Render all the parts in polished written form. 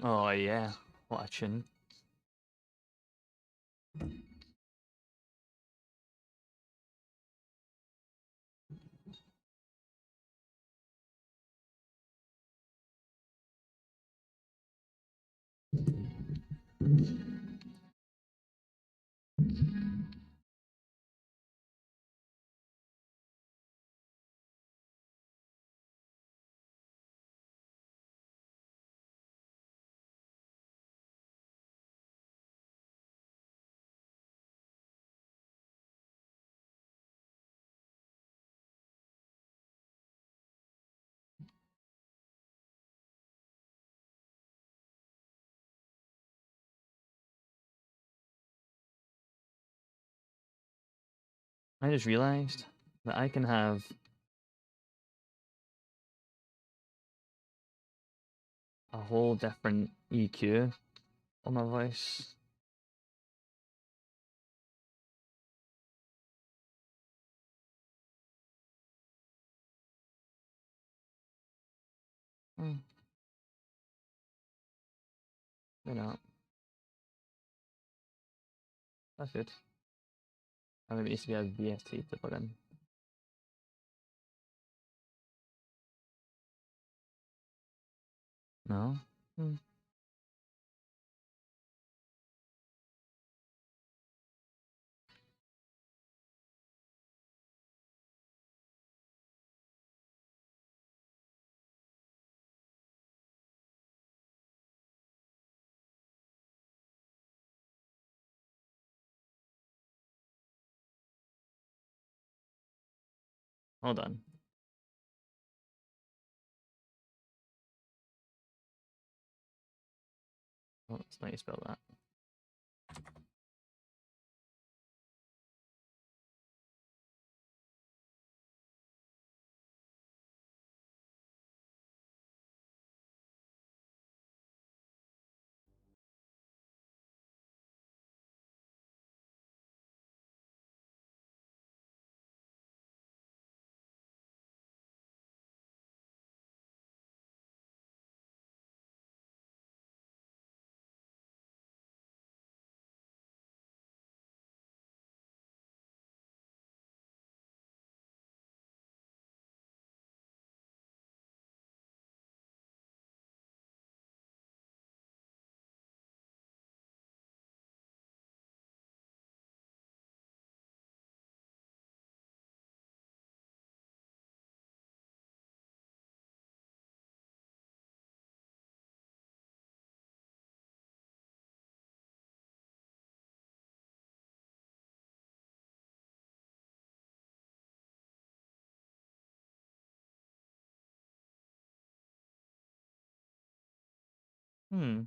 Oh yeah, what a tune. I just realized that I can have a whole different EQ on my voice. Hmm. You know, that's good. I maybe it needs to be a VST to put in. No? Hmm. Hold on. Oh, that's not how you spell that. Hmm.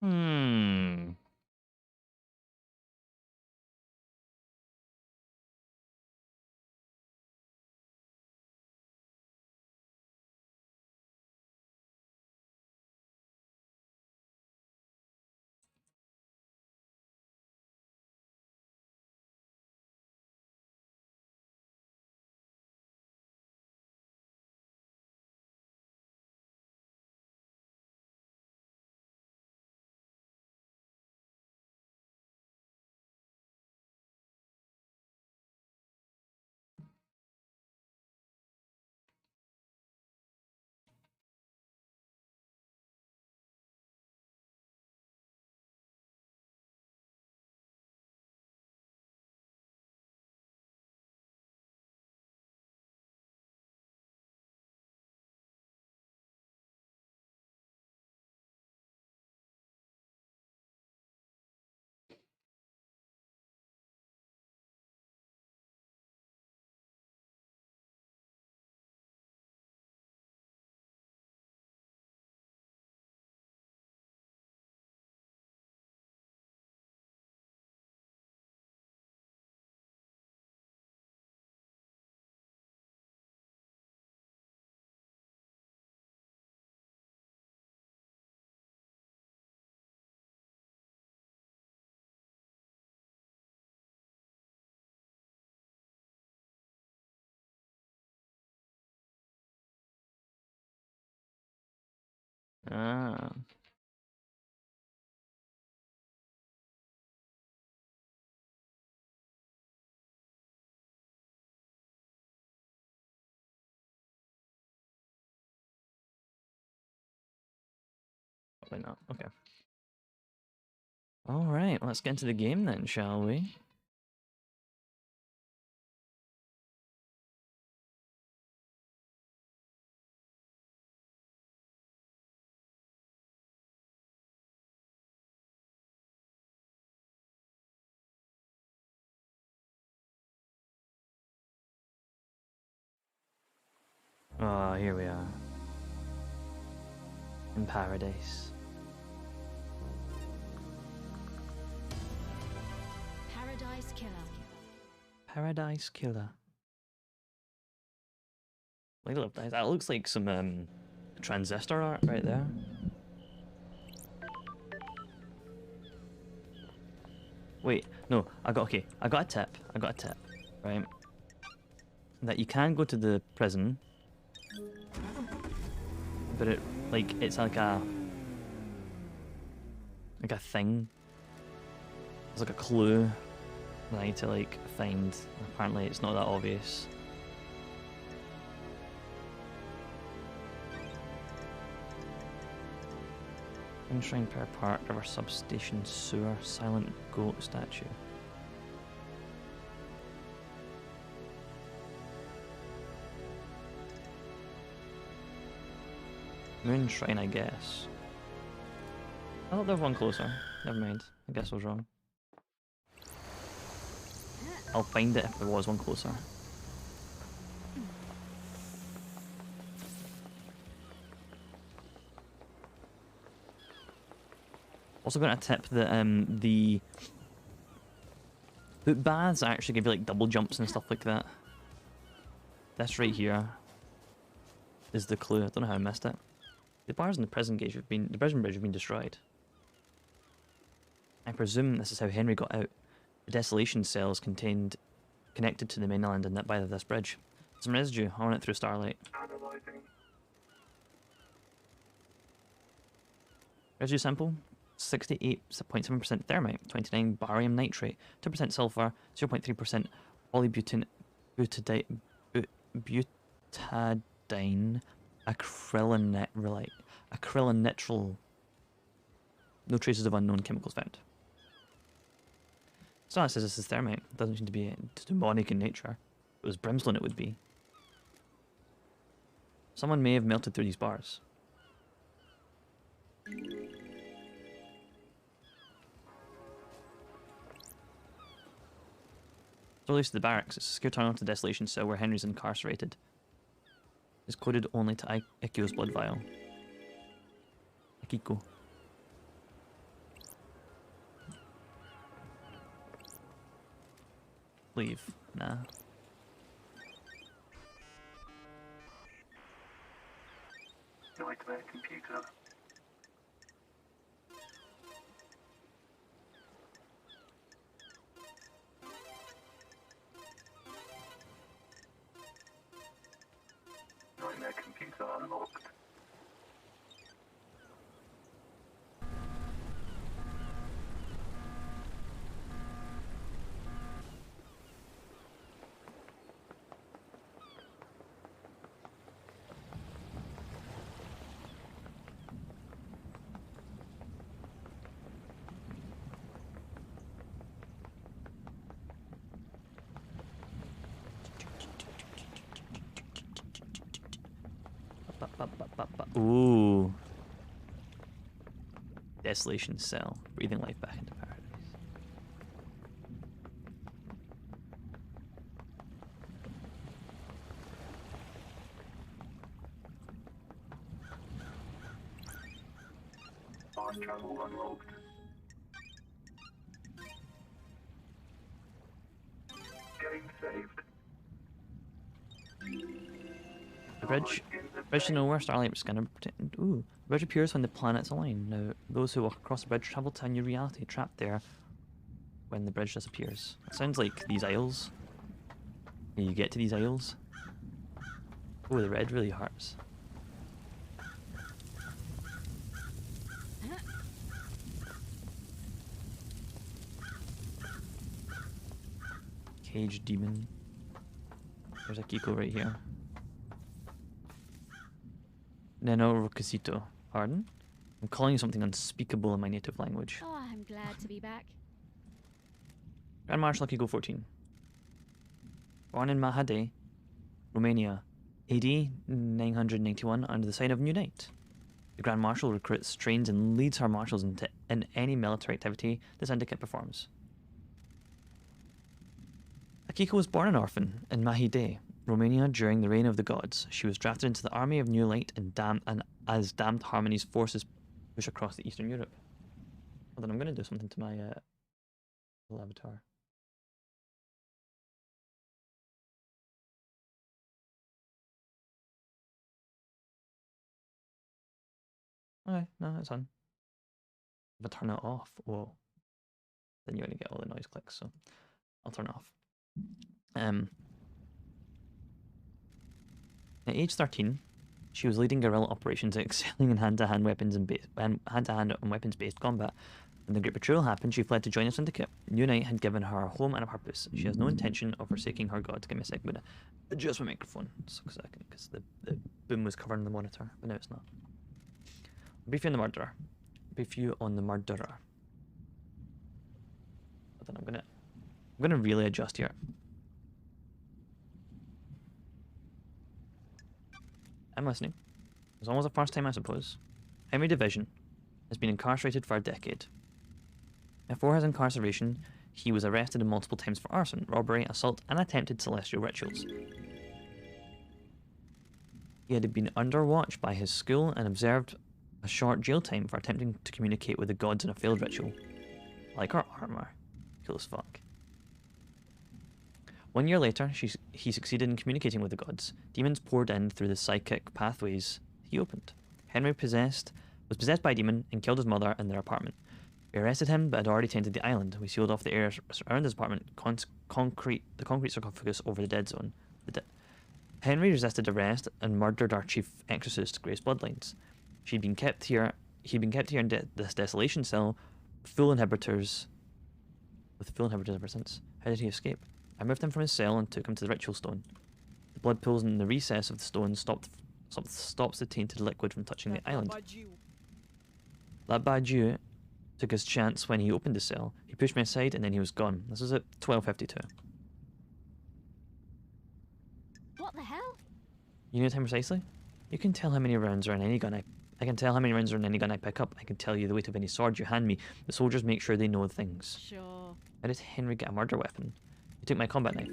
Hmm. Ah. Probably not. Okay. All right, let's get into the game then, shall we? Ah, here we are. In paradise. Paradise Killer. Paradise Killer. Look at that. That looks like some transistor art right there. Wait, no, I got a tip. Right? That you can go to the prison, but it's like a thing. It's like a clue that I need to like find. Apparently it's not that obvious. Enshrine Power Park, River Substation, Sewer, Silent Goat Statue. Moon Shrine, I guess. I thought there was one closer. Never mind. I guess I was wrong. I'll find it if there was one closer. Also got a tip that the boot baths actually give you like double jumps and stuff like that. This right here is the clue. I don't know how I missed it. The bars in the prison bridge have been destroyed. I presume this is how Henry got out. The desolation cells connected to the mainland and by this bridge. Some residue. I run it through Starlight. Residue sample: 68.7% thermite, 29 barium nitrate, 2% sulfur, 0.3% polybutane, butadiene, acrylonitrile. No traces of unknown chemicals found. So it says this is thermite. It doesn't seem to be demonic in nature. If it was brimstone, it would be. Someone may have melted through these bars. So released to the barracks. It's a secure tunnel to the desolation cell where Henry's incarcerated. It's coded only to Ikiko's blood vial. Ikiko. Leave. Nah. Delete my computer. My computer unlocked. Ooh. Desolation cell. Breathing life back into paradise. Fast travel unlocked. Game saved. The bridge to nowhere, Starlight scanner. Ooh. The bridge appears when the planets align. Now, those who walk across the bridge travel to a new reality, trapped there when the bridge disappears. It sounds like these aisles. When you get to these aisles. Oh, the red really hurts. Caged demon. There's a Kiko right here. Neno Rokasito. Pardon? I'm calling you something unspeakable in my native language. Oh, I'm glad to be back. Grand Marshal Kiko 14. Born in Mahade, Romania, AD 991 under the sign of New Knight. The Grand Marshal recruits, trains and leads her marshals in any military activity the syndicate performs. Akiko was born an orphan in Mahide, Romania during the reign of the gods. She was drafted into the army of New Light and as Damned Harmony's forces push across the Eastern Europe. Hold on, I'm going to do something to my little avatar. Okay, no, it's on. If I turn it off, well, then you're going to get all the noise clicks, so I'll turn it off. At age 13, she was leading guerrilla operations and excelling in hand-to-hand weapons and hand-to-hand and weapons-based combat. When the Great Betrayal happened, she fled to join a syndicate. New Knight had given her a home and a purpose. She has no intention of forsaking her god. Give me a second, I'm going to adjust my microphone just a second, because the boom was covering the monitor, but now it's not. Brief you on the murderer. Brief you on the murderer. But then I'm gonna really adjust here. I'm listening. It's almost the first time, I suppose. Henry Division has been incarcerated for a decade. Before his incarceration, he was arrested multiple times for arson, robbery, assault, and attempted celestial rituals. He had been under watch by his school and observed a short jail time for attempting to communicate with the gods in a failed ritual. Like her armor. Cool as fuck. 1 year later, he succeeded in communicating with the gods. Demons poured in through the psychic pathways he opened. Henry was possessed by a demon and killed his mother in their apartment. We arrested him, but had already tainted the island. We sealed off the air around his apartment, the concrete sarcophagus over the dead zone. Henry resisted arrest and murdered our chief exorcist, Grace Bloodlines. He'd been kept here in this desolation cell with full inhibitors ever since. How did he escape? I moved him from his cell and took him to the ritual stone. The blood pools in the recess of the stone stops the tainted liquid from touching the island. Labadju took his chance when he opened the cell. He pushed me aside and then he was gone. This is at 12:52. What the hell? You know the time precisely? You can tell how many rounds are in any gun I can tell how many rounds are in any gun I pick up. I can tell you the weight of any sword you hand me. The soldiers make sure they know things. Sure. How did Henry get a murder weapon? He took my combat knife.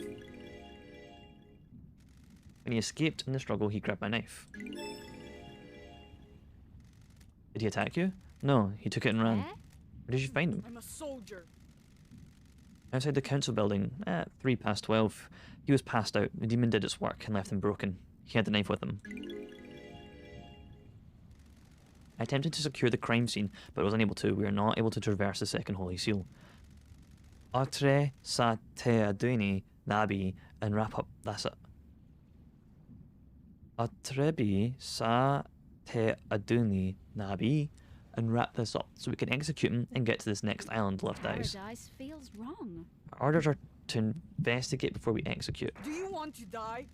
When he escaped in the struggle, he grabbed my knife. Did he attack you? No, he took it and ran. Eh? Where did you find him? I'm a soldier. Outside the council building, at 12:03. He was passed out. The demon did its work and left him broken. He had the knife with him. I attempted to secure the crime scene, but was unable to. We are not able to traverse the second holy seal. Atre sa te aduni nabi and wrap up. That's it. Atrebi sa te aduni nabi and wrap this up so we can execute him and get to this next island, Love Dies. Paradise feels wrong. Our orders are to investigate before we execute. Do you want to die?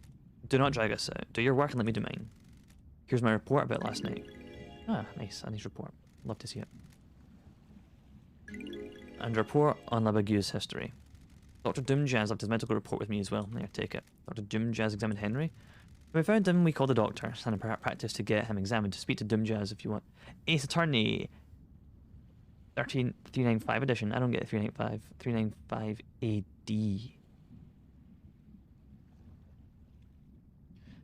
Do not drag us out. Do your work and let me do mine. Here's my report about last night. Ah, nice. A nice report. Love to see it. And report on Labague's history. Dr. Doomjazz left his medical report with me as well. There, take it. Dr. Doomjazz examined Henry. When we found him, we called the doctor. Stand in practice to get him examined. Speak to Doomjazz if you want. Ace Attorney. 395 edition. I don't get 395. 395 AD.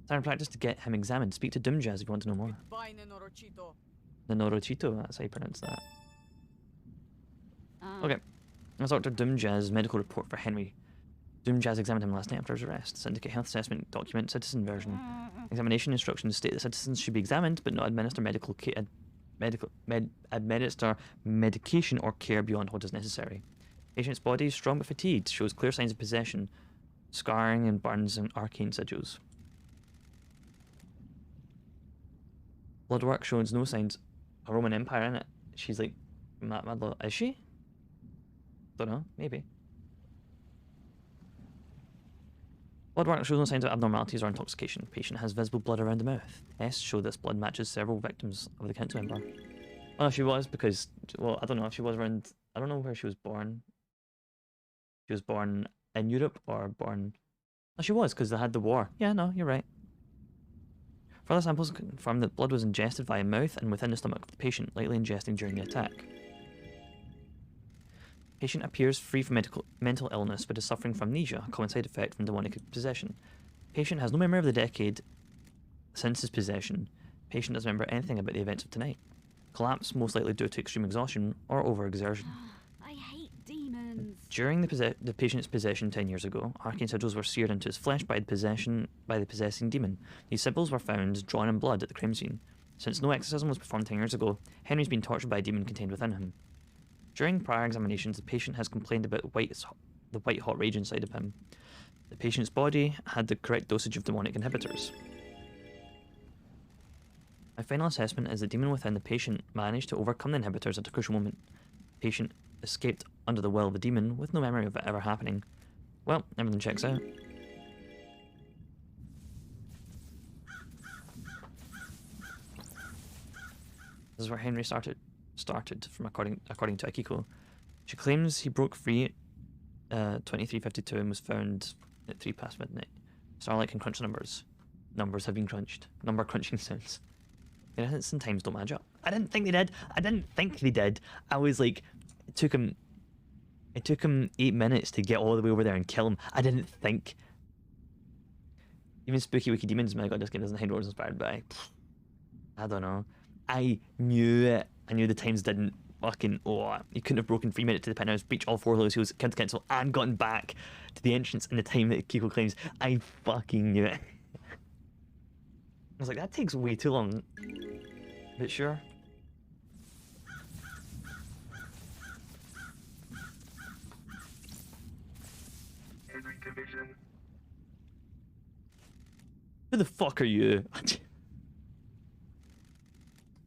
Stand in practice to get him examined. Speak to Doomjazz if you want to know more. Goodbye, Nenorochito. Nenorochito, that's how you pronounce that. Ah. Okay. That's Dr. Doomjazz's medical report for Henry. Doomjazz examined him last night after his arrest. Syndicate health assessment document, citizen version. Examination instructions state that citizens should be examined but not administer administer medication or care beyond what is necessary. Patient's body is strong but fatigued, shows clear signs of possession, scarring and burns and arcane sigils. Bloodwork shows no signs. A Roman Empire in it. She's like, is she? Don't know, maybe. Blood work shows no signs of abnormalities or intoxication. Patient has visible blood around the mouth. Tests show this blood matches several victims of the council member. Oh, no, she was because, well, I don't know if she was around. I don't know where she was born. She was born in Europe or born. No, she was because they had the war. Yeah, no, you're right. Further samples confirm that blood was ingested via mouth and within the stomach of the patient, likely ingesting during the attack. Patient appears free from mental illness but is suffering from amnesia, a common side effect from demonic possession. Patient has no memory of the decade since his possession. Patient doesn't remember anything about the events of tonight. Collapse most likely due to extreme exhaustion or overexertion. I hate demons. During the patient's possession 10 years ago, arcane sigils were seared into his flesh by the possessing demon. These symbols were found drawn in blood at the crime scene. Since no exorcism was performed 10 years ago, Henry's been tortured by a demon contained within him. During prior examinations, the patient has complained about the white hot rage inside of him. The patient's body had the correct dosage of demonic inhibitors. My final assessment is the demon within the patient managed to overcome the inhibitors at a crucial moment. The patient escaped under the will of the demon with no memory of it ever happening. Well, everything checks out. This is where Henry started from according to Akiko. She claims he broke free at 23:52 and was found at 3 past midnight. Starlight can crunch numbers. Numbers have been crunched. Number crunching sounds. Innocence and times don't match up. I didn't think they did. I was like, it took him 8 minutes to get all the way over there and kill him. I didn't think. Even Spooky Wiki Demons, my god, this game doesn't hide what was inspired by. I don't know. I knew it. I knew the times didn't fucking. Oh, he couldn't have broken 3 minutes to the penthouse, breached all 4 lows, he was killed to cancel, and gotten back to the entrance in the time that Kiko claims. I fucking knew it. I was like, that takes way too long. But sure. Henry Division. Who the fuck are you?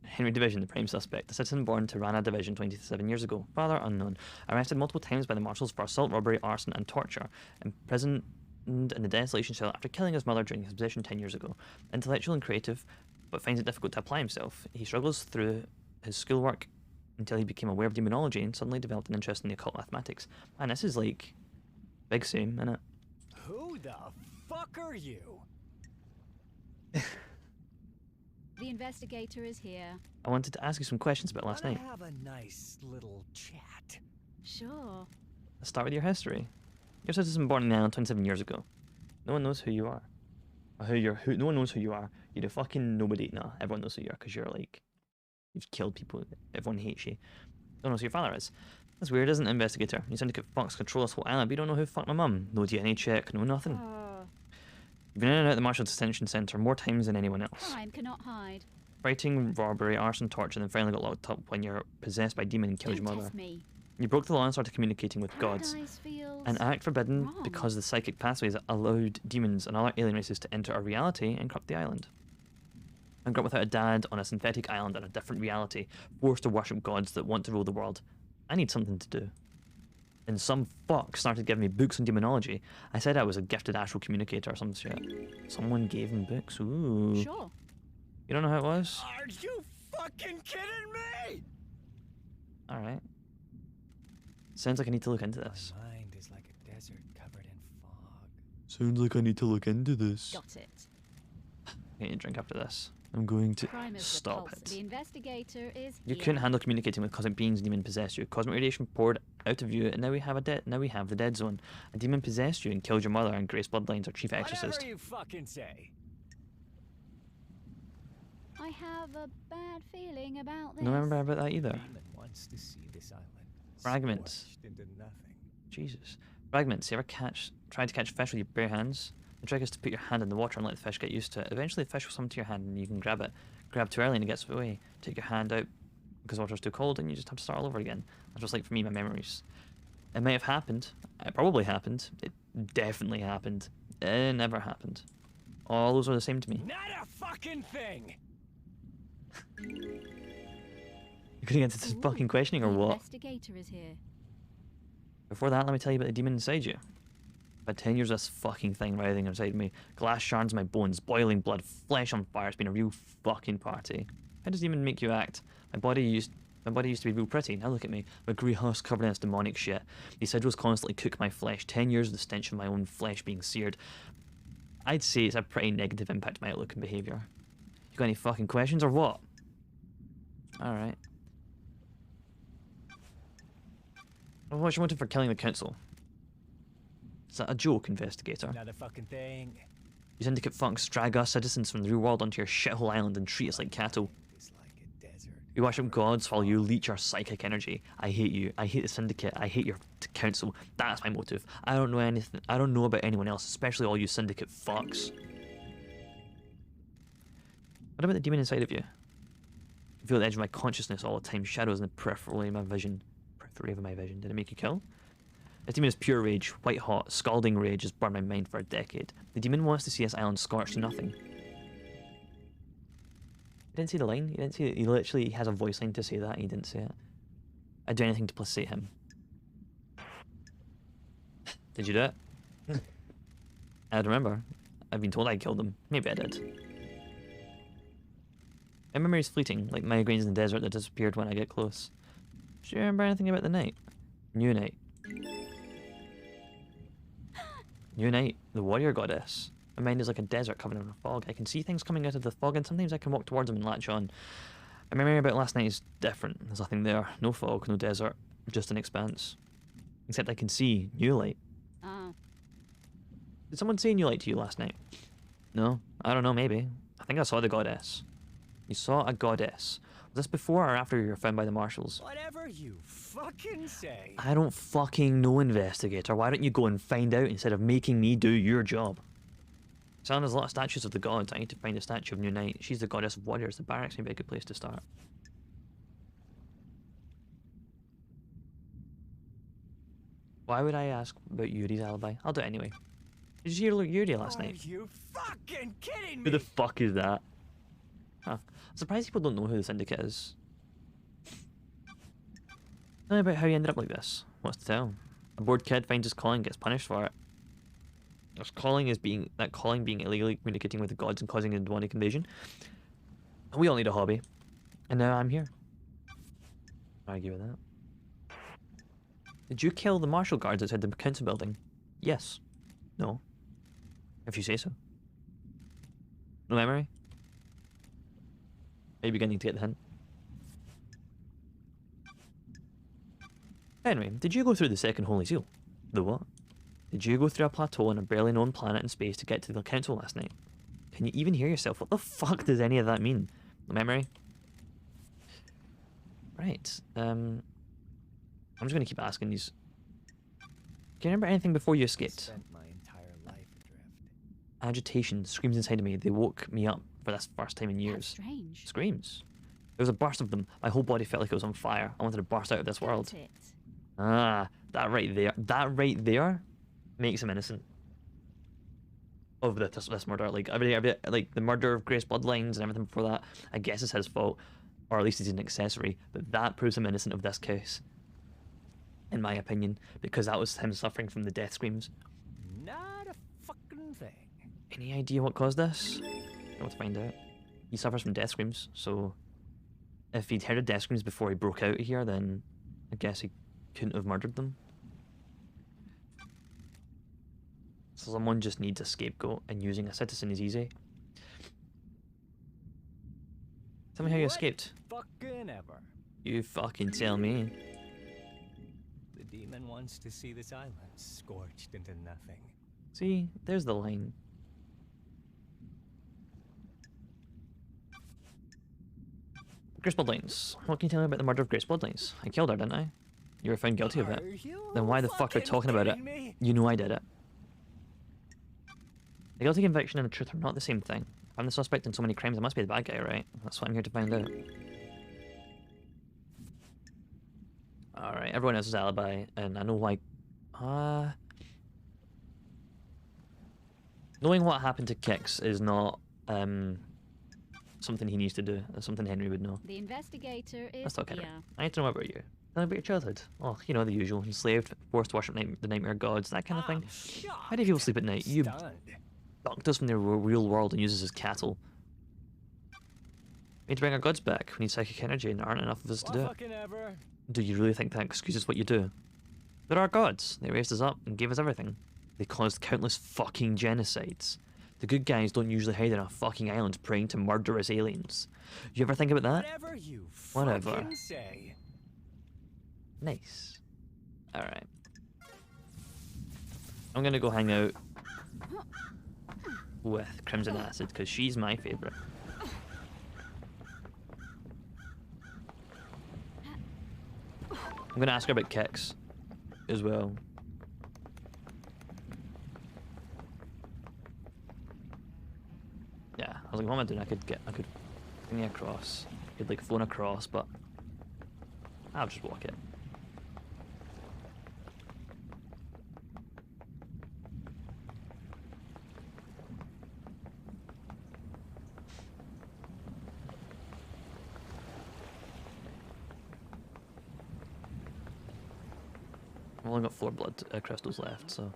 Henry Division, the prime suspect, a citizen born to Rana Division 27 years ago, father unknown, arrested multiple times by the marshals for assault, robbery, arson, and torture, imprisoned in the desolation cell after killing his mother during his possession 10 years ago. Intellectual and creative, but finds it difficult to apply himself. He struggles through his schoolwork until he became aware of demonology and suddenly developed an interest in the occult mathematics. Man, this is like Big Sam, innit? Who the fuck are you? The investigator is here. I wanted to ask you some questions about last night. Wanna have a nice little chat. Sure. Let's start with your history. You're a citizen born in the island 27 years ago. No one knows who you are. Or no one knows who you are. You're a fucking nobody. Nah, everyone knows who you are because you're like, you've killed people. Everyone hates you. Don't know who your father is. That's weird, isn't it, investigator? You syndicate fucks control this whole island, but you don't know who fucked my mum. No DNA check, no nothing. You've been in and out of the Marshall Detention Centre more times than anyone else. Crime cannot hide. Fighting, robbery, arson, torture, then finally got locked up when you're possessed by a demon and killed your Don't mother. test me. You broke the law and started communicating with gods. Paradise feels An act forbidden wrong. because the psychic pathways allowed demons and other alien races to enter our reality and corrupt the island. And grew up without a dad on a synthetic island in a different reality, forced to worship gods that want to rule the world. I need something to do. And some fuck started giving me books on demonology. I said I was a gifted astral communicator or some shit. Someone gave him books. Ooh. Sure. You don't know how it was? Are you fucking kidding me? Alright. Sounds like I need to look into this. My mind is like a desert covered in fog. Sounds like I need to look into this. Got it. I need a drink after this. I'm going to Crime is stop repulsed. it. The investigator is You here. couldn't handle communicating with cosmic beings and demon possessed you. Cosmic radiation poured out of you, and now we have the dead zone. A demon possessed you and killed your mother, and Grace Bloodlines, our chief exorcist. Whatever you fucking say. I have a bad feeling about this. No remember about that either. Demon wants to see this island Fragments. squashed into nothing. Jesus. Fragments. You ever tried to catch a fish with your bare hands? The trick is to put your hand in the water and let the fish get used to it. Eventually the fish will swim to your hand and you can grab it. Grab too early and it gets away. Take your hand out because the water's too cold and you just have to start all over again. That's just like for me, my memories. It may have happened. It probably happened. It definitely happened. It never happened. All those are the same to me. Not a fucking thing. You gonna get into this Ooh, fucking questioning or the what? investigator is here. Before that, let me tell you about the demon inside you. But 10 years of this fucking thing writhing inside me. Glass shards in my bones, boiling blood, flesh on fire. It's been a real fucking party. How does it even make you act? My body used to be real pretty. Now look at me. My grey husk covered in this demonic shit. These sigils constantly cook my flesh. 10 years of the stench of my own flesh being seared. I'd say it's a pretty negative impact on my outlook and behaviour. You got any fucking questions or what? Alright. Well, what's your motive for killing the council? Is that a joke, investigator? Another fucking thing. You syndicate funks drag us citizens from the real world onto your shithole island and treat us like cattle. It's like a desert. You worship gods while you leech our psychic energy. I hate you. I hate the syndicate. I hate your council. That's my motive. I don't know anything. I don't know about anyone else, especially all you syndicate fucks. What about the demon inside of you? I feel the edge of my consciousness all the time. Shadows in the periphery of my vision. Periphery of my vision. Did it make you kill? This demon is pure rage, white hot, scalding rage has burned my mind for a decade. The demon wants to see this island scorched to nothing. You didn't see the line? You didn't see it? He literally has a voice line to say that, and he didn't say it. I'd do anything to placate him. Did you do it? I don't remember. I've been told I killed him. Maybe I did. My memory is fleeting, like migraines in the desert that disappeared when I get close. Do you remember anything about the night? New night. New night, the warrior goddess. My mind is like a desert covered in a fog. I can see things coming out of the fog, and sometimes I can walk towards them and latch on. My memory about last night is different. There's nothing there. No fog, no desert. Just an expanse. Except I can see new light. Oh. Did someone say new light to you last night? No? I don't know, maybe. I think I saw the goddess. You saw a goddess. Was this before or after you were found by the marshals? Whatever you fucking say. I don't fucking know, investigator. Why don't you go and find out instead of making me do your job? Selling there's a lot of statues of the gods. I need to find a statue of New Night. She's the goddess of warriors. The barracks may be a good place to start. Why would I ask about Yuri's alibi? I'll do it anyway. Did you hear Yuri last night? Are you fucking kidding me? Who the fuck is that? Huh. I'm surprised people don't know who the Syndicate is. Tell me about how you ended up like this. What's to tell? A bored kid finds his calling, gets punished for it. His calling is being illegally communicating with the gods and causing a demonic invasion. We all need a hobby. And now I'm here. I argue with that. Did you kill the martial guards outside the council building? Yes. No. If you say so. No memory? Are you beginning to get the hint? Anyway, did you go through the second holy seal? The what? Did you go through a plateau on a barely known planet in space to get to the council last night? Can you even hear yourself? What the fuck does any of that mean? No memory? Right. I'm just gonna keep asking these. Can you remember anything before you escaped? Spent my entire life adrift. Agitation, screams inside of me. They woke me up for this first time in That's years. strange. Screams. There was a burst of them. My whole body felt like it was on fire. I wanted to burst out of this world. Got it. Ah, that right there makes him innocent of this murder. Like like the murder of Grace Bloodlines and everything before that, I guess is his fault, or at least he's an accessory. But that proves him innocent of this case, in my opinion, because that was him suffering from the death screams. Not a fucking thing. Any idea what caused this? I want to find out. He suffers from death screams, so if he'd heard of death screams before he broke out of here, then I guess he couldn't have murdered them. So someone just needs a scapegoat, and using a citizen is easy. Tell me how you What escaped. Fucking ever. You fucking tell me. The demon wants to see this island scorched into nothing. See, there's the line. Grace Bloodlines. What can you tell me about the murder of Grace Bloodlines? I killed her, didn't I? You were found guilty of it. Are you Then why the fuck are we fucking talking about it? kidding me? You know I did it. The guilty conviction and the truth are not the same thing. If I'm the suspect in so many crimes, I must be the bad guy, right? That's what I'm here to find out. Alright, everyone else's alibi, and I know why... knowing what happened to Kix is not, something he needs to do. That's something Henry would know. The investigator is Let's talk Henry. here. I need to know about you. Tell me about your childhood. Oh, you know, the usual. Enslaved, forced to worship the nightmare gods, that kind of thing. How do people sleep at night? You abduct us from the real world and use us as cattle. We need to bring our gods back. We need psychic energy and there aren't enough of us to do it. Do you really think that excuses what you do? They're our gods. They raised us up and gave us everything. They caused countless fucking genocides. The good guys don't usually hide on a fucking island praying to murderous aliens. You ever think about that? Whatever you Whatever. fucking say. Nice. Alright. I'm gonna go hang out with Crimson Acid because she's my favourite. I'm gonna ask her about Kix as well. Yeah, I was like, what am I doing? I could bring you across. I could like phone across, but I'll just walk it. I've only got 4 blood crystals left, so.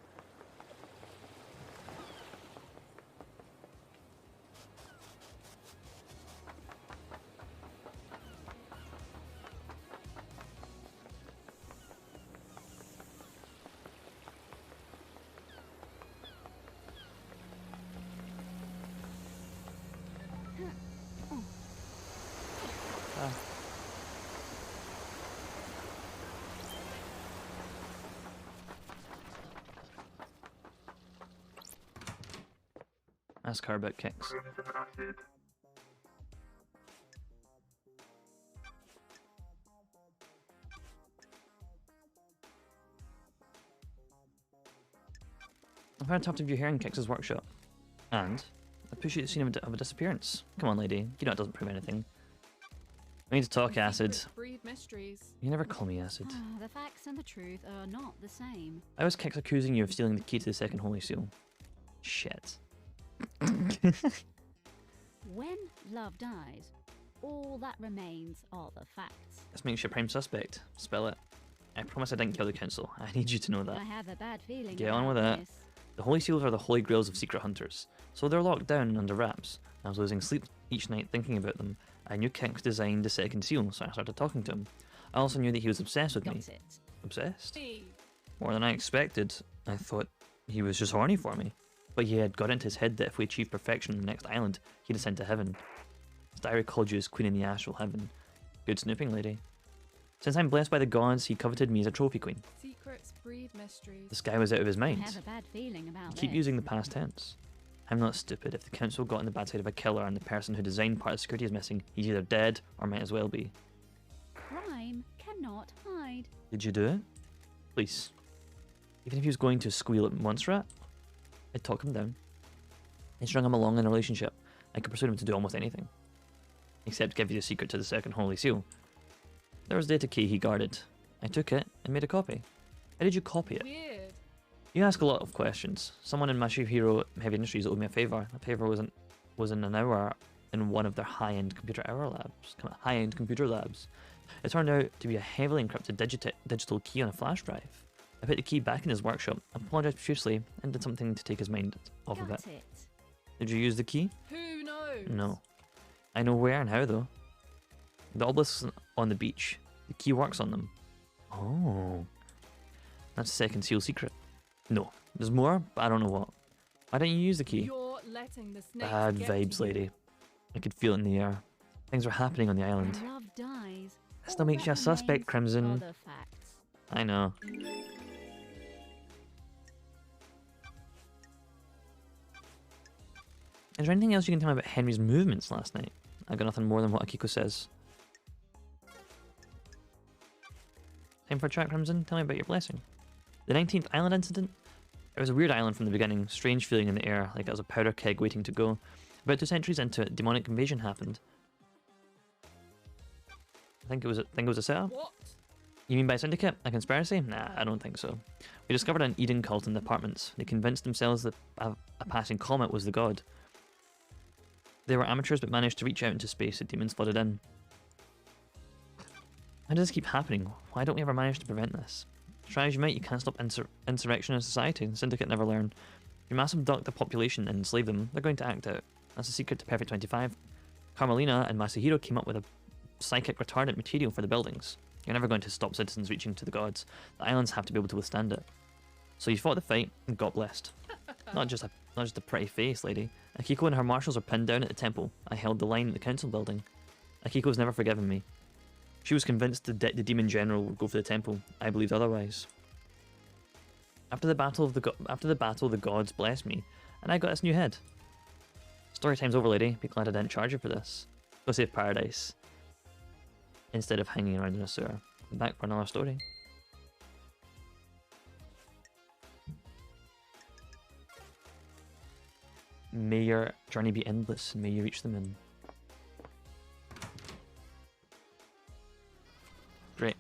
Ask her about Kix. Crimson Acid. I've had a talk to you here in Kix's workshop. And I appreciate the scene of a disappearance. Come on, lady. You know it doesn't prove anything. We need to talk, Acid. Breed mysteries. You never call me Acid. Ah, the facts and the truth are not the same. I was Kix accusing you of stealing the key to the second Holy Seal. Shit. When love dies, all that remains are the facts. This makes you a prime suspect. Spell it. I promise I didn't kill the council. I need you to know that. I have a bad feeling. Get on about with it. this. The Holy Seals are the holy grails of secret hunters, so they're locked down and under wraps. I was losing sleep each night thinking about them. I knew Kix designed the second seal, so I started talking to him. I also knew that he was obsessed with me. Got it. Obsessed? Me. More than I expected. I thought he was just horny for me. But he had got into his head that if we achieved perfection on the next island, he'd ascend to heaven. His diary called you as queen in the astral heaven. Good snooping, lady. Since I'm blessed by the gods, he coveted me as a trophy queen. Secrets breed mysteries. This guy was out of his I mind. have a bad feeling about Keep this. using the past tense. I'm not stupid. If the council got on the bad side of a killer and the person who designed part of security is missing, he's either dead or might as well be. Crime cannot hide. Did you do it? Please. Even if he was going to squeal at Montserrat, I'd talk him down. I strung him along in a relationship. I could persuade him to do almost anything. Except give you the secret to the second Holy Seal. There was a data key he guarded. I took it and made a copy. How did you copy it? Weird. You ask a lot of questions. Someone in Masahiro Heavy Industries owed me a favour. The favour was in an hour in one of their high-end computer labs. It turned out to be a heavily encrypted digital key on a flash drive. I put the key back in his workshop, apologised profusely, and did something to take his mind off of it. Got it. Did you use the key? Who knows? No. I know where and how though. The obelisks on the beach. The key works on them. Oh. That's a second seal secret. No. There's more, but I don't know what. Why didn't you use the key? You're letting the snakes Bad get to vibes, you. lady. I could feel it in the air. Things were happening on the island. When love dies. That still all makes you a that suspect, remains Crimson. are the facts. I know. Is there anything else you can tell me about Henry's movements last night? I got nothing more than what Akiko says. Time for a chat, Crimson. Tell me about your blessing. The 19th island incident? It was a weird island from the beginning, strange feeling in the air, like it was a powder keg waiting to go. About 2 centuries into it, demonic invasion happened. I think it was a setup. What? You mean by syndicate? A conspiracy? Nah, I don't think so. We discovered an Eden cult in the apartments. They convinced themselves that a passing comet was the god. They were amateurs but managed to reach out into space as demons flooded in. How does this keep happening? Why don't we ever manage to prevent this? Try as you might, you can't stop insurrection in society. The Syndicate never learn. If you mass abduct the population and enslave them, they're going to act out. That's the secret to Perfect 25. Carmelina and Masahiro came up with a psychic retardant material for the buildings. You're never going to stop citizens reaching to the gods. The islands have to be able to withstand it. So you fought the fight and got blessed. Not just a pretty face, lady. Akiko and her marshals are pinned down at the temple. I held the line at the council building. Akiko's never forgiven me. She was convinced the demon general would go for the temple. I believed otherwise. After the battle, the gods blessed me, and I got this new head. Story time's over, lady. Be glad I didn't charge you for this. Go save paradise. Instead of hanging around in a sewer. I'm back for another story. May your journey be endless, and may you reach the moon. Great.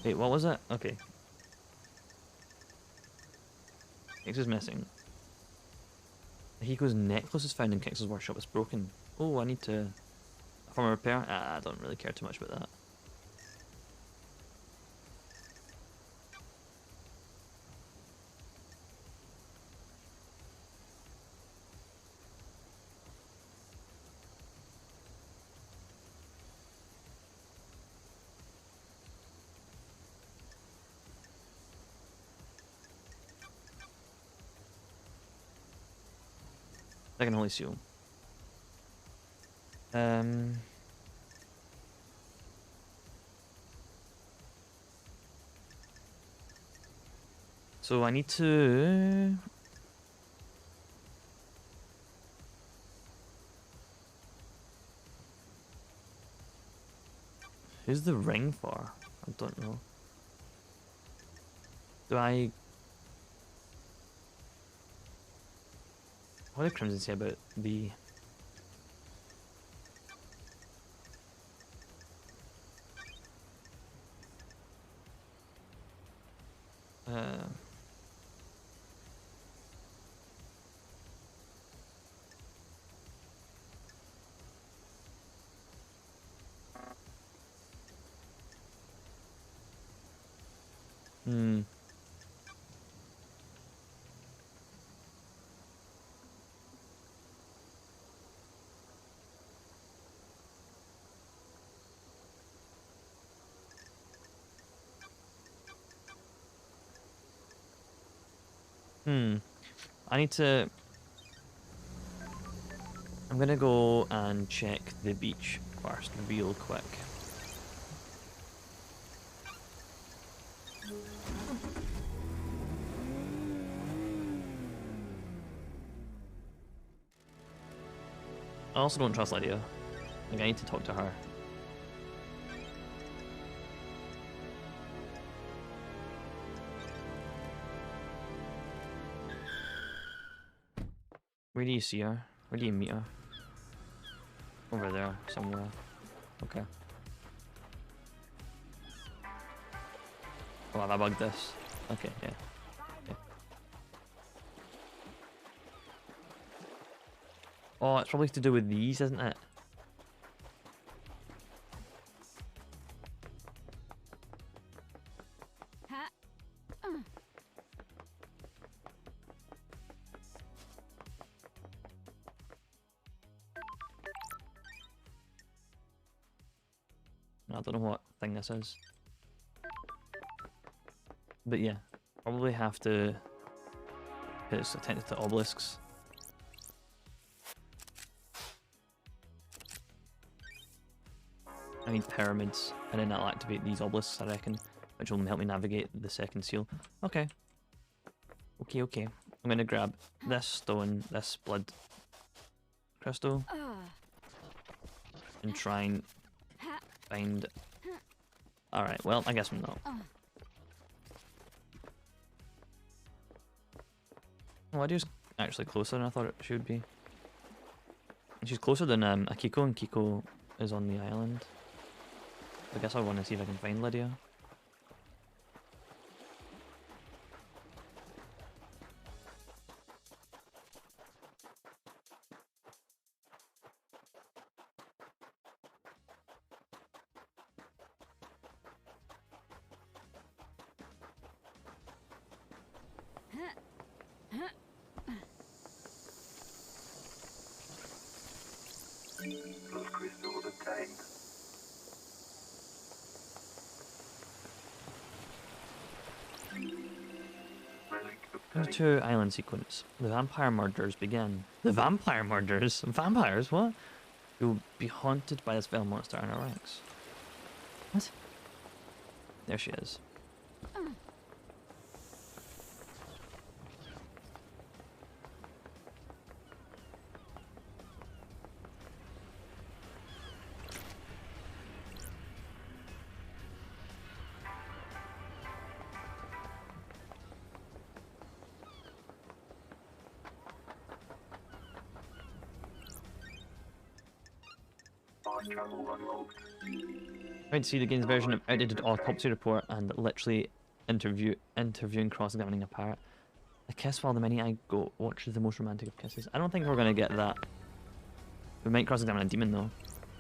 Wait, what was it? Okay. Kix is missing. Hiko's necklace is found in Kix's workshop. It's broken. Oh, I need to perform a repair? I don't really care too much about that. I can only assume. So I need to... Who's the ring for? I don't know. Do I... What did Crimson say about the... I need to... I'm gonna go and check the beach first, real quick. I also don't trust Lydia. Like, I need to talk to her. Where do you see her? Where do you meet her? Over there, somewhere. Okay. Oh, have I bugged this? Okay, yeah. Okay. Oh, it's probably to do with these, isn't it? I don't know what thing this is. But yeah, probably have to... It's attended to obelisks. I need pyramids, and then that'll activate these obelisks, I reckon, which will help me navigate the second seal. Okay. Okay, okay. I'm gonna grab this stone, this blood crystal, and try and find... Alright, well, I guess I'm not. Oh, Lydia's actually closer than I thought she would be. And she's closer than Akiko, and Kiko is on the island. I guess I want to see if I can find Lydia. Those crystals obtained. Relic There's obtained. two island sequence. The vampire murders begin. The vampire murders? Vampires? What? You'll be haunted by this vile monster in our ranks. What? There she is. Fast travel unlocked. Trying to see the game's version of outdated autopsy report and literally interviewing cross-examining a parrot. A kiss while the many-eyed goat watches the most romantic of kisses. I don't think we're gonna get that. We might cross-examine a demon though.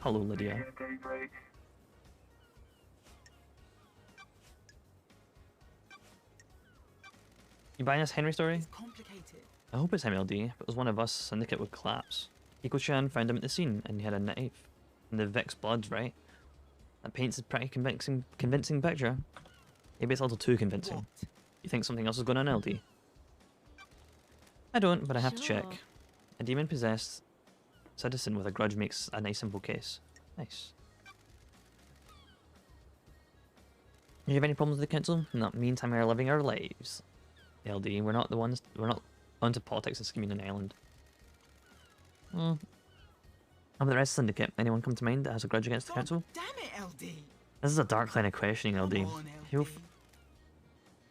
Hello, Lydia. Near daybreak. You buying this Henry story? It's complicated. I hope it's MLD. If it was one of us, Syndicate would collapse. Iko-chan found him at the scene, and he had a knife. And the Vic's blood's right. That paints a pretty convincing picture. Maybe it's a little too convincing. What? You think something else is going on, LD? I don't, but I have to check. Sure. A demon-possessed citizen with a grudge makes a nice simple case. Nice. Do you have any problems with the council? No, meantime we are living our lives. LD, we're not onto politics and scheming on the island. How about the rest of the syndicate? Anyone come to mind that has a grudge against the God council? damn it, LD. This is a dark line of questioning, LD. Come on, You'll LD.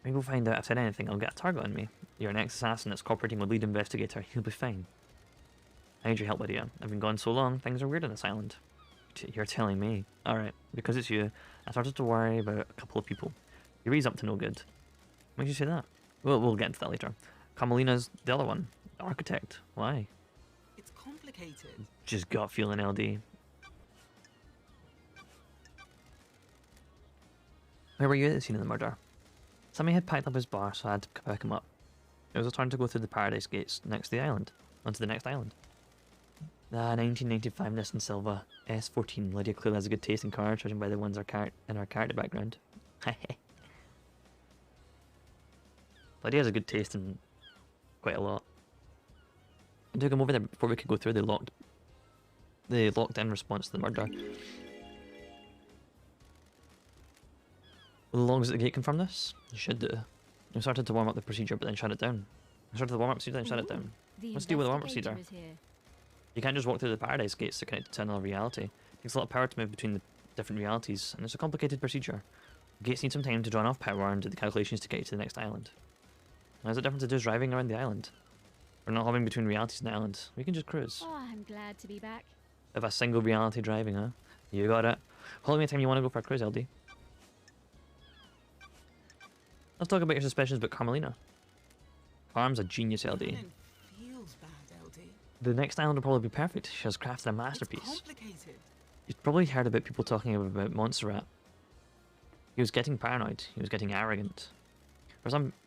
maybe we'll find out if I've said anything. I'll get a target on me. You're an ex-assassin that's cooperating with lead investigator. He'll be fine. I need your help, Lydia. I've been gone so long, things are weird on this island. You're telling me. Alright, because it's you, I started to worry about a couple of people. Yuri's up to no good. Why did you say that? Well, we'll get into that later. Carmelina's the other one. The architect. Why? It's complicated. Just gut feeling, LD. Where were you at the scene of the murder? Sammy had packed up his bar, so I had to pick him up. It was his turn to go through the paradise gates next to the island. Onto the next island. Ah, 1995 Nissan Silva. S14. Lydia clearly has a good taste in cars, judging by the ones in her character background. Lydia has a good taste in quite a lot. I took him over there before we could go through the locked in response to the murder. Will the logs at the gate confirm this? You should do. We started to warm up the procedure, but then shut it down. We started the warm up procedure, then shut it down. The Let's deal with the warm-up investigator procedure. is here. You can't just walk through the paradise gates to connect to another reality. It takes a lot of power to move between the different realities, and it's a complicated procedure. The gates need some time to draw enough power and do the calculations to get you to the next island. Now, is it different to just driving around the island? We're not hopping between realities in the island. We can just cruise. Oh, I'm glad to be back. Have a single reality driving, huh? You got it. Call me a time you want to go for a cruise, LD. Let's talk about your suspicions about Carmelina. Carm's a genius, LD. Feeling feels bad, LD. The next island will probably be perfect. She has crafted a It's masterpiece. complicated. You've probably heard about people talking about Montserrat. He was getting paranoid. He was getting arrogant.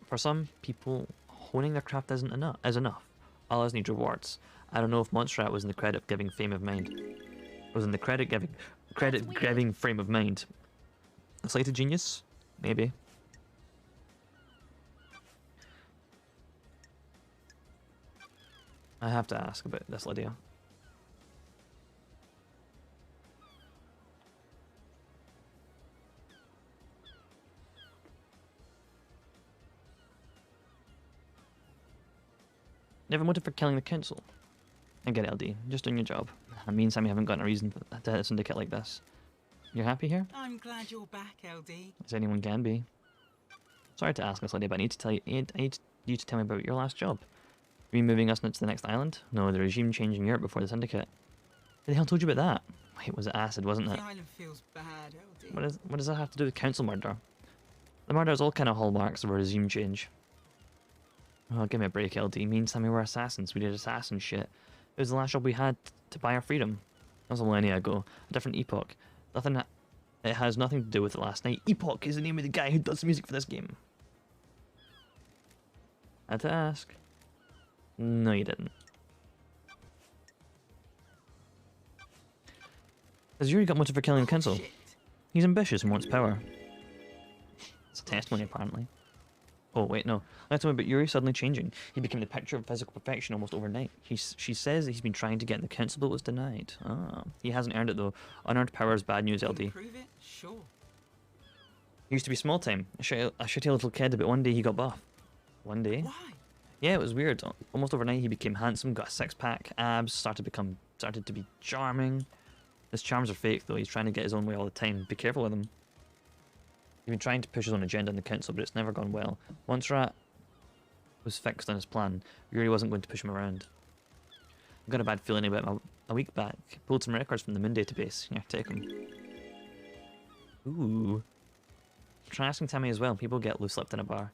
For some people, honing their craft is enough. Others need rewards. I don't know if Montserrat was in the credit-giving frame of mind. Was in the credit-giving frame of mind. A slighted genius? Maybe. I have to ask about this, Lydia. You have a motive for killing the council. I get it, LD. Just doing your job. It means Sammy haven't got a reason to hit a syndicate like this. You're happy here? I'm glad you're back, LD. As anyone can be. Sorry to ask this, Lydia, but I need you to tell me about your last job. Are you moving us to the next island? No, the regime changed in Europe before the syndicate. Who the hell told you about that? Wait, was it acid, wasn't it? The island feels bad, LD. What does that have to do with council murder? The murder is all kind of hallmarks of a regime change. Oh, give me a break, LD. Me and Sammy were assassins. We did assassin shit. It was the last job we had to buy our freedom. That was a millennia ago. A different epoch. It has nothing to do with the last night. Epoch is the name of the guy who does the music for this game. Had to ask. No, you didn't. Has Yuri got motive for killing the council? Shit. He's ambitious and wants power. It's a testimony, apparently. Oh, wait, no. Let's talk about Yuri suddenly changing. He became the picture of physical perfection almost overnight. She says that he's been trying to get in the council but was denied. Ah, he hasn't earned it, though. Unearned power is bad news, LD. Improve it? Sure. He used to be small time, a shitty little kid, but one day he got buff. One day? Why? Yeah, it was weird. Almost overnight he became handsome, got a six-pack, abs, started to be charming. His charms are fake, though. He's trying to get his own way all the time. Be careful with him. He's been trying to push his own agenda in the council, but it's never gone well. Once Rat was fixed on his plan, Yuri wasn't going to push him around. I got a bad feeling about him a week back. Pulled some records from the Moon database. Here, take them. Ooh. Try asking Tammy as well. People get loose-lipped in a bar.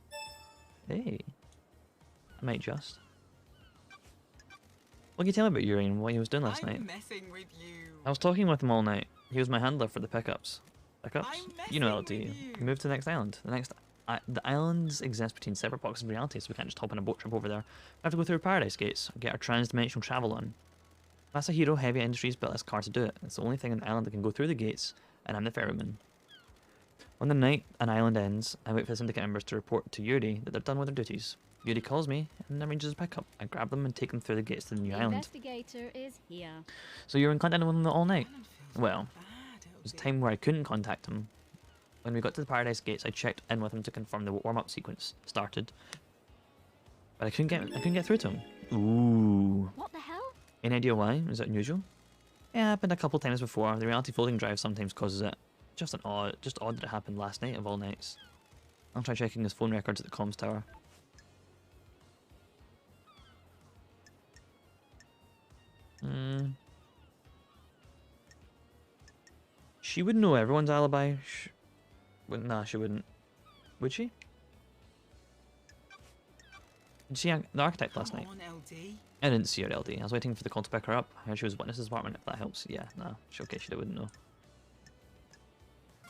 Hey. I might just. What can you tell me about Yuri and what he was doing last night? I'm messing with you. I was talking with him all night. He was my handler for the pickups. Pickups? I'm You know messing LD. with you. We moved to the next island. The islands exist between separate pockets of reality, so we can't just hop on a boat trip over there. We have to go through Paradise Gates and get our trans-dimensional travel on. Masahiro Heavy Industries built this car to do it. It's the only thing on the island that can go through the gates, and I'm the ferryman. On the night an island ends, I wait for the syndicate members to report to Yuri that they're done with their duties. Yuri calls me and arranges a pickup. I grab them and take them through the gates to the new The island. investigator is here. So you were in contact with him all night? Island feels Well, bad, There was a LD. time where I couldn't contact him. When we got to the Paradise Gates, I checked in with him to confirm the warm-up sequence started. But I couldn't get through to him. Ooh. What the hell? Any idea why? Is that unusual? Yeah, happened a couple times before. The reality folding drive sometimes causes it. Just odd that it happened last night of all nights. I'll try checking his phone records at the comms tower. She would know everyone's alibi. Nah, she wouldn't. Would she? Did you see the architect last night? Come on, LD. I didn't see her at LD. I was waiting for the call to pick her up. I heard she was witness's apartment, if that helps. Yeah, nah. She wouldn't know.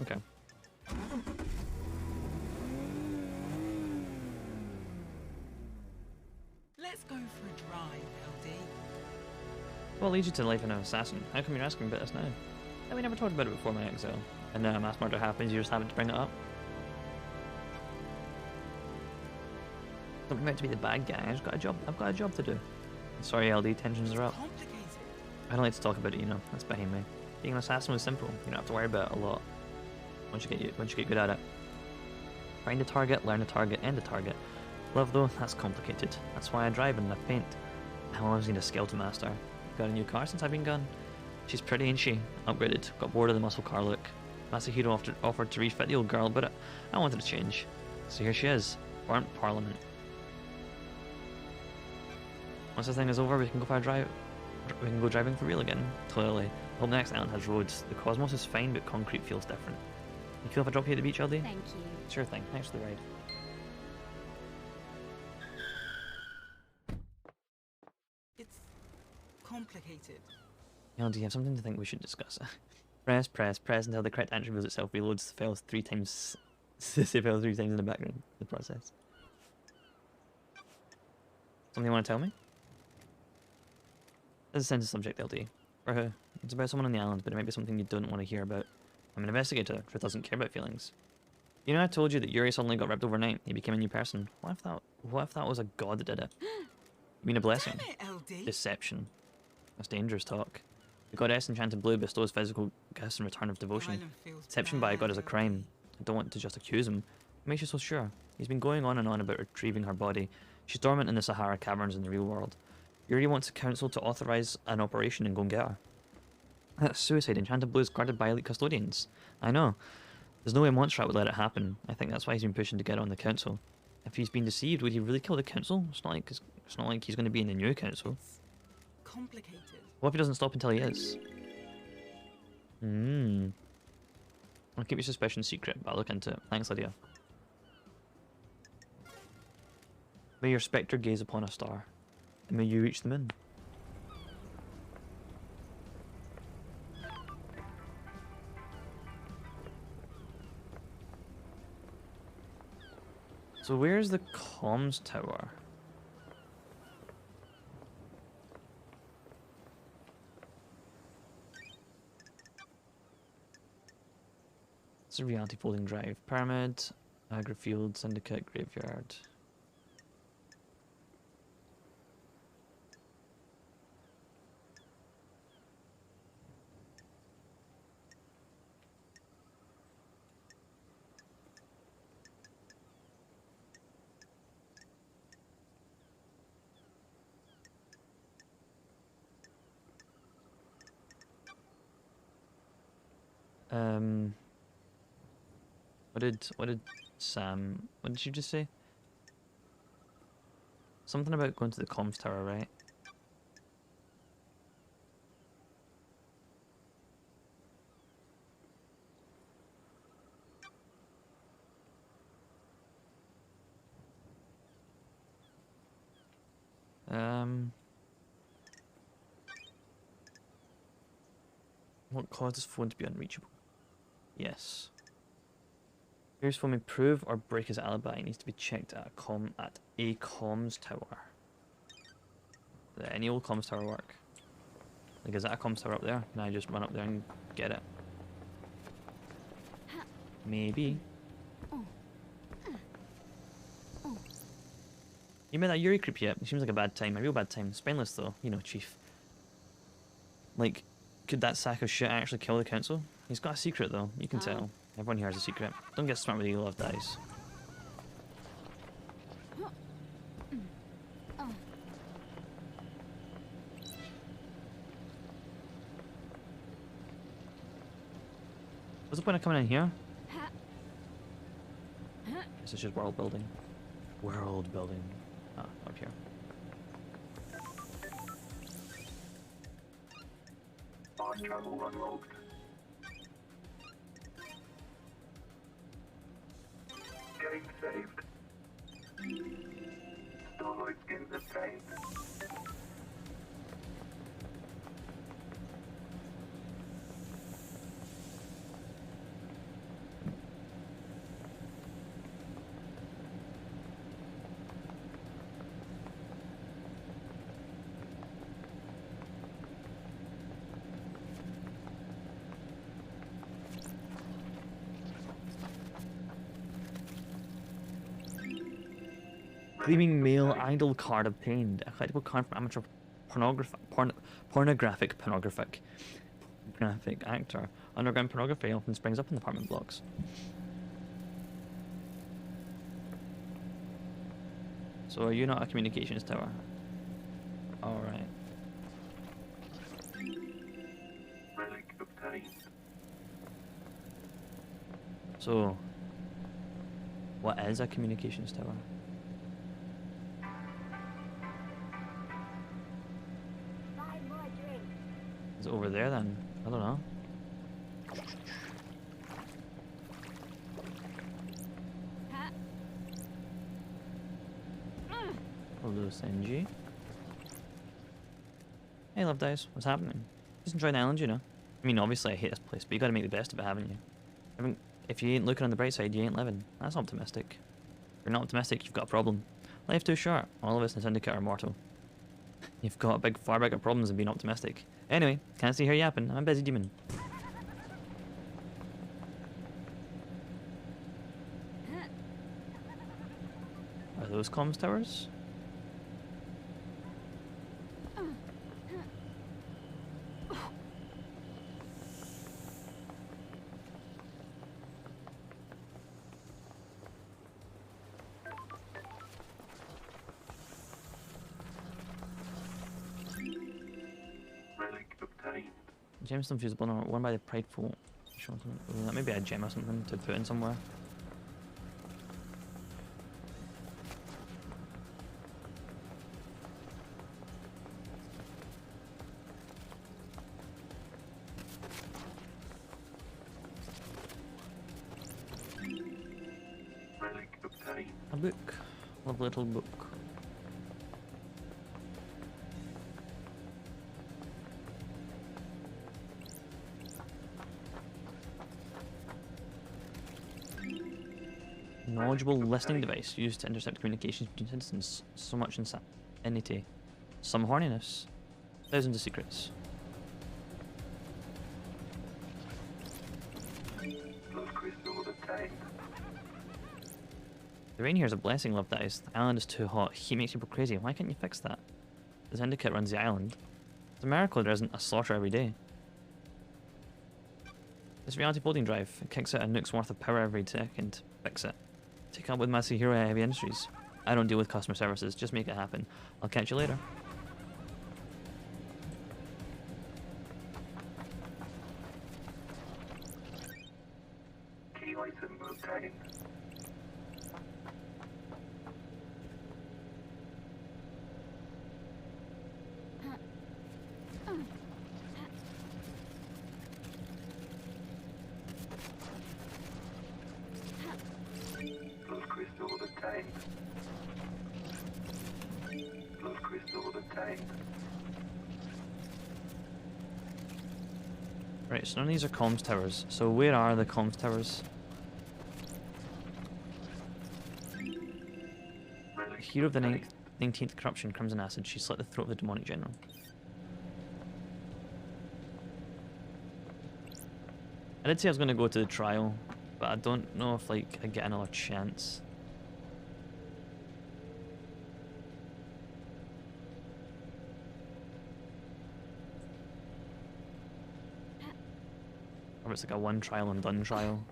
Okay. Let's go for a drive, LD. What leads you to life in an assassin? How come you're asking about this now? We never talked about it before my exile. And now a mass murder happens, you just happen to bring it up. Something meant to be the bad guy. I've got a job to do. Sorry, LD, tensions are up. Complicated. I don't like to talk about it, you know. That's behind me. Being an assassin was simple. You don't have to worry about it a lot. Once you get good at it. Find a target, learn a target, end a target. Love though, that's complicated. That's why I drive and I paint. I always need a skeleton master. Got a new car since I've been gone. She's pretty, ain't she? Upgraded. Got bored of the muscle car look. Masahiro offered to refit the old girl, but I wanted to change. So here she is. Burnt Parliament. Once this thing is over, we can go for a drive. We can go driving for real again. Clearly. I hope the next island has roads. The cosmos is fine, but concrete feels different. You feel if I drop you at the beach, LD? Thank you. Sure thing. Thanks for the ride. It's complicated. LD, you have something to think we should discuss. Press until the correct answer reveals itself. Reloads, fails 3 times. It fails 3 times in the background. The process. Something you want to tell me? This is a sensitive subject, LD. For who? It's about someone on the island, but it might be something you don't want to hear about. I'm an investigator. Truth doesn't care about feelings. You know, I told you that Yuri suddenly got ripped overnight. He became a new person. What if that was a god that did it? You mean a blessing? Damn it, LD. Deception. That's dangerous talk. The goddess Enchanted Blue bestows physical gifts in return of devotion. Island feels Deception by a god bad, is a LD. crime. I don't want to just accuse him. What makes you so sure? He's been going on and on about retrieving her body. She's dormant in the Sahara caverns in the real world. Yuri wants the council to authorize an operation and go and get her. That's suicide. Enchanted Blue is guarded by elite custodians. I know. There's no way Montserrat would let it happen. I think that's why he's been pushing to get on the council. If he's been deceived, would he really kill the council? It's not like he's going to be in the new council. It's complicated. What if he doesn't stop until he is? I'll keep your suspicion secret, but I'll look into it. Thanks, Lydia. May your spectre gaze upon a star, and may you reach the moon. So where's the comms tower? It's a reality folding drive. Pyramid, Niagara Field, Syndicate, Graveyard. What did Sam, what did you just say? Something about going to the comms tower, right? What caused his phone to be unreachable? Yes. Here's phone may prove or break his alibi. He needs to be checked at a comms tower. Does any old comms tower work? Like, is that a comms tower up there? Can I just run up there and get it? Maybe. You met that Yuri creep yet? He seems like a bad time. A real bad time. Spineless though, you know, Chief. Like, could that sack of shit actually kill the council? He's got a secret though, you can tell. Everyone here has a secret. Don't get smart with you, love dice. What's the point of coming in here? This is just world building. World building. Ah, up here. Fast travel unlocked. Game saved. Starlight skins obtained. Gleaming male idol card obtained. A collectible card from amateur pornographic actor. Underground pornography often springs up in the apartment blocks. So are you not a communications tower? Alright. Relic obtained. So, what is a communications tower? Is it over there then? I don't know. Hello, Senji. Hey, Love Dice. What's happening? Just enjoying the island, you know. I mean, obviously I hate this place, but you gotta make the best of it, haven't you? I mean, if you ain't looking on the bright side, you ain't living. That's optimistic. If you're not optimistic, you've got a problem. Life too short. All of us in the Syndicate are mortal. You've got far bigger problems than being optimistic. Anyway, can't stay here yapping. I'm a busy demon. Are those comms towers? Relic obtained. Gemstone fusible number one by the prideful. Ooh, that may be a gem or something to put in somewhere. Relic obtained. A book. Lovely little book. Knowledgeable listening device used to intercept communications between citizens. So much insanity. Some horniness. Thousands of secrets. Blood crystal obtained. The rain here is a blessing, Love Dice. The island is too hot. Heat makes people crazy. Why can't you fix that? The Syndicate runs the island. It's a miracle there isn't a slaughter every day. This reality folding drive, it kicks out a nuke's worth of power every second. Fix it. Take up with Masahiro Heavy Industries. I don't deal with customer services, just make it happen. I'll catch you later. Key item obtained. Blood crystal obtained. Blood crystal obtained. Right, so none of these are comms towers. So where are the comms towers? Relic Hero of the obtained. 19th Corruption, Crimson Acid. She slit the throat of the demonic general. I did say I was going to go to the trial, but I don't know if like I get another chance. Or it's like a one trial and done trial.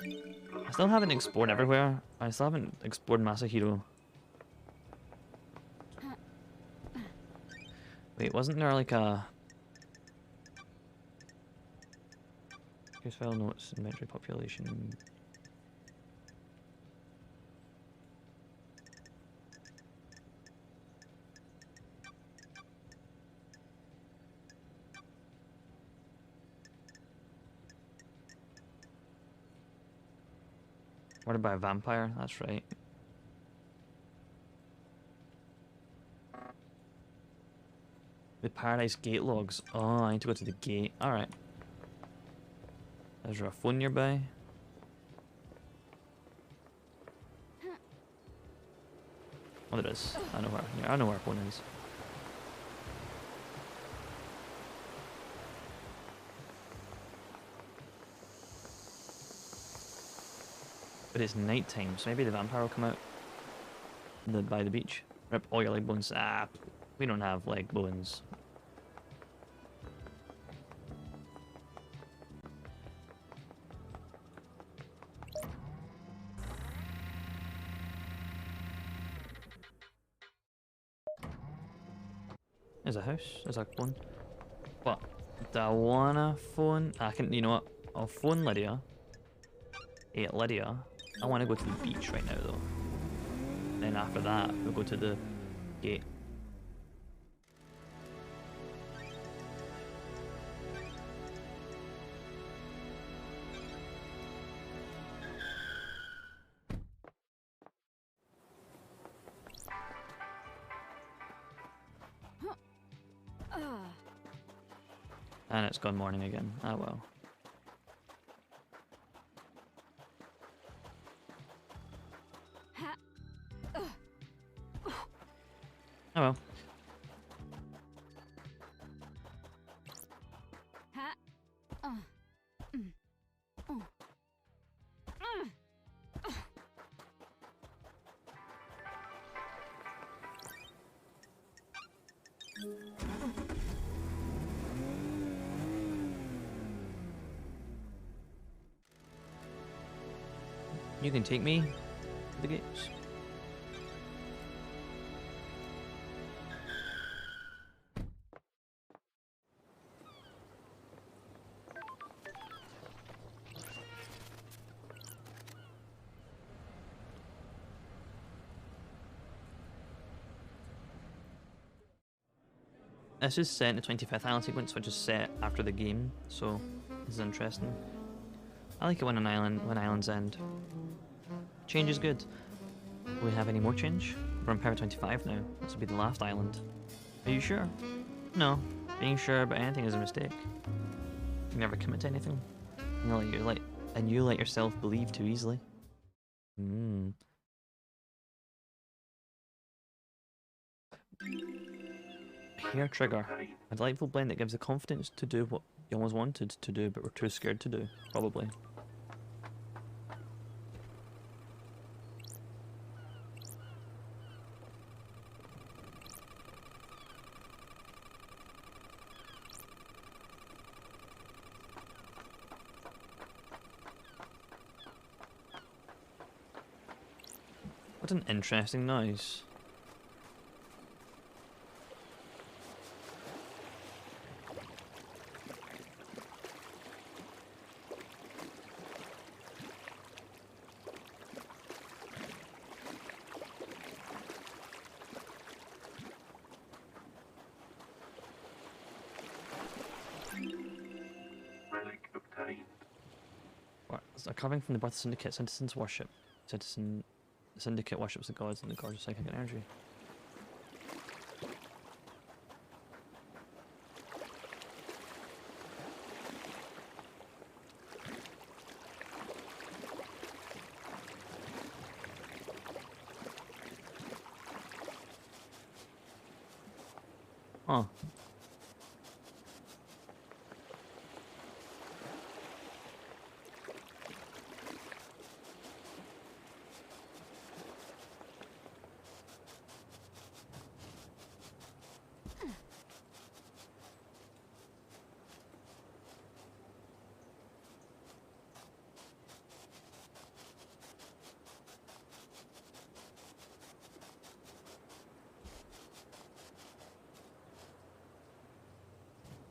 I still haven't explored everywhere. I still haven't explored Masahiro. Wait, wasn't there like a... Case file notes, inventory population... Murdered by a vampire, that's right. The Paradise Gate logs. Oh, I need to go to the gate. Alright. Is there a phone nearby? Oh, there is. I know where. Yeah, I know where a phone is. But it's night time, so maybe the vampire will come out by the beach. Rip all your leg bones. Ah, we don't have leg bones. There's a house. There's a phone. But do I wanna phone? I can. You know what? I'll phone Lydia. Hey, Lydia. I want to go to the beach right now, though. Then after that, we'll go to the gate. And it's gone morning again. Ah, well. Oh well. You can take me to the gates. This is set in the 25th island sequence, which is set after the game, so this is interesting. I like it when islands end. Change is good. Do we have any more change? We're on Power 25 now. This will be the last island. Are you sure? No. Being sure about anything is a mistake. You never commit to anything. And you let yourself believe too easily. Hair trigger. A delightful blend that gives the confidence to do what you always wanted to do but were too scared to do, probably. What an interesting noise. Relic obtained. What? It's a carving from the Birth Syndicate. Citizens worship. The Syndicate worships the gods and the gods of psychic energy. Huh.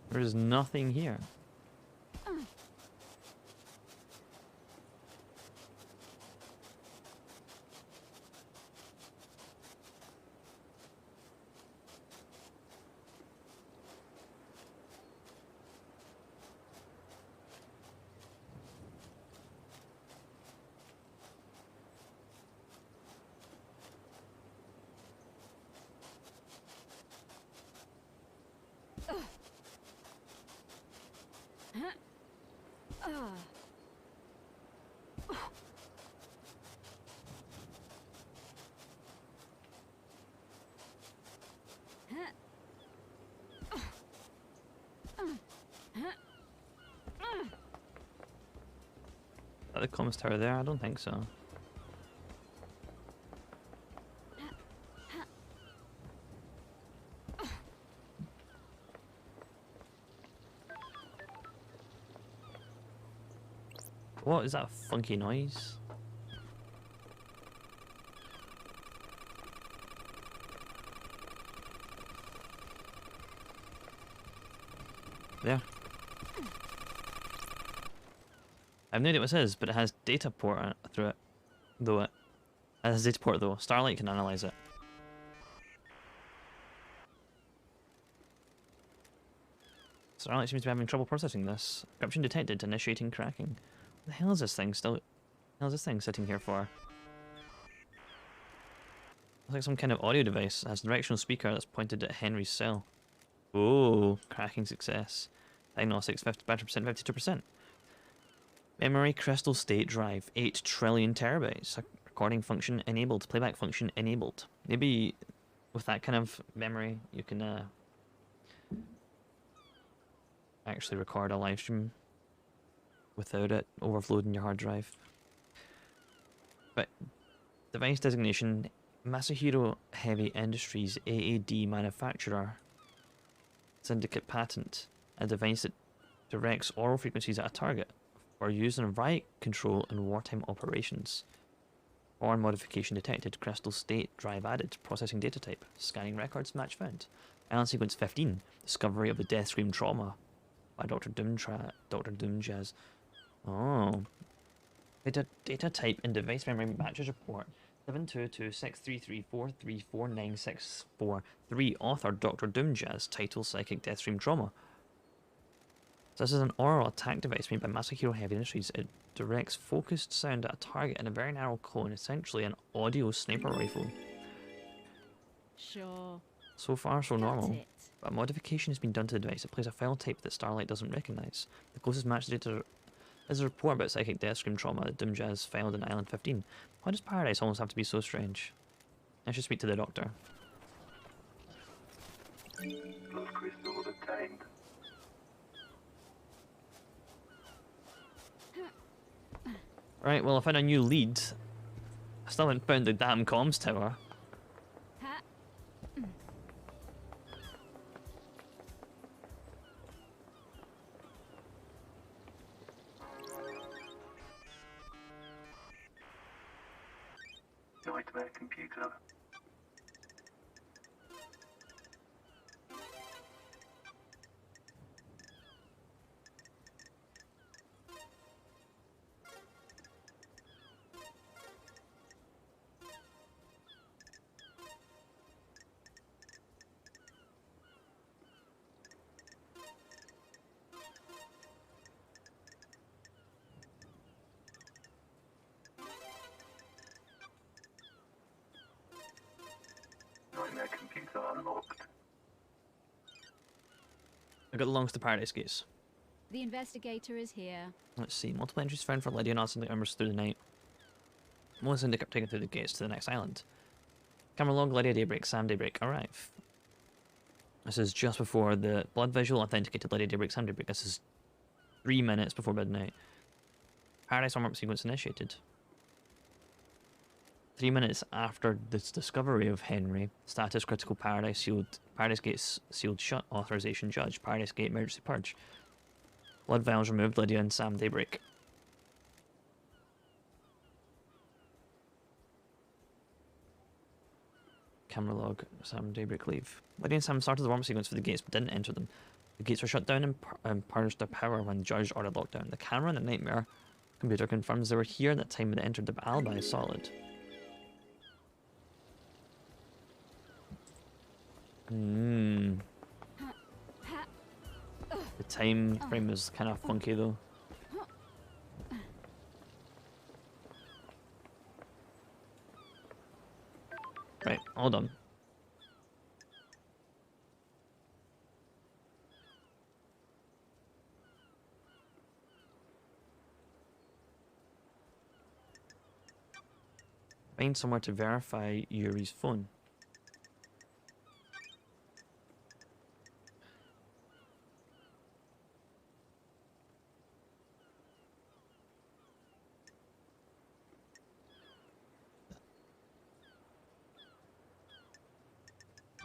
There's nothing here. Is that the comms tower there? I don't think so. What is that funky noise? There. I have no idea what this is, but it has data port through it. Though it has data port though. Starlight can analyze it. Starlight seems to be having trouble processing this. Encryption detected, initiating cracking. What the hell is this thing still? What the hell is this thing sitting here for? Looks like some kind of audio device. It has a directional speaker that's pointed at Henry's cell. Oh, cracking success. Diagnostics 50 battery percent, 52%. Memory crystal state drive, 8 trillion terabytes. Recording function enabled, playback function enabled. Maybe with that kind of memory, you can actually record a live stream without it overloading your hard drive. But device designation, Masahiro Heavy Industries AAD manufacturer. Syndicate patent, a device that directs aural frequencies at a target for use in riot control and wartime operations. Foreign modification detected, crystal state drive added, processing data type, scanning records, match found. Island sequence 15, discovery of the death scream trauma by Dr. Doomjazz. Oh. Data type in device memory matches report 7226334349643. Author Dr. Doomjazz. Title Psychic Deathstream Trauma. So this is an aural attack device made by Masahiro Heavy Industries. It directs focused sound at a target in a very narrow cone, essentially an audio sniper rifle. Sure. So far, so normal. That's it. But a modification has been done to the device. It plays a file type that Starlight doesn't recognize. The closest match data is a report about psychic deathstream trauma that Doomjazz filed in Island 15. Why does Paradise almost have to be so strange? I should speak to the doctor. Blood crystals obtained. Right, well, I found a new lead. I still haven't found the damn comms tower. Ha. Nightmare computer. Nightmare computer unlocked. I got the Longs to Paradise Gates. The investigator is here. Let's see. Multiple entries found for Lydia and Arsenic Embers through the night. Most syndicate taken through the gates to the next island. Camera log, Lydia Daybreak, Sam Daybreak arrive. This is just before the blood visual authenticated Lydia Daybreak, Sam Daybreak. This is 3 minutes before midnight. Paradise warm-up sequence initiated. 3 minutes after this discovery of Henry, status critical Paradise sealed. Paradise Gates sealed shut. Authorization judge. Paradise Gate emergency purge. Blood vials removed. Lydia and Sam Daybreak. Camera log. Sam Daybreak leave. Lydia and Sam started the warm sequence for the gates but didn't enter them. The gates were shut down and purged their power when the judge ordered lockdown. The camera in the nightmare computer confirms they were here at the time when they entered. The alibi is solid. Hmm. The time frame is kind of funky though. Right, hold on. Find somewhere to verify Yuri's phone.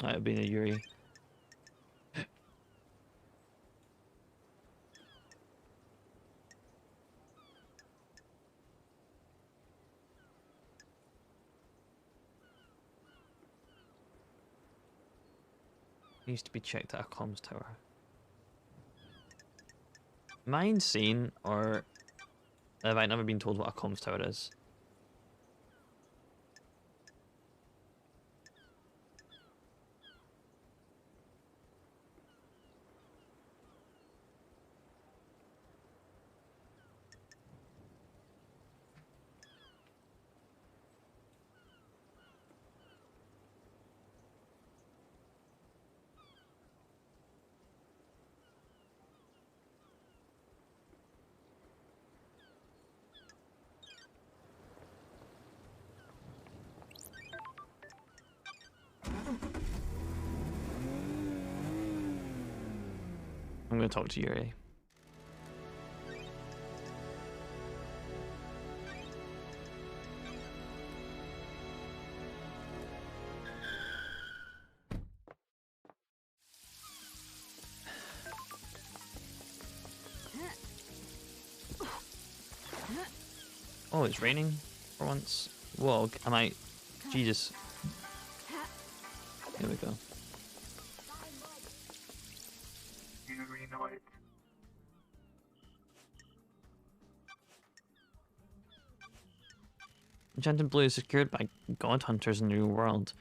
That would be the Yuri. Needs to be checked at a comms tower. Am I insane, or have I never been told what a comms tower is? I'm gonna talk to Yuri. Oh, it's raining for once. Whoa, I might. Jesus. Here we go. Yuri Knight. Enchanted Blue is secured by god hunters in the new world.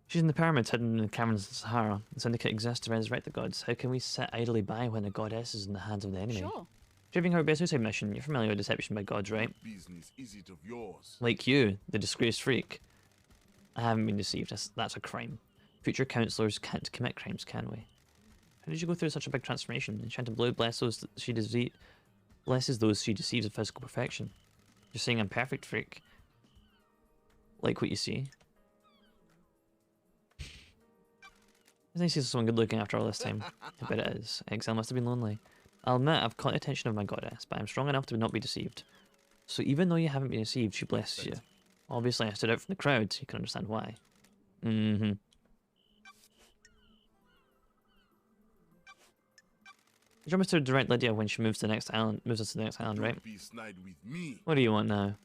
She's in the pyramids hidden in the caverns of the Sahara. The syndicate exists to resurrect the gods. How can we sit idly by when the goddess is in the hands of the enemy? Sure. Achieving her best suicide mission. You're familiar with deception by gods, right? Business is it of yours? Like you, the disgraced freak. I haven't been deceived. That's a crime. Future counselors can't commit crimes, can we? How did you go through such a big transformation? Enchanted Blue blesses those she deceives of physical perfection. You're saying I'm perfect, freak. Like what you see. It's nice to see someone good looking after all this time. I bet it is. Exile must have been lonely. I'll admit I've caught the attention of my goddess, but I'm strong enough to not be deceived. So even though you haven't been deceived, she blesses you. Obviously I stood out from the crowd, so you can understand why. Mm-hmm. You promised to direct Lydia when she moves to the next island, moves us to the next island, right? Don't be snide with me. What do you want now?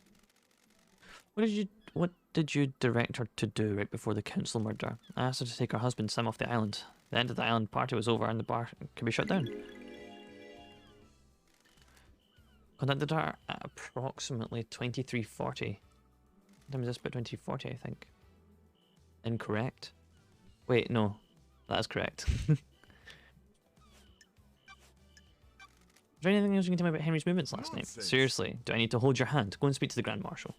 What did you direct her to do right before the council murder? I asked her to take her husband Sam off the island. The end of the island party was over and the bar could be shut down. Contacted her at approximately 23:40. What time is this? About 20:40, I think. Incorrect. Wait, no. That is correct. Is there anything else you can tell me about Henry's movements last night? Nonsense. Seriously, do I need to hold your hand? Go and speak to the Grand Marshal.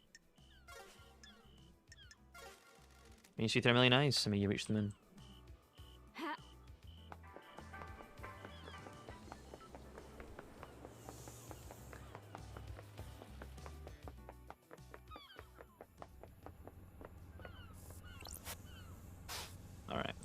When you see through a million eyes, the minute you reach the moon. Ha! Alright.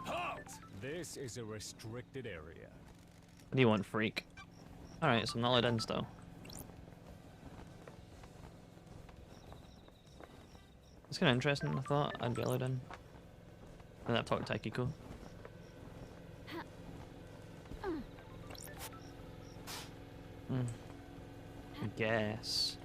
Halt! This is a restricted area. What do you want, freak? Alright, so I'm not allowed in still. It's kind of interesting. I thought I'd be allowed in. And I've talked to Akiko. I guess.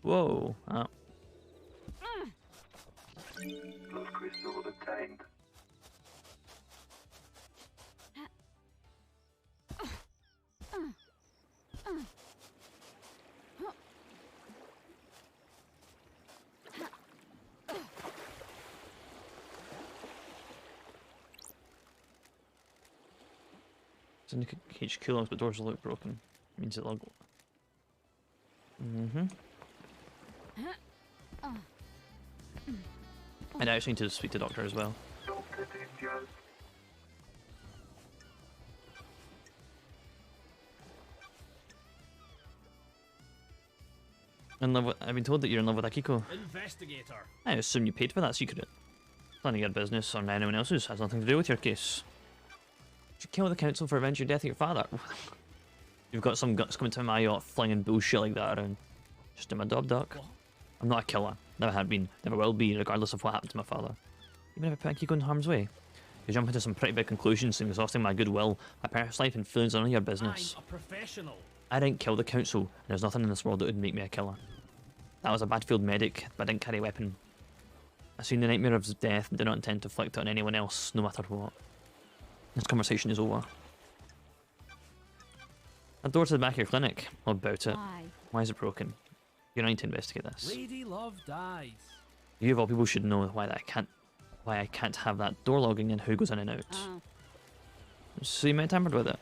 Whoa. Oh. Love crystal obtained. It's in the HQ logs, but doors look broken. Means it'll go. I'd actually need to speak to the doctor as well. Doctor Ninjas. In love with, I've been told that you're in love with Akiko. Investigator. I assume you paid for that secret. None of your business or anyone else's has nothing to do with your case. Did you kill the council for avenging the death of your father? You've got some guts coming to my yacht flinging bullshit like that around. Just in my dob duck. I'm not a killer. Never have been. Never will be, regardless of what happened to my father. Even if I put Akiko in harm's way. You jump into some pretty big conclusions and exhausting my goodwill. My personal life and feelings are none of your business. I'm a professional. I didn't kill the council, and there's nothing in this world that would make me a killer. I was a battlefield medic, but I didn't carry a weapon. I've seen the nightmare of death and do not intend to inflict it on anyone else, no matter what. This conversation is over. A door to the back of your clinic. What about it? Why? Why is it broken? You don't need to investigate this. Lady Love dies. You of all people should know why I can't have that door logging and who goes in and out. Oh. So you might have tampered with it.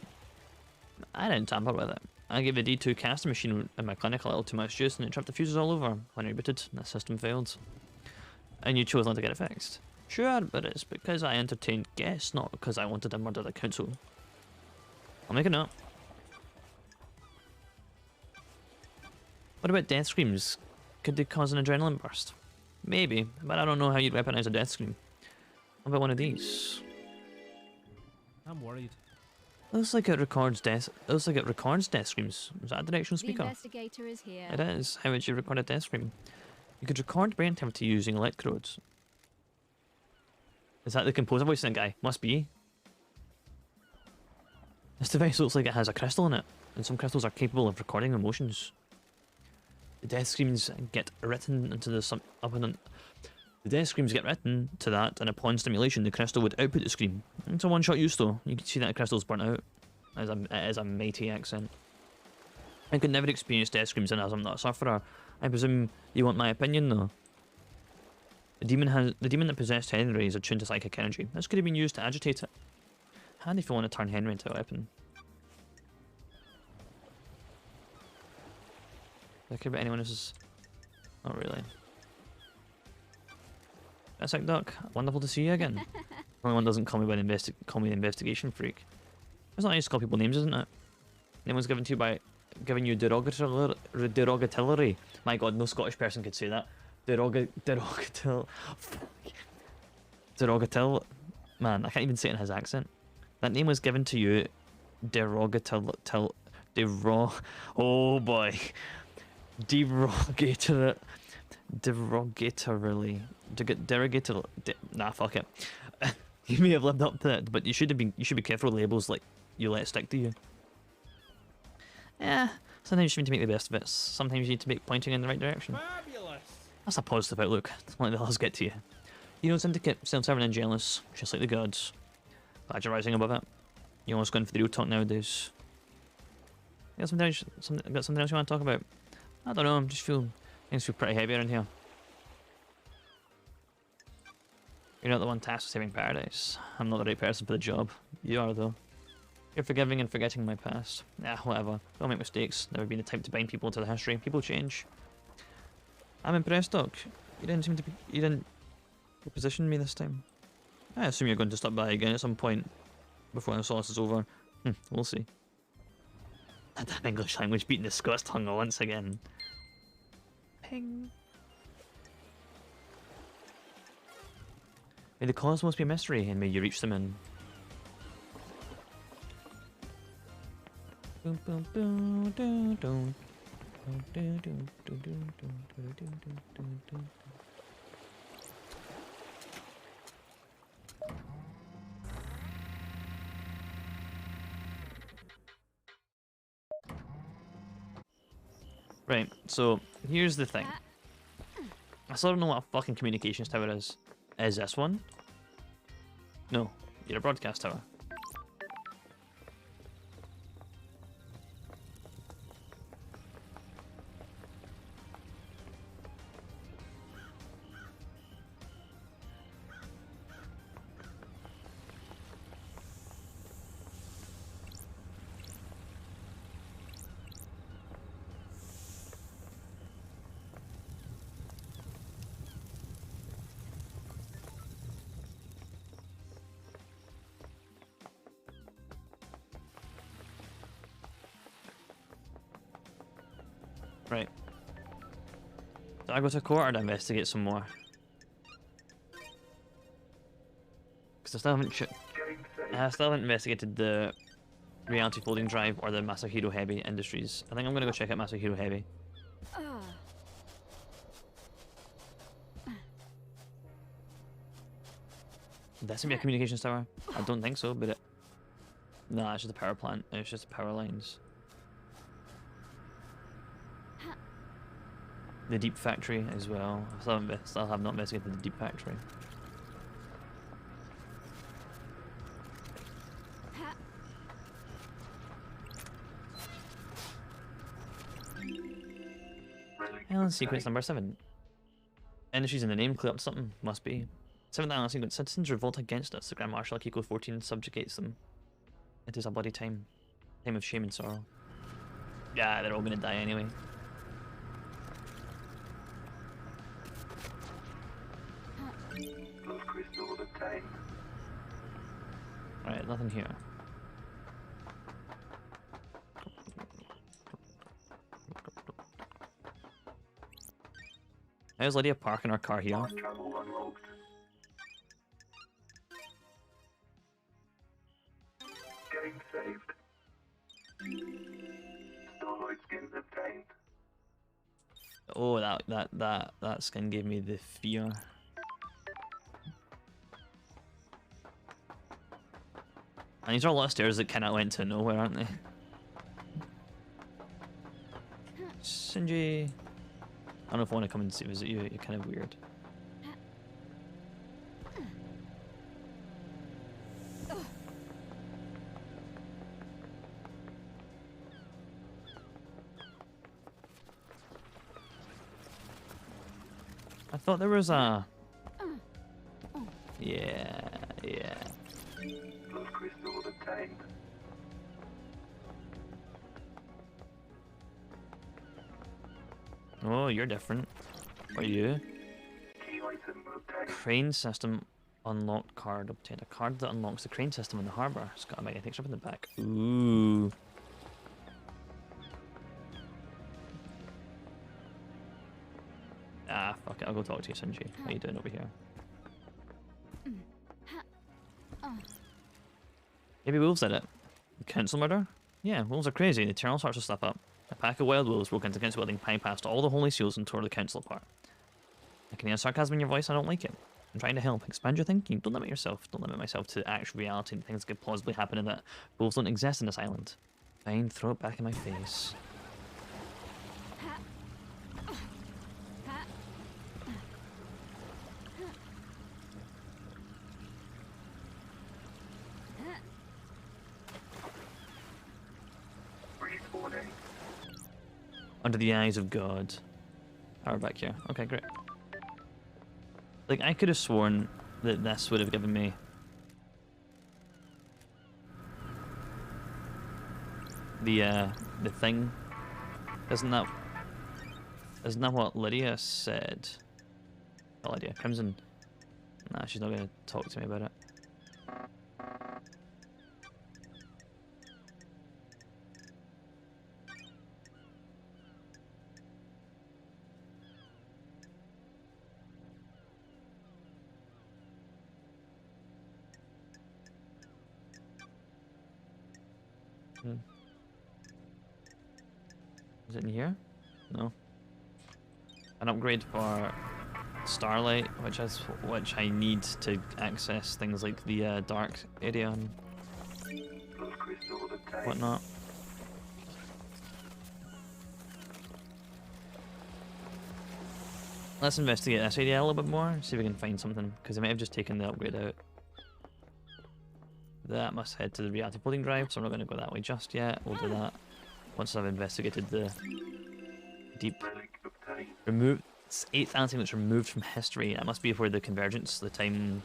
I didn't tamper with it. I gave the D2 caster machine in my clinic a little too much juice and it trapped the fuses all over. When I rebooted, the system failed. And you chose not to get it fixed. Sure, but it's because I entertained guests, not because I wanted to murder the council. I'll make a note. What about death screams? Could they cause an adrenaline burst? Maybe, but I don't know how you'd weaponize a death scream. What about one of these? I'm worried. It looks like it records death. It looks like it records death screams. Is that a directional The speaker? investigator is here. It is. How would you record a death scream? You could record brain activity using electrodes. Is that the composer voice in guy? Must be. This device looks like it has a crystal in it, and some crystals are capable of recording emotions. The death screams get written into the The death screams get written to that, and upon stimulation, the crystal would output the scream. It's a one-shot use, though. You can see that the crystal's burnt out. It is a mighty accent. I could never experience death screams, and as I'm not a sufferer, I presume you want my opinion, though. The demon that possessed Henry is attuned to psychic energy. This could have been used to agitate it. Handy if you want to turn Henry into a weapon. Do I care about anyone else's? Not really. That's like Duck. Wonderful to see you again. Only one doesn't call me the investigation freak. It's not nice to call people names, isn't it? Name's given to you by giving you derogatory. My God, no Scottish person could say that. Derogatil. Man, I can't even say it in his accent. That name was given to you derogatil. Oh boy. Derogatorily. Nah, fuck it. You may have lived up to it, but you should be careful with labels like you let stick to you. Yeah, sometimes you just need to make the best of it. Sometimes you need to make pointing in the right direction. Fabulous. That's a positive outlook. Don't let the others get to you. You know, Syndicate, self-serving and jealous, just like the gods. Glad you're rising above it. You're almost going for the real talk nowadays. You got something else you want to talk about? I don't know, I just feel things feel pretty heavy around here. You're not the one tasked with saving paradise. I'm not the right person for the job. You are, though. You're forgiving and forgetting my past. Whatever. Don't make mistakes. Never been the type to bind people to the history. People change. I'm impressed, Doc. You didn't position me this time. I assume you're going to stop by again at some point before the sauce is over. We'll see. That English language beating the Scots tongue once again. Ping. May the cosmos be a mystery, and may you reach them in. Boom, boom, boom, doo, doo. Right, so here's the thing. I still don't know what a fucking communications tower is. Is this one? No, you're a broadcast tower. Right. Do I go to court or do I investigate some more? Because I still haven't investigated the Reality Folding Drive or the Masahiro Heavy Industries. I think I'm gonna go check out Masahiro Heavy. This would be a communications tower? I don't think so, but it... Nah, it's just a power plant. It's just power lines. The Deep Factory as well. I still have not investigated the Deep Factory. Island sequence number 7. Industries in the name, clear up something. Must be. 7th island sequence. Citizens revolt against us. The Grand Marshal Akiko 14 subjugates them. It is a bloody time. Time of shame and sorrow. Yeah, they're all gonna die anyway. Love crystal obtained. Alright, nothing here. How's Lydia parking our car here? Fast travel unlocked. Game saved. Starlight skins obtained. Oh, that skin gave me the fear. And these are a lot of stairs that kind of went to nowhere, aren't they? Shinji. I don't know if I want to come and visit you. You're kind of weird. I thought there was a... Yeah, yeah. Love crystals obtained. Oh, you're different. What are you? Key item obtained. Crane system unlocked card obtained. A card that unlocks the crane system in the harbour. It's got a magnetic strip in the back. Ooh. Ah, fuck it. I'll go talk to you, Sinji. What are you doing over here? Maybe wolves did it. Council murder? Yeah, wolves are crazy. They tear all sorts of stuff up. A pack of wild wolves broke into Council building, bypassed all the holy seals and tore the council apart. I can hear sarcasm in your voice. I don't like it. I'm trying to help. Expand your thinking. Don't limit yourself. Don't limit myself to actual reality and things that could plausibly happen and that wolves don't exist in this island. Fine, throw it back in my face. Respawning. Under the eyes of God. Oh, we're back here. Okay, great. Like, I could have sworn that this would have given me... the thing. Isn't that what Lydia said? Not Lydia, Crimson. Nah, she's not gonna talk to me about it. Is it in here? No. An upgrade for Starlight, which I need to access things like the dark area and Love crystals obtained. whatnot. Let's investigate this area a little bit more, see if we can find something, because I might have just taken the upgrade out. That must head to the reality floating drive, so I'm not going to go that way just yet. We'll do that once I've investigated the deep. Relic obtained. Remove 8th anting that's removed from history. That must be where the convergence, the time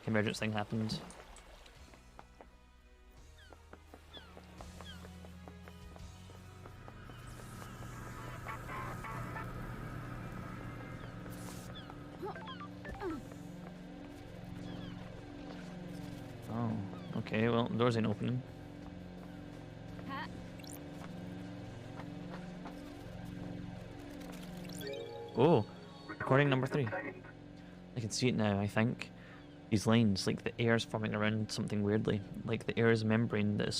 convergence thing happened. Oh, okay, well, the doors ain't opening. Oh, recording number 3. Obtained. I can see it now, I think. These lines, like the air is forming around something weirdly. Like the air is a membrane that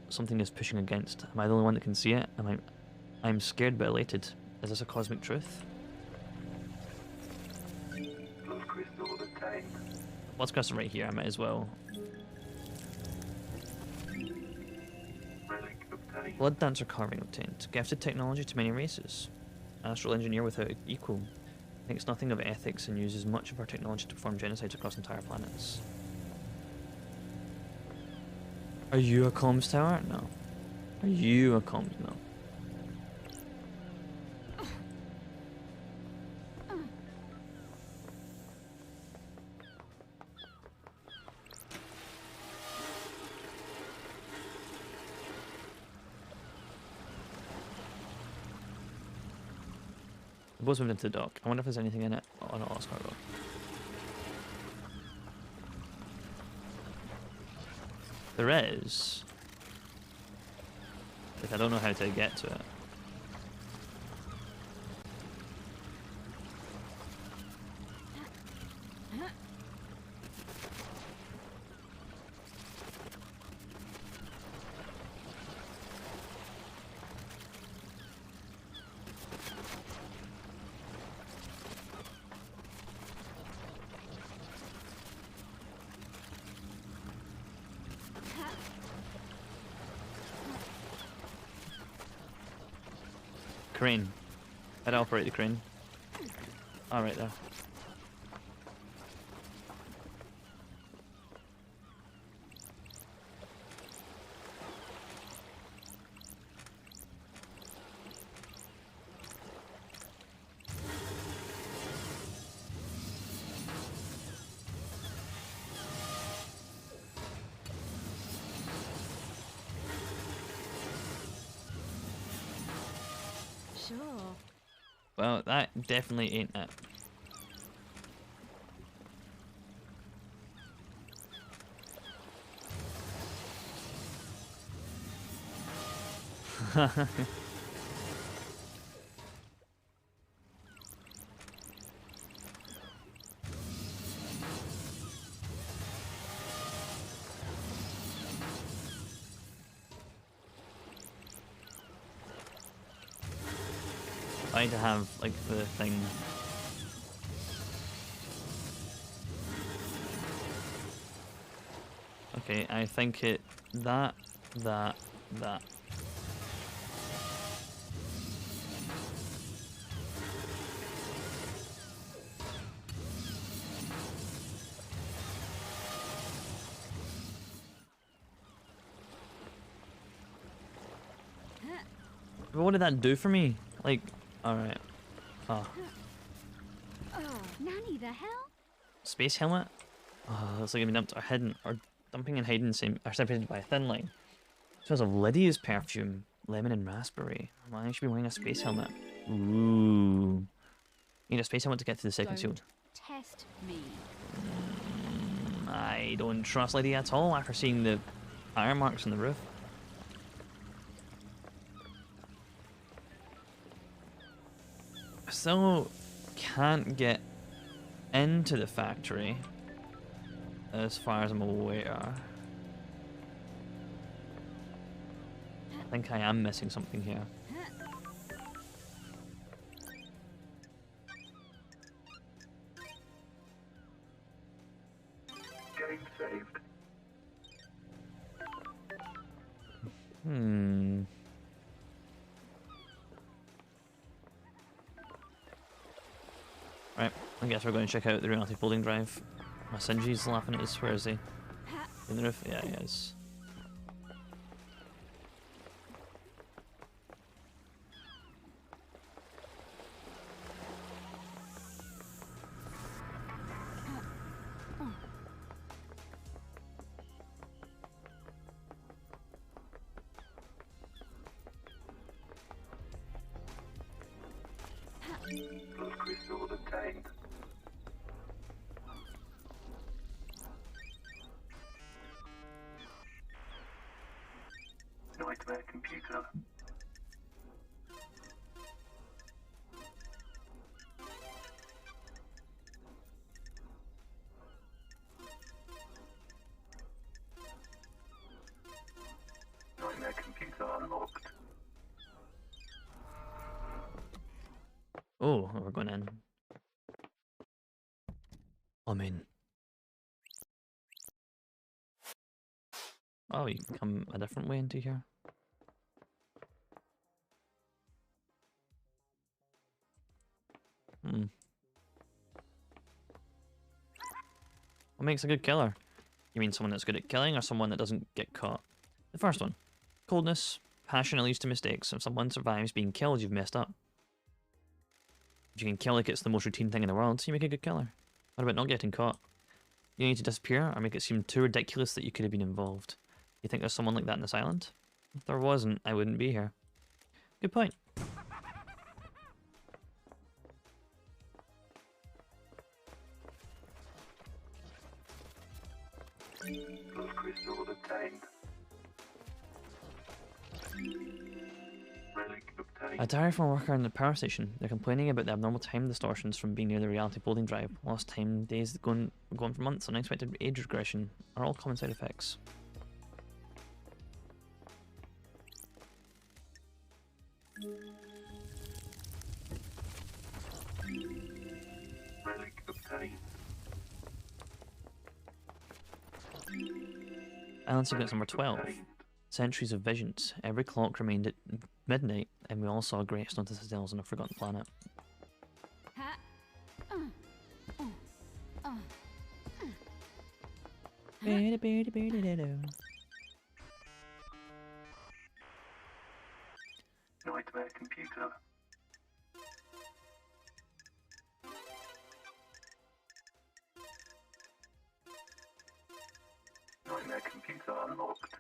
something is pushing against. Am I the only one that can see it? I'm scared but elated. Is this a cosmic truth? Love crystals obtained. Let's cross it right here, I might as well. Relic obtained. Blood dancer carving obtained. Gifted technology to many races. Astral engineer without equal. Thinks nothing of ethics and uses much of our technology to perform genocides across entire planets. Are you a comms tower? No. Are you a comms? No. The boat's moved into the dock. I wonder if there's anything in it. Oh no, it's cargo. There is. Like, I don't know how to get to it. Crane. I'd operate the crane. Oh, right there. sure. Well, that definitely ain't it. I need to have like the thing. Okay, I think it that. But what did that do for me? Like, alright. Oh. Nanny, the hell? Space helmet? Oh, looks like it's been dumped or hidden, or dumping and hiding are separated by a thin line. Smells of Lydia's perfume, lemon and raspberry. Well, I should be wearing a space helmet. Ooh. Need a space helmet to get to the second seal. Don't test me. I don't trust Lydia at all after seeing the iron marks on the roof. I still can't get into the factory as far as I'm aware. I think I am missing something here. Game saved. Right, I guess we're going to check out the reality folding drive. My Sinji's laughing at us. Where is he? In the roof? Yeah, he is. Blood crystals obtained. Nightmare computer. Nightmare computer unlocked. Oh, we're going in. I'm in. Oh, you can come a different way into here. What makes a good killer? You mean someone that's good at killing or someone that doesn't get caught? The first one. Coldness. Passion that leads to mistakes. If someone survives being killed, you've messed up. If you can kill like it's the most routine thing in the world, you make a good killer. What about not getting caught? You need to disappear or make it seem too ridiculous that you could have been involved. You think there's someone like that in this island? If there wasn't, I wouldn't be here. Good point. Blood crystals obtained. Relic obtained. A diary from a worker in the power station. They're complaining about the abnormal time distortions from being near the reality folding drive. Lost time, days going for months, unexpected age regression are all common side effects. Relic obtained. Island sequence number 12. Centuries of visions. Every clock remained at midnight, and we all saw great stone citadels on a forgotten planet. Nightmare computer. Nightmare computer unlocked.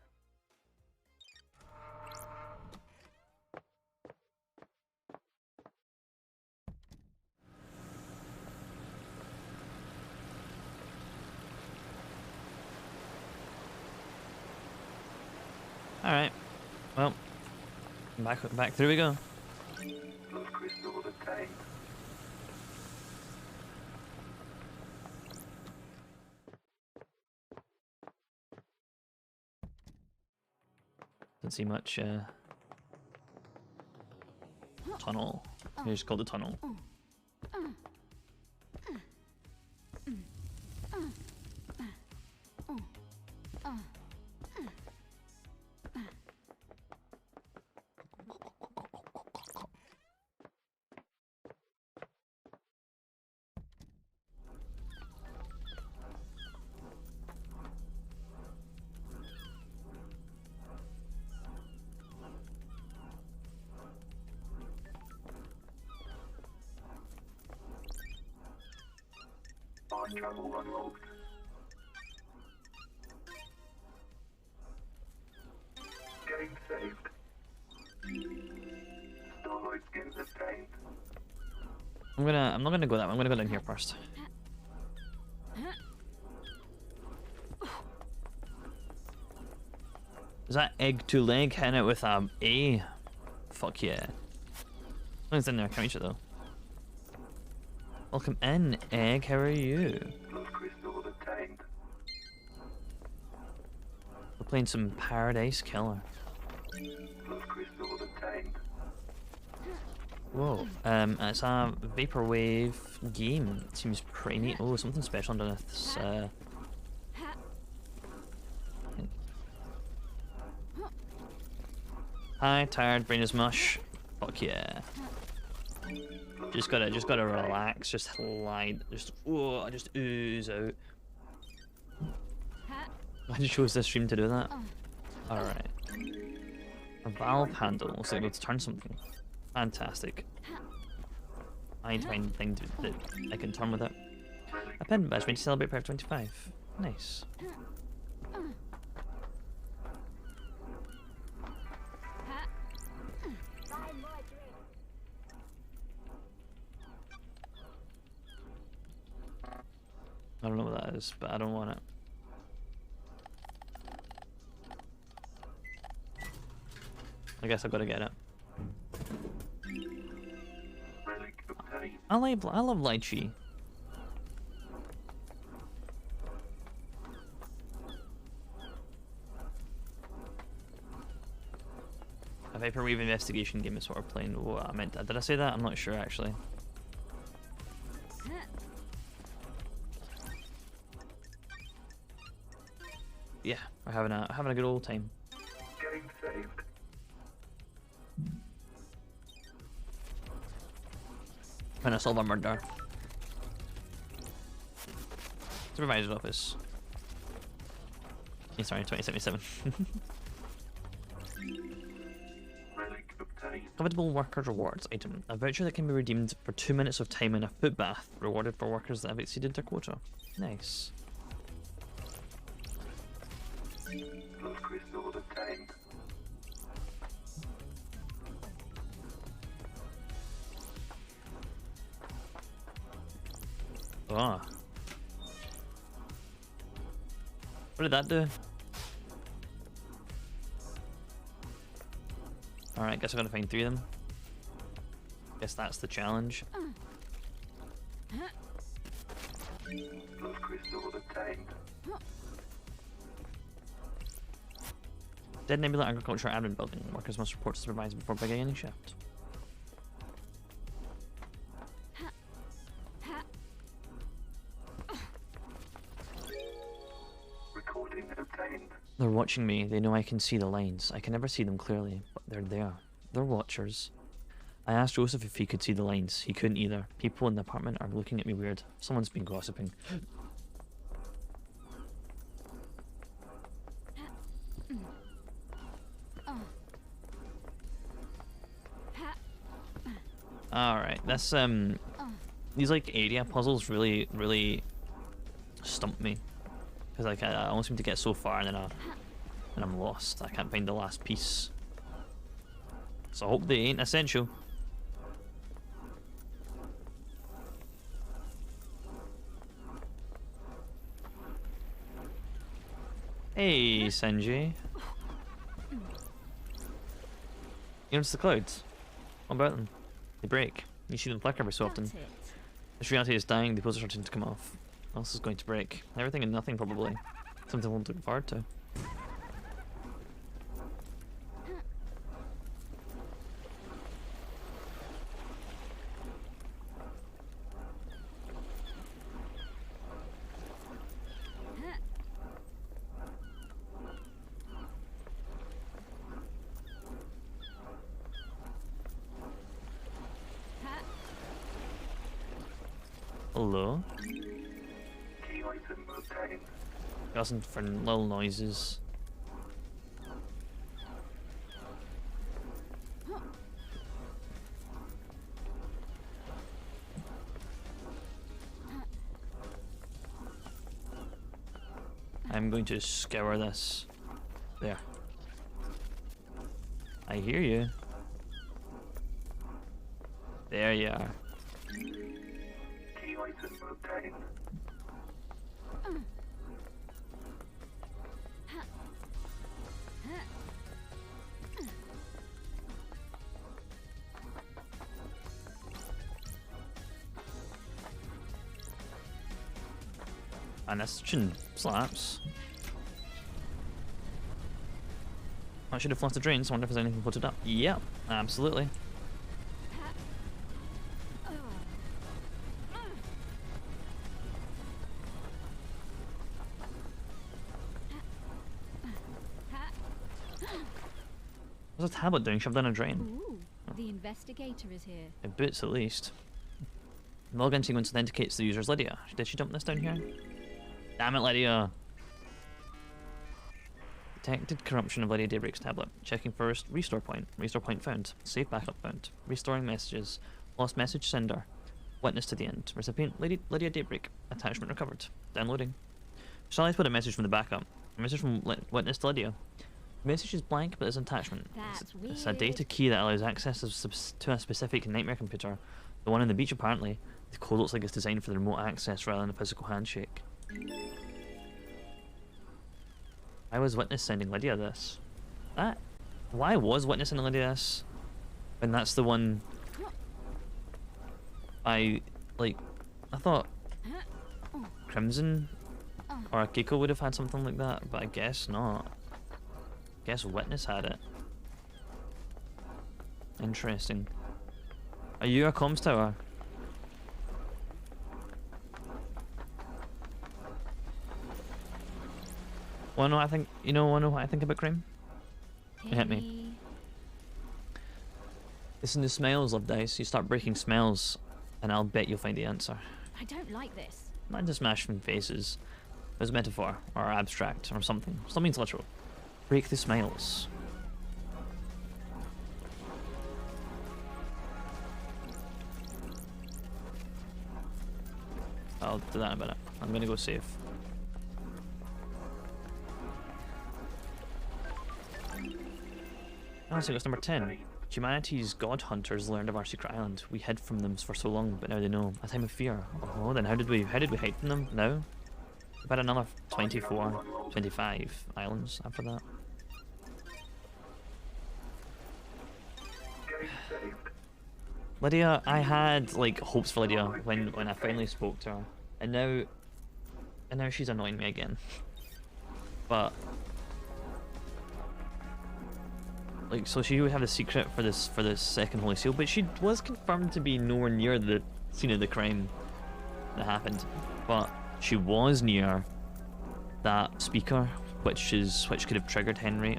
Alright. Well, back through we go. Those crystals obtained. Don't see much tunnel. You just called the tunnel. Fine travel unlocked. Game saved. Starlight skins obtained. I'm not gonna go that way. I'm gonna go down here first. Is that egg to leg hitting it with A? Fuck yeah. Something's in there, I can't reach it though. Welcome in, egg, how are you? Those crystals obtained. We're playing some Paradise Killer. Those crystals obtained. Whoa, it's a vaporwave game. It seems pretty neat. Oh, something special underneath this, Hi, tired, brain is mush. Fuck yeah. Just gotta relax, just glide, just ooze out. I just chose this stream to do that. Alright. A valve handle, looks like it's turn something. Fantastic. I need to find a thing that I can turn with it. A pen badge made to celebrate Paragraph 25. Nice. I don't know what that is, but I don't want it. I guess I've got to get it. Relic obtained. I love lychee. A vaporwave investigation game is what we're playing. What I meant. Did I say that? I'm not sure actually. Yeah, we're having a good old time. Game saved. Trying to solve a murder. Supervisor's office. Yeah, sorry, 2077. Relic obtained. Covetable workers rewards item. A voucher that can be redeemed for 2 minutes of time in a foot bath. Rewarded for workers that have exceeded their quota. Nice. Those crystals obtained. Ah. What did that do? Alright, guess I'm gonna find 3 of them. Guess that's the challenge. Those crystals obtained. Dead Nebula Agriculture Admin Building. Workers must report to supervisor before beginning any shift. Recording obtained. They're watching me. They know I can see the lines. I can never see them clearly, but they're there. They're watchers. I asked Joseph if he could see the lines. He couldn't either. People in the apartment are looking at me weird. Someone's been gossiping. Alright, that's these like area puzzles really stump me. Because like I almost seem to get so far and then I'm lost. I can't find the last piece. So I hope they ain't essential. Hey, Senji. You notice the clouds? What about them? They break. You see them flicker every so often. That's it. This reality is dying, the poles are starting to come off. What else is going to break? Everything and nothing, probably. Something we'll look forward to. Hello? Key item obtained. Listen for little noises. I'm going to scour this. There. I hear you. There you are. Key item obtained. And this chin slaps. I should have flushed the drains. I wonder if there's anything floated up. Yep, absolutely. What's a tablet doing shoved down a drain? Ooh, the investigator is here. It boots at least. The login sequence authenticates the user's Lydia. Did she dump this down here? Damn it, Lydia! Detected corruption of Lydia Daybreak's tablet. Checking first. Restore point. Restore point found. Save backup found. Restoring messages. Lost message sender. Witness to the end. Recipient Lydia Daybreak. Attachment recovered. Downloading. Shall I put a message from the backup? A message from Witness to Lydia. The message is blank, but there's an attachment. It's a data key that allows access to a specific nightmare computer. The one on the beach, apparently. The code looks like it's designed for the remote access rather than a physical handshake. Why was Witness sending Lydia this? Why was Witness sending Lydia this? When that's the one... I thought Crimson or Akiko would have had something like that, but I guess not. Guess Witness had it. Interesting. Are you a comms tower? Wanna know what I think? Wanna know what I think about Cream? Hit me. Listen to smells, Love Dice. You start breaking smells, and I'll bet you'll find the answer. I don't like this. Not just smashing faces. There's a metaphor, or abstract, or something. Something's literal. Break the smiles. I'll do that in a minute. I'm gonna go save. Oh, so it's number 10. Humanity's god hunters learned of our secret island. We hid from them for so long, but now they know. A time of fear. Oh, then how did we hide from them now? We've had another 24, 25 islands after that. Lydia, I had hopes for Lydia when I finally spoke to her, and now she's annoying me again. But so she would have the secret for this second holy seal, but she was confirmed to be nowhere near the scene of the crime that happened. But she was near that speaker, which could have triggered Henry.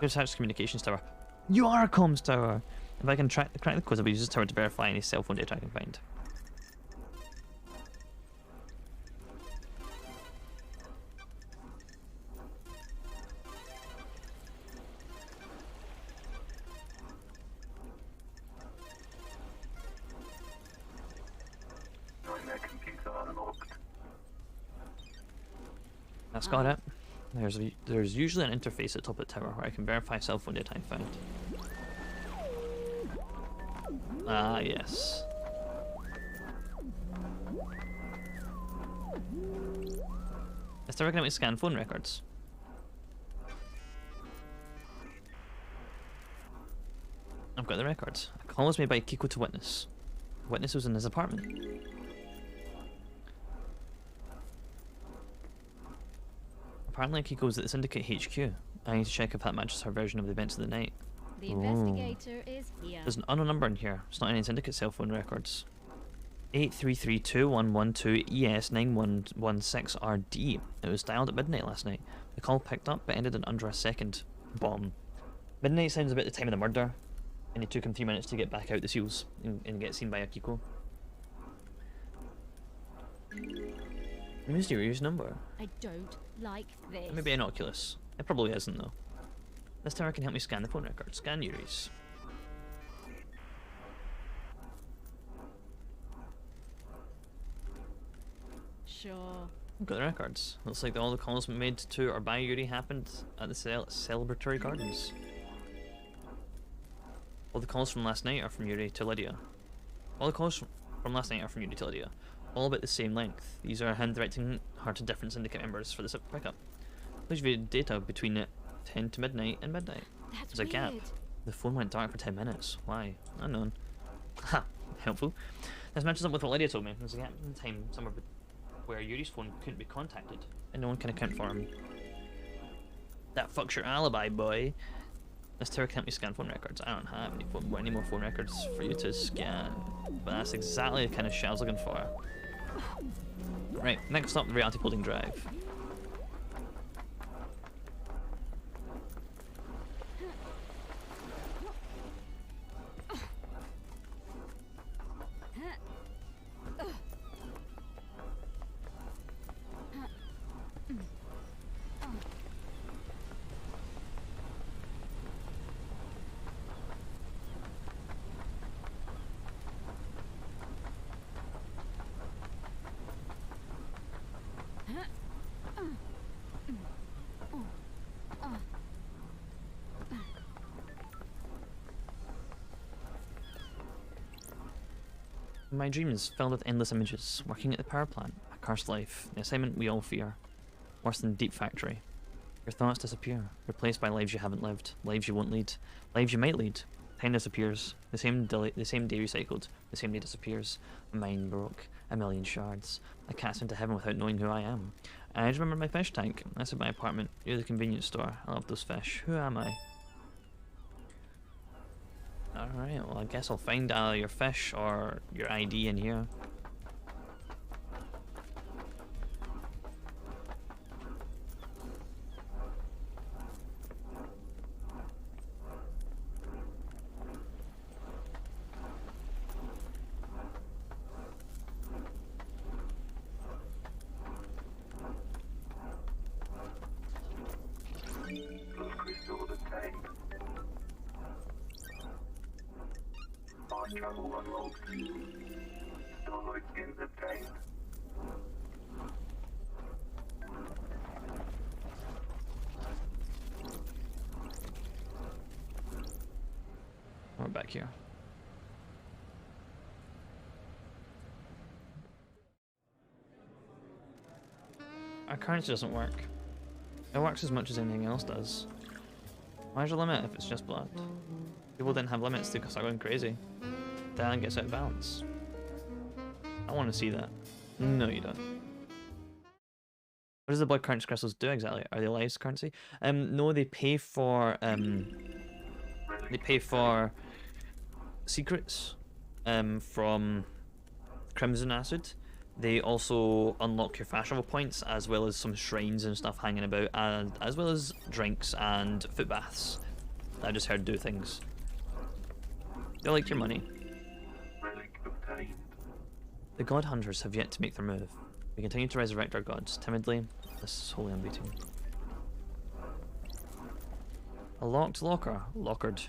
There's Hatch's communications tower. You are a comms tower! If I can crack the codes, I'll use this tower to verify any cell phone data I can find. That's got it. There's usually an interface at the top of the tower where I can verify cell phone data I found. Ah, yes. Let's start working out scan phone records. I've got the records. A call was made by Kiko to witness. Witness was in his apartment. Apparently Kiko was at the Syndicate HQ. I need to check if that matches her version of the events of the night. The investigator is here. There's an unknown number in here. It's not any Syndicate cell phone records. 8332112ES9116RD. It was dialed at midnight last night. The call picked up but ended in under a second. Bomb. Midnight sounds about the time of the murder. And it took him 3 minutes to get back out the seals and get seen by Akiko. Mysterious number. I don't like this. Maybe innocuous. It probably isn't though. This tower can help me scan the phone record. Scan Yuri's. Sure. I've got the records. Looks like all the calls made to or by Yuri happened at the celebratory gardens. All the calls from last night are from Yuri to Lydia. All the calls from last night are from Yuri to Lydia. All about the same length. These are hand directing her to different syndicate members for this pickup. Please view data between 10 to midnight and midnight. That's There's a gap. weird. The phone went dark for 10 minutes. Why? Unknown. Ha! Helpful. This matches up with what Lydia told me. There's a gap in time somewhere where Yuri's phone couldn't be contacted, and no one can account for him. That fucks your alibi, boy. This tower can help me scan phone records. I don't have any more phone records for you to scan, but that's exactly the kind of shit I was looking for. Right, next stop, the reality building drive. My dreams filled with endless images, working at the power plant, a cursed life, the assignment we all fear. Worse than Deep Factory. Your thoughts disappear, replaced by lives you haven't lived, lives you won't lead, lives you might lead. Time disappears, the same day recycled, the same day disappears. My mind broke, a million shards. I cast into heaven without knowing who I am. I just remember my fish tank. That's at my apartment. You're the convenience store. I love those fish. Who am I? Alright, well I guess I'll find either your fish or your ID in here. Those crystals obtained. Fast travel unlocked. Starlight skins obtained. We're back here. Our currency doesn't work. It works as much as anything else does. Why's your limit if it's just blood? People didn't have limits, they start going crazy. The island gets out of balance. I want to see that. No, you don't. What does the blood currency crystals do exactly? Are they lives currency? No, they pay for secrets from Crimson Acid. They also unlock your fast travel points, as well as some shrines and stuff hanging about, and as well as drinks and foot baths. I just heard do things. They like your money. Relic obtained. The God Hunters have yet to make their move. We continue to resurrect our gods, timidly. This is wholly unbeaten. A locked locker. Lockered.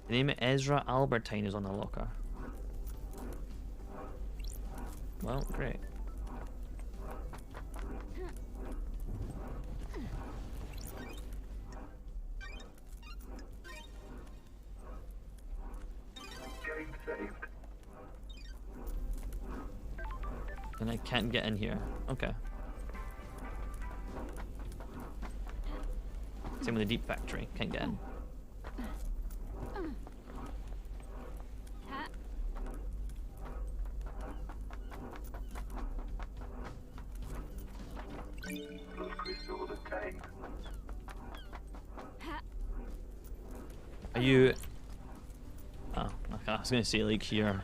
The name Ezra Albertine is on the locker. Well, great. Game saved. And I can't get in here. Okay. Same with the Deep Factory. Can't get in. Ha. Those crystals are tamed. Ha. Are you... Oh, okay. I was going to say, like, here.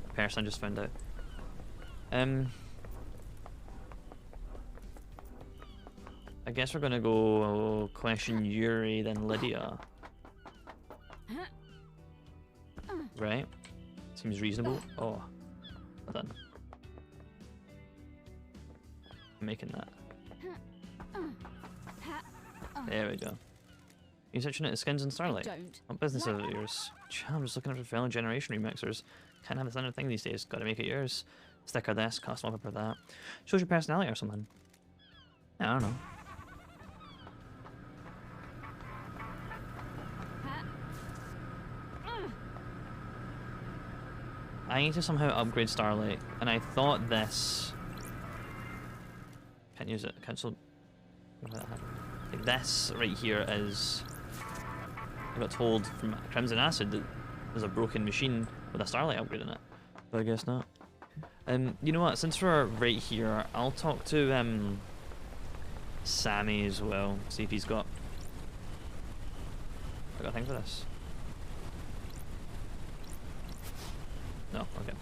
A person I just found out. I guess we're going to go question Yuri, then Lydia. Right? Seems reasonable. Oh. Well done. I'm making that. There we go. You're searching at skins and Starlight. Don't. What business is it yours? Gee, I'm just looking for fellow generation remixers. Can't have a standard thing these days. Gotta make it yours. Sticker this, custom wallpaper that. Shows your personality or something. I don't know. I need to somehow upgrade Starlight, and I thought this... Can't use it. Cancel. Like this right here is... I got told from Crimson Acid that there's a broken machine with a Starlight upgrade in it. But I guess not. You know what? Since we're right here, I'll talk to Sammy as well. See if he's got... I got a thing for this. No, okay.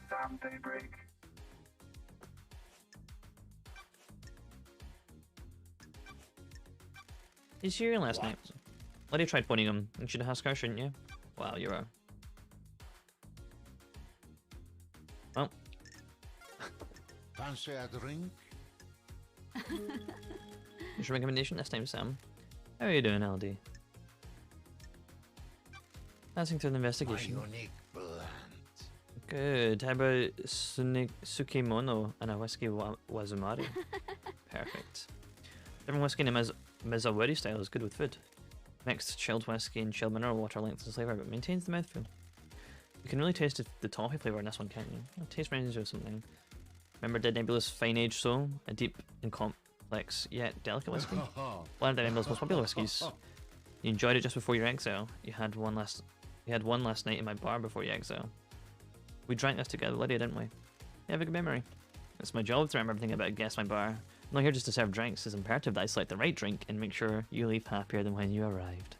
Sam Daybreak. He's here last night. Lydia tried pointing him. You should have asked her, shouldn't you? Wow, you're a... Well. Fancy a drink? What's your recommendation this time, Sam? How are you doing, LD? Passing through the investigation. My unique blend. Good. How about Sukemono and a whiskey Wazumari? Perfect. Different whiskey in a Mizawari style is good with food. Mixed chilled whiskey and chilled mineral water lengthens the flavour but maintains the mouthfeel. You can really taste the toffee flavour in this one, can't you? It tastes reminds you of something. Remember Dead Nebula's Fine Age Soul? A deep and complex yet delicate whiskey? One of Dead Nebula's most popular whiskies. You enjoyed it just before your exile. You had one last night in my bar before your exile. We drank this together, Lydia, didn't we? You have a good memory. It's my job to remember everything about Guess My Bar. I'm not here just to serve drinks. It's imperative that I select the right drink and make sure you leave happier than when you arrived.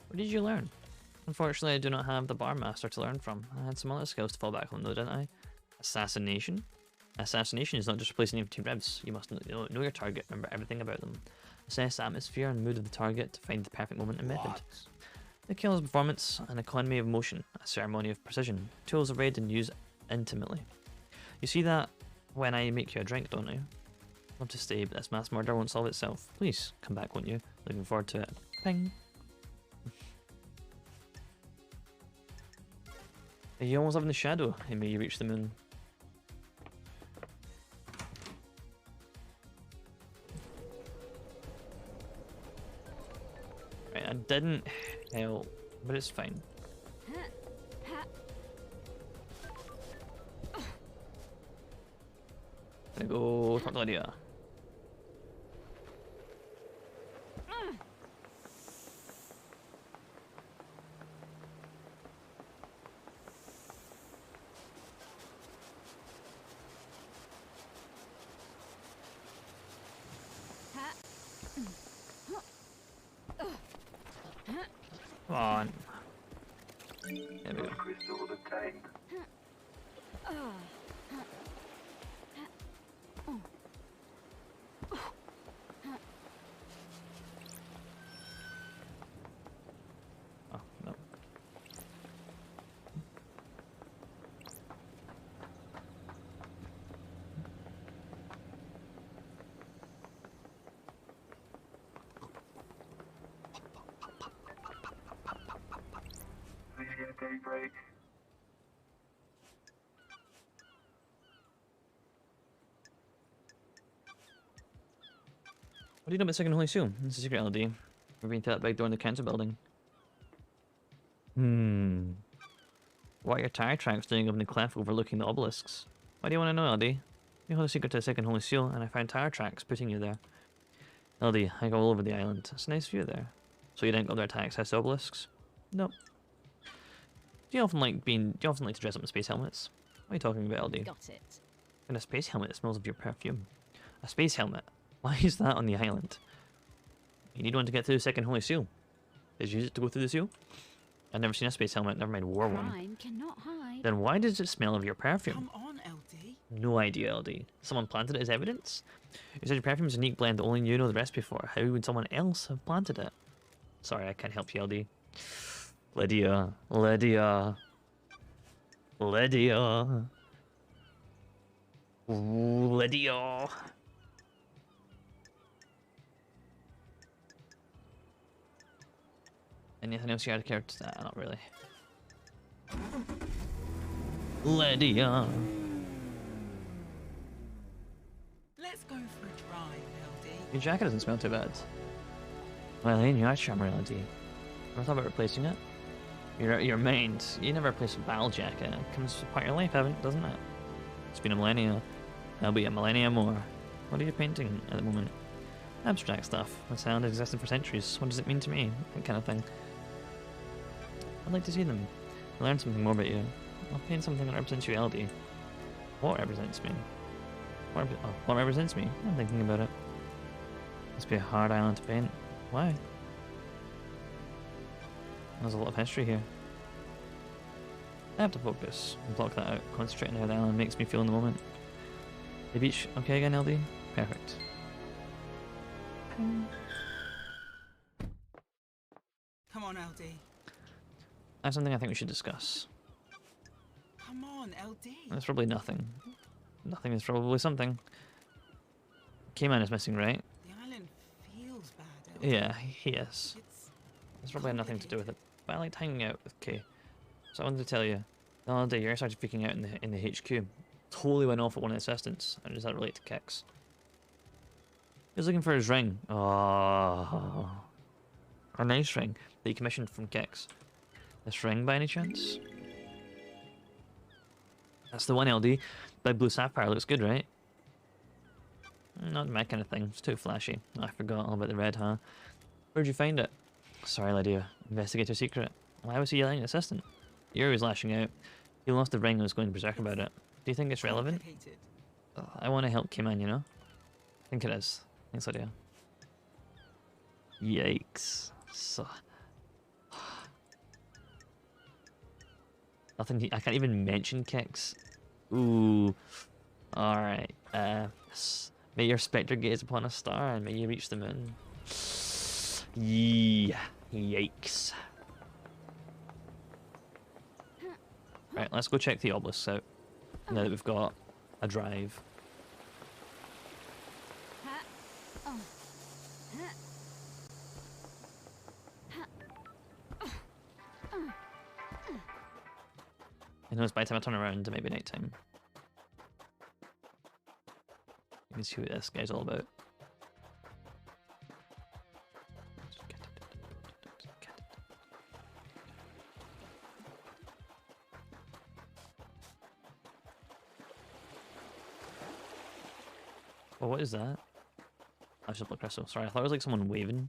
Where did you learn? Unfortunately, I do not have the bar master to learn from. I had some other skills to fall back on though, didn't I? Assassination? Assassination is not just replacing empty ribs. You must know your target, remember everything about them. Assess the atmosphere and mood of the target to find the perfect moment and method. The killer's performance, an economy of motion, a ceremony of precision. Tools are read and used intimately. You see that when I make you a drink, don't you? Love to stay, but this mass murder won't solve itself. Please, come back, won't you? Looking forward to it. Ping! You almost live in the shadow, and may you reach the moon. Right, I didn't help, but it's fine. Gonna go talk to Lydia. Come on. There we go. Crystals are tamed. Oh, no. at daybreak. What do you know about Second Holy Seal? It's a secret, LD. We're being to that big door in the council building. What are your tire tracks doing up in the cleft overlooking the obelisks? Why do you want to know, LD? You hold a secret to the Second Holy Seal, and I found tire tracks putting you there. LD, I go all over the island. It's a nice view there. So you didn't go there to access the obelisks? Nope. Do you often like to dress up in space helmets? What are you talking about, LD? Got it. And a space helmet that smells of your perfume. A space helmet? Why is that on the island? You need one to get through the Second Holy Seal. Did you use it to go through the seal? I've never seen a space helmet, never mind wore one. Crime cannot hide. Then why does it smell of your perfume? Come on, LD. No idea, LD. Someone planted it as evidence? You said your perfume is a unique blend that only you know the recipe for. How would someone else have planted it? Sorry, I can't help you, LD. Lydia. Lydia. Lydia. Ooh, Lydia. Anything else you had to care to that? Not really. Lydia. Let's go for a drive, LD. Your jacket doesn't smell too bad. Well, in your charmer, LD. Ever thought about replacing it? Your mind. You never replace a battle jacket. It comes part of your life, doesn't it? It's been a millennia. That'll be a millennia more. What are you painting at the moment? Abstract stuff. The sound has existed for centuries. What does it mean to me? That kind of thing. I'd like to see them. Learn something more about you. I'll paint something that represents you, LD. What represents me? What represents me? I'm thinking about it. Must be a hard island to paint. Why? There's a lot of history here. I have to focus and block that out, concentrating on how the island makes me feel in the moment. The beach okay again, LD? Perfect. Come on, LD. I have something I think we should discuss. Come on, LD. That's probably nothing. Nothing is probably something. K-Man is missing, right? The island feels bad, LD. Yeah, he is. It's Probably had nothing to do with it. But I liked hanging out with Kay. So I wanted to tell you, the other day you started freaking out in the HQ. Totally went off at one of the assistants. I just had to relate to Kix. He was looking for his ring. Oh, a nice ring that he commissioned from Kix. This ring by any chance? That's the one, LD. Big blue sapphire looks good, right? Not my kind of thing. It's too flashy. I forgot all about the red, huh? Where'd you find it? Sorry, Lydia. Investigate your secret. Why was he yelling at the assistant? Yuri was lashing out. He lost the ring and was going berserk about it. Do you think it's relevant? Complicated. I want to help K-Man, you know? I think it is. Thanks, Lydia. Yikes. So... Nothing. I can't even mention Kix. Ooh. Alright. May your spectre gaze upon a star and may you reach the moon. Yeah. Yikes. Right, let's go check the obelisks out. Now that we've got a drive. I know it's by the time I turn around, it may be night time. You can see what this guy's all about. Oh, what is that? I should look crystal. Sorry, I thought it was like someone waving.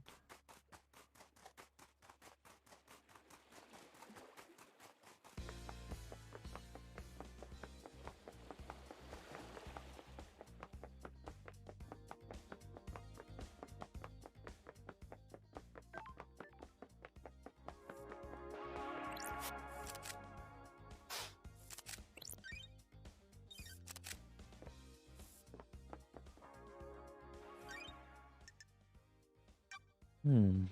Hmm.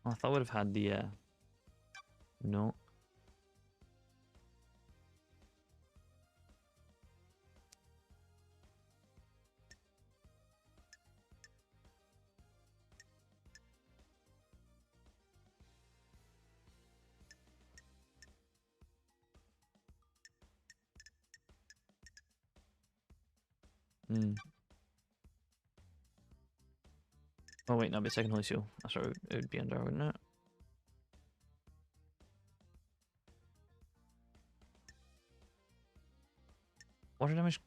Oh, I thought I would have had the no. Hmm. Oh wait, no, it'd be second holy seal. That's what it would be under, wouldn't it? Water damage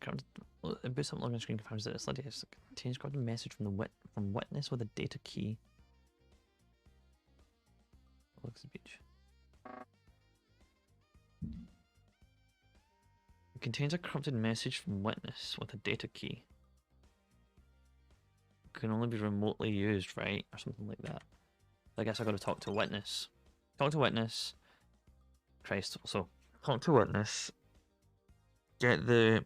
it boosts up login screen confirms that it's like it contains a message from from witness with a data key. Looks the beach. It contains a corrupted message from witness with a data key. It can only be remotely used, right? Or something like that. I guess I gotta talk to witness. Talk to witness. Christ, so talk to witness. Get the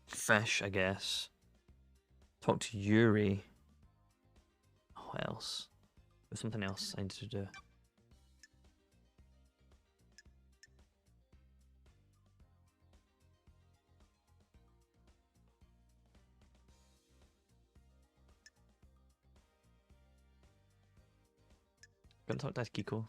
fish, I guess. Talk to Yuri. What else? There's something else I need to do. Gonna talk to Kiko.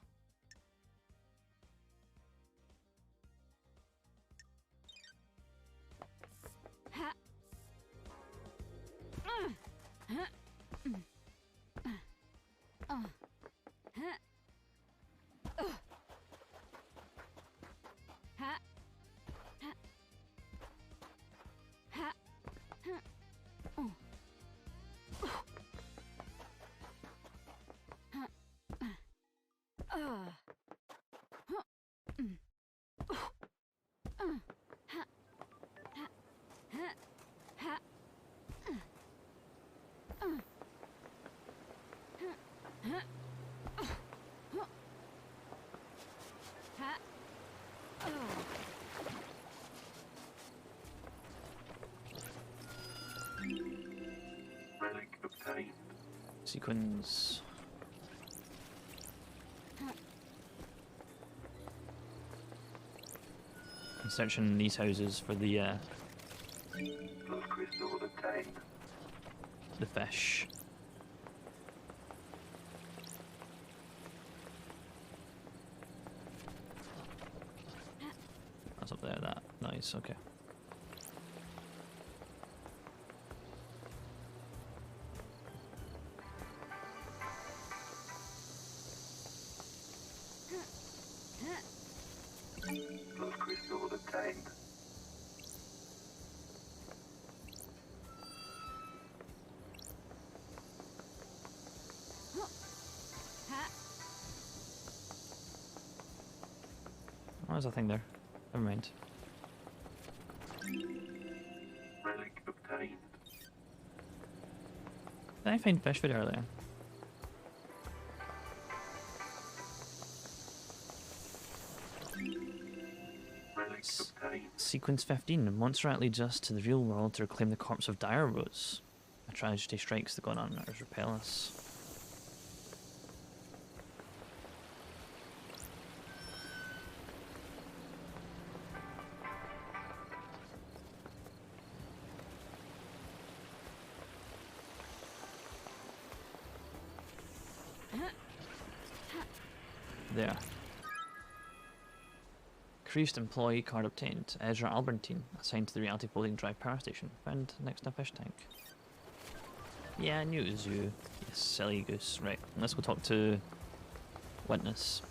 Relic obtained. Sequence. I'm searching these houses for the Blood crystal obtained. fish. That's up there, that. Nice, okay. Blood crystal obtained. Oh, there's a thing there. Never mind. Relic obtained. Did I find fish food earlier? Relic obtained. Sequence 15. Montserrat leads us to the real world to reclaim the corpse of Dire Rose. A tragedy strikes the god on Urs Repellus. There. Increased employee card obtained. Ezra Albertine, assigned to the Reality Floating Drive power station. Found next to a fish tank. Yeah, I knew it was you. You silly goose. Right, let's go talk to Witness.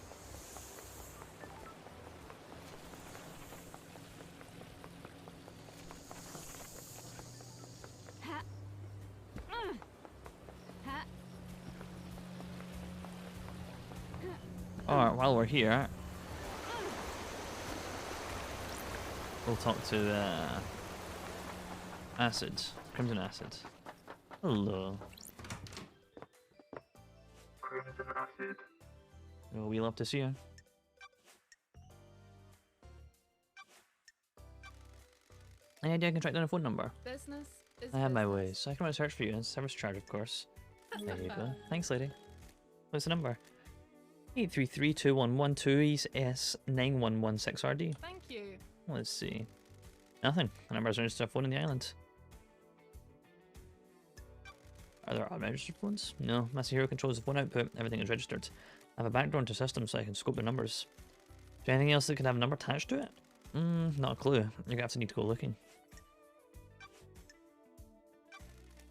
Alright, while we're here, we'll talk to Acid. Crimson Acid. Hello. Crimson acid. Well, we love to see you. Any idea I can track down a phone number? Business is I have my business. ways. I can run a search for you and service charge, of course. There you go. Thanks, lady. What's the number? 8332112ES9116RD. Thank you. Let's see. Nothing. The number's registered phone in the island. Are there unregistered phones? No. Master Hero controls the phone output. Everything is registered. I have a backdoor to system so I can scope the numbers. Is there anything else that could have a number attached to it? Not a clue. You're gonna have to need to go looking.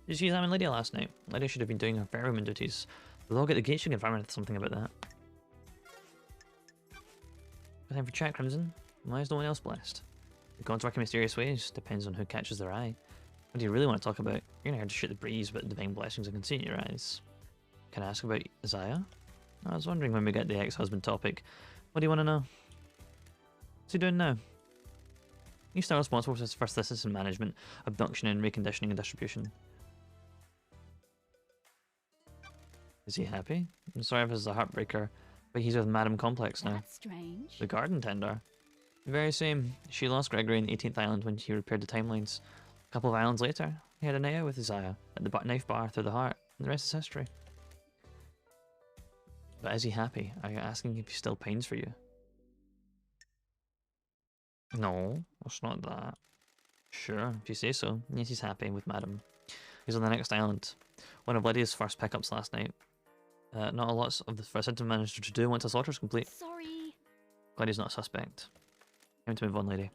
Did you examine Lydia last night? Lydia should have been doing her ferryman duties. The log at the gate should confirm something about that. Good time for chat, Crimson. Why is no one else blessed? The gods work in mysterious ways. Depends on who catches their eye. What do you really want to talk about? You're gonna have to shoot the breeze about divine blessings I can see in your eyes. Can I ask about Isaiah? I was wondering when we get the ex-husband topic. What do you want to know? What's he doing now? He's still responsible for assistance in management, abduction and reconditioning and distribution. Is he happy? I'm sorry if this is a heartbreaker, but he's with Madame Complex now. That's strange. The garden tender. The very same. She lost Gregory in the 18th island when he repaired the timelines. A couple of islands later, he had a night out with Isaiah at the knife bar through the heart, and the rest is history. But is he happy? Are you asking if he still pines for you? No, it's not that. Sure, if you say so. Yes, he's happy with Madam. He's on the next island. One of Lydia's first pickups last night. Not a lot of the first item managed to do once the slaughter's complete. Sorry. Glad he's not a suspect. Time to move on, lady.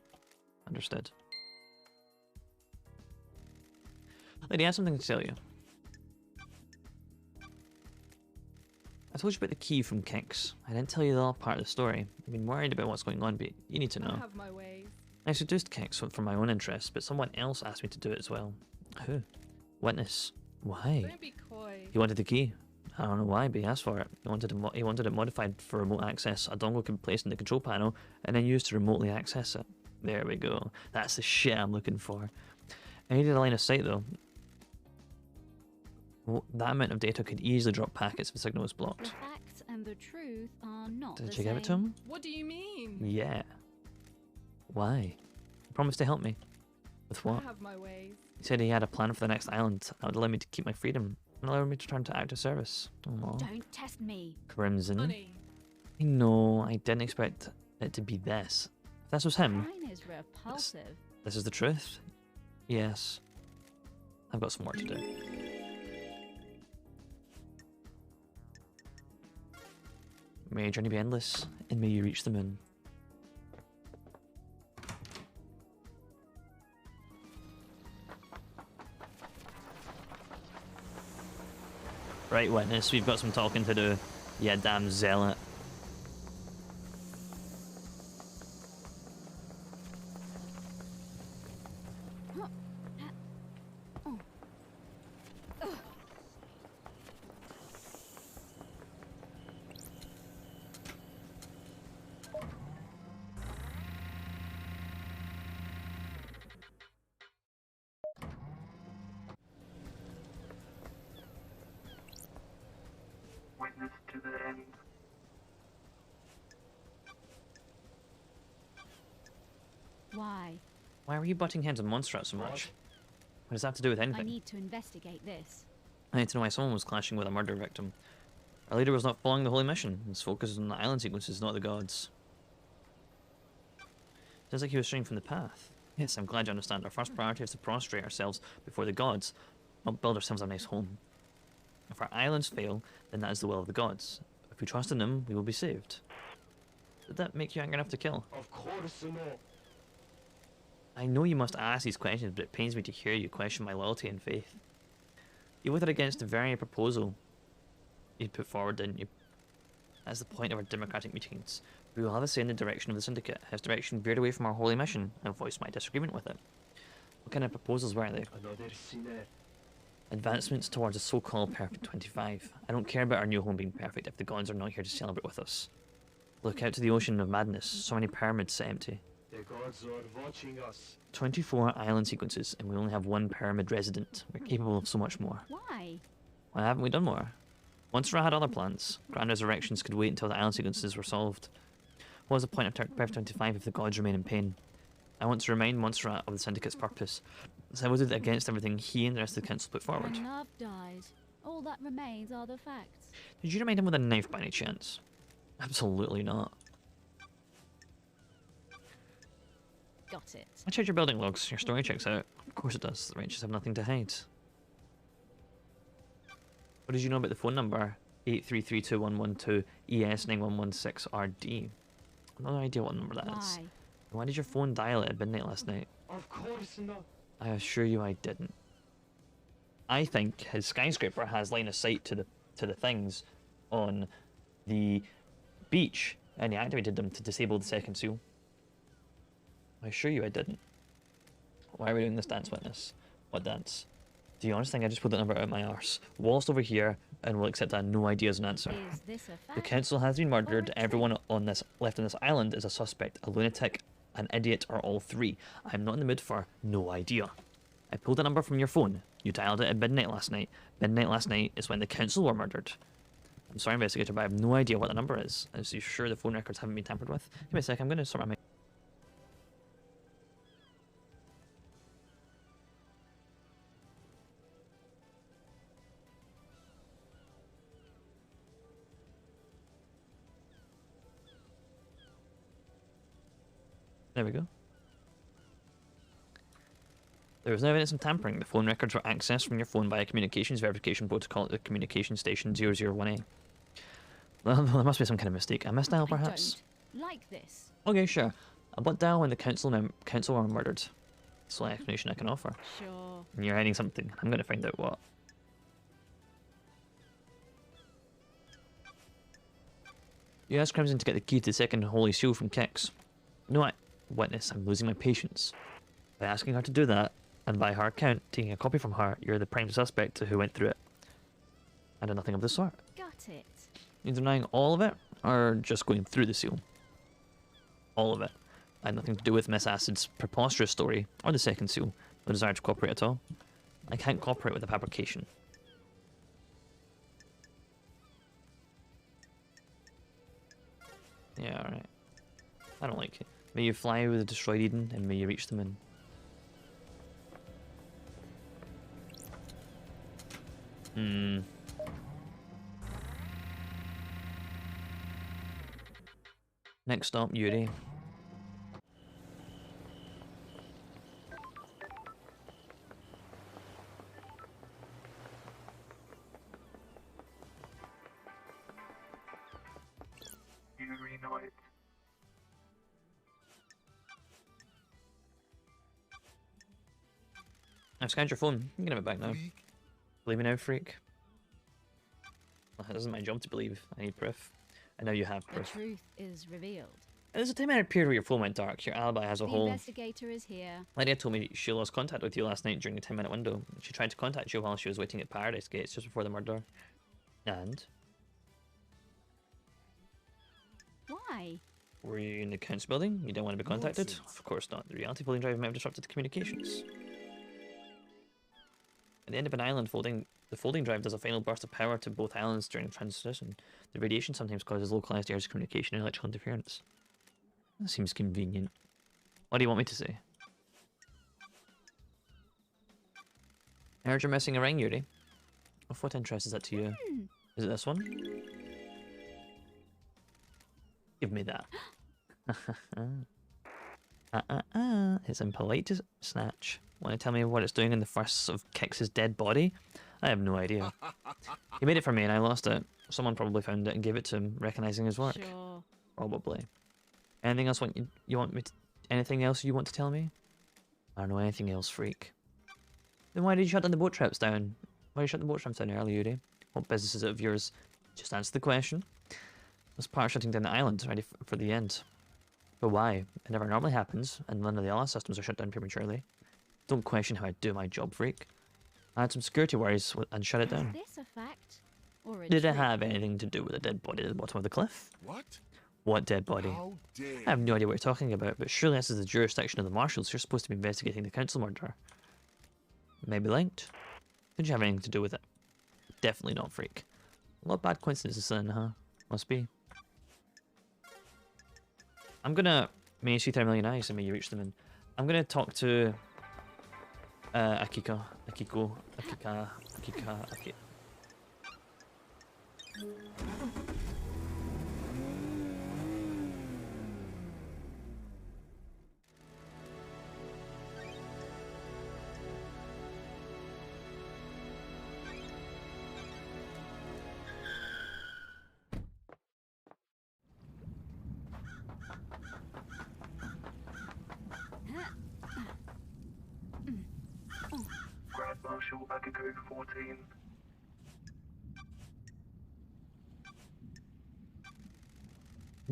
Understood. Lady, I have something to tell you. I told you about the key from Kix. I didn't tell you the other part of the story. I've been worried about what's going on, but you need to know. I have my ways. I seduced Kix for my own interest, but someone else asked me to do it as well. Who? Witness. Why? Don't be coy. He wanted the key. I don't know why, but he asked for it. He wanted it modified for remote access. A dongle could be placed in the control panel and then used to remotely access it. There we go. That's the shit I'm looking for. I needed a line of sight though. That amount of data could easily drop packets if the signal was The blocked. facts and the truth are not the Did same. you give it to him? What do you mean? Yeah. Why? He promised to help me. With what? I have my ways. He said he had a plan for the next island that would allow me to keep my freedom and allow me to return to active service. Aww. Don't test me. Crimson. Honey. I know, I didn't expect it to be this. If this was him, Mine is repulsive. this is the truth. Yes. I've got some work to do. May your journey be endless, and may you reach the moon. Right, Witness, we've got some talking to do. Yeah, damn zealot. Witness to the end. Why? Why were you butting heads on Montserrat so much? What does that have to do with I anything? need to investigate this. I need to know why someone was clashing with a murder victim. Our leader was not following the holy mission. His focus was on the island sequences, not the gods. Sounds like he was straying from the path. Yes, I'm glad you understand. Our first priority is to prostrate ourselves before the gods, not build ourselves a nice home. If our islands fail, then that is the will of the gods. If we trust in them, we will be saved. Did that make you angry enough to kill? Of course not. I know you must ask these questions, but it pains me to hear you question my loyalty and faith. You voted against the very proposal you put forward, didn't you? That's the point of our democratic meetings. We will have a say in the direction of the Syndicate. Has direction veered away from our holy mission? I voiced my disagreement with it. What kind of proposals were they? Another sinner. Advancements towards a so-called Perfect 25. I don't care about our new home being perfect if the gods are not here to celebrate with us. Look out to the ocean of madness. So many pyramids sit empty. The gods are watching us. 24 island sequences, and we only have one pyramid resident. We're capable of so much more. Why? Why haven't we done more? Montserrat had other plans. Grand resurrections could wait until the island sequences were solved. What was the point of Perfect 25 if the gods remain in pain? I want to remind Montserrat of the Syndicate's purpose, as I voted against everything he and the rest of the council put forward. When love dies, All that remains are the facts. Did you remind him with a knife by any chance? Absolutely not. Got it. I checked your building logs. Your story checks out. Of course it does. The Rangers have nothing to hide. What did you know about the phone number 8332112ES9116RD? No idea what number that is. Why? Why did your phone dial at midnight last night? Of course not. I assure you I didn't. I think his skyscraper has line of sight to the things on the beach, and he activated them to disable the second seal. I assure you I didn't. Why are we doing this dance, witness? What dance? Do you honestly think I just pulled that number out of my arse? Whilst over here, and will accept that no idea as an answer. Is this a fact? The council has been murdered. Or a Everyone on this left on this island is a suspect, a lunatic, an idiot, or all three. I'm not in the mood for no idea. I pulled a number from your phone. You dialed it at midnight last night. Midnight last night is when the council were murdered. I'm sorry, investigator, but I have no idea what the number is. Is you sure the phone records haven't been tampered with? Give me a sec. I'm going to sort my. There we go. There was no evidence of tampering. The phone records were accessed from your phone by a communications verification protocol at the communication station 001A. Well, there must be some kind of mistake. A misdial, perhaps? I don't like this. Okay, sure. A butt dial when the council were murdered. That's the only explanation I can offer. Sure. And you're hiding something. I'm going to find out what. You asked Crimson to get the key to the second holy seal from Kix. No, witness, I'm losing my patience. By asking her to do that, and by her account, taking a copy from her, you're the prime suspect to who went through it. I did nothing of the sort. Got it. You denying all of it, or just going through the seal? All of it. I had nothing to do with Miss Acid's preposterous story, or the second seal. No desire to cooperate at all. I can't cooperate with a fabrication. Yeah, alright. I don't like it. May you fly with the destroyed Eden, and may you reach the moon. Next stop, Yuri. You reunite. I've scanned your phone. You can have it back now. Believe me now, freak. Well, it isn't my job to believe. I need proof. And now you have The proof. truth is revealed. There's a 10-minute period where your phone went dark. Your alibi has a The whole... investigator is here. Lydia told me she lost contact with you last night during the 10-minute window. She tried to contact you while she was waiting at Paradise Gates just before the murder. And? Why? Were you in the council building? You didn't want to be contacted? Nonsense. Of course not. The reality folding drive might have disrupted the communications. At the end of an island folding, the folding drive does a final burst of power to both islands during transition. The radiation sometimes causes localized errors of communication and electrical interference. That seems convenient. What do you want me to say? I heard you're missing a ring, Yuri. Of what interest is that to you? Is it this one? Give me that. It's impolite to snatch. Want to tell me what it's doing in the first of Kix's dead body? I have no idea. He made it for me and I lost it. Someone probably found it and gave it to him, recognizing his work. Sure. Probably. Anything else you want me to, anything else you want to tell me? I don't know anything else, freak. Then why did you shut down the boat trips down? Why did you shut the boat trips down early, Yuri? What business is it of yours? Just answer the question. Was part of shutting down the island ready for the end. But why? It never normally happens, and none of the other systems are shut down prematurely. Don't question how I do my job, freak. I had some security worries and shut it down. Is this a fact? Or a Did it trick? have anything to do with a dead body at the bottom of the cliff? What? What dead body? How dare I have no idea what you're talking about, but surely this is the jurisdiction of the marshals. You're supposed to be investigating the council murder. Maybe linked? Did you have anything to do with it? Definitely not, freak. A lot of bad coincidences then, huh? Must be. I'm gonna... May you see through a million eyes and may you reach them in. I'm gonna talk to... Akiko. Grand Marshal Akiko 14.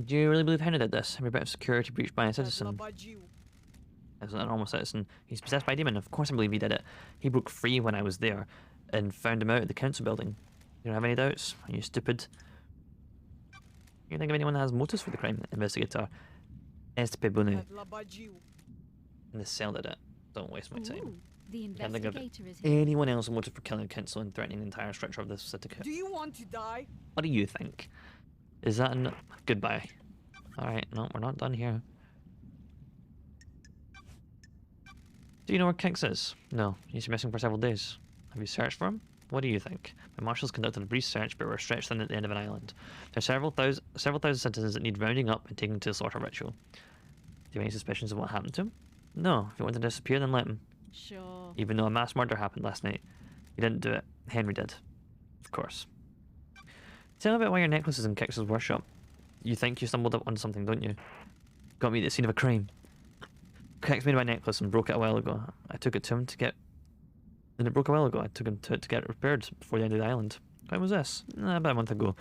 Do you really believe Henry did this? Every bit of security breached by a citizen. Labaju. As an normal citizen. He's possessed by a demon. Of course I believe he did it. He broke free when I was there and found him out at the council building. You don't have any doubts? Are you stupid? You think of anyone that has motives for the crime? Investigator. Estepebune. Labaju. In the cell did it. Don't waste my time. Ooh, the Can't think of investigator is here. anyone else with motive for killing the council and threatening the entire structure of this syndicate. Do you want to die? What do you think? Is that goodbye? Alright, no, we're not done here. Do you know where Kix is? No, he's been missing for several days. Have you searched for him? What do you think? My marshals conducted a brief search, but were stretched thin at the end of an island. There are several thousand citizens that need rounding up and taking to the slaughter ritual. Do you have any suspicions of what happened to him? No, if you want to disappear, then let him. Sure. Even though a mass murder happened last night. He didn't do it. Henry did. Of course. Tell me about why your necklace is in Kix's workshop. You think you stumbled up on something, don't you? Got me at the scene of a crime. Kix made my necklace and broke it a while ago. I took it to him to get... Then it broke a while ago. I took him to it to get it repaired before the end of the island. When was this? About a month ago.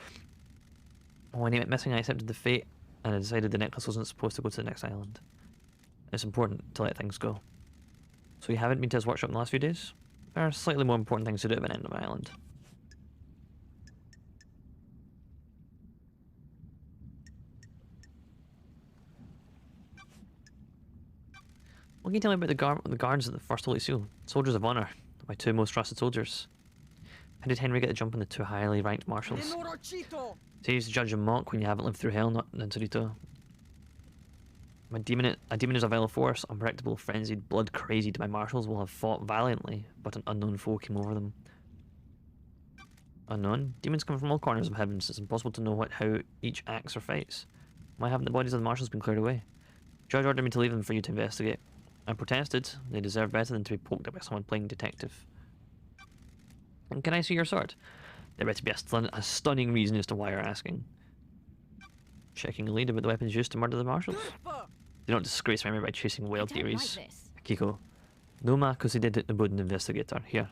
When he went missing, I accepted the fate and I decided the necklace wasn't supposed to go to the next island. It's important to let things go. So you haven't been to his workshop in the last few days? There are slightly more important things to do at an end of an island. What can you tell me about the guards at the First Holy Seal? Soldiers of Honor, my two most trusted soldiers. How did Henry get the jump on the two highly ranked marshals? Lenorachito. Say you used to judge and mock when you haven't lived through hell, not Nantorito. A demon is a vile force, unpredictable, frenzied, blood crazy. My marshals will have fought valiantly, but an unknown foe came over them. Unknown? Demons come from all corners of heaven, so it's impossible to know how each acts or fights. Why haven't the bodies of the marshals been cleared away? Judge ordered me to leave them for you to investigate. I protested. They deserve better than to be poked at by someone playing detective. And can I see your sword? There better be a stunning reason as to why you're asking. Checking a lead about the weapons used to murder the marshals. Do not disgrace memory by chasing wild I don't theories. like this. Kiko. No ma considered the Budden investigator. Here.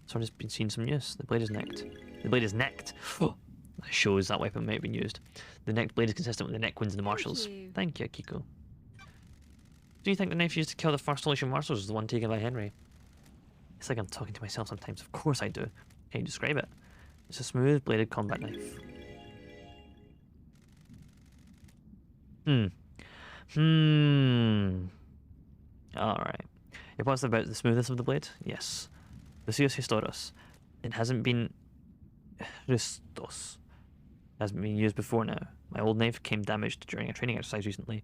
Sword has been seen some use. The blade is necked. The blade is necked. Oh, that shows that weapon might have been used. The necked blade is consistent with the neck wounds of the marshals. Thank you, Kiko. Do you think the knife used to kill the First Holy marshals is the one taken by Henry? It's like I'm talking to myself sometimes. Of course I do. Can you describe it? It's a smooth bladed combat knife. Alright. You're positive about the smoothness of the blade? Yes. Lucius Historis. It hasn't been... Christos. It hasn't been used before now. My old knife came damaged during a training exercise recently.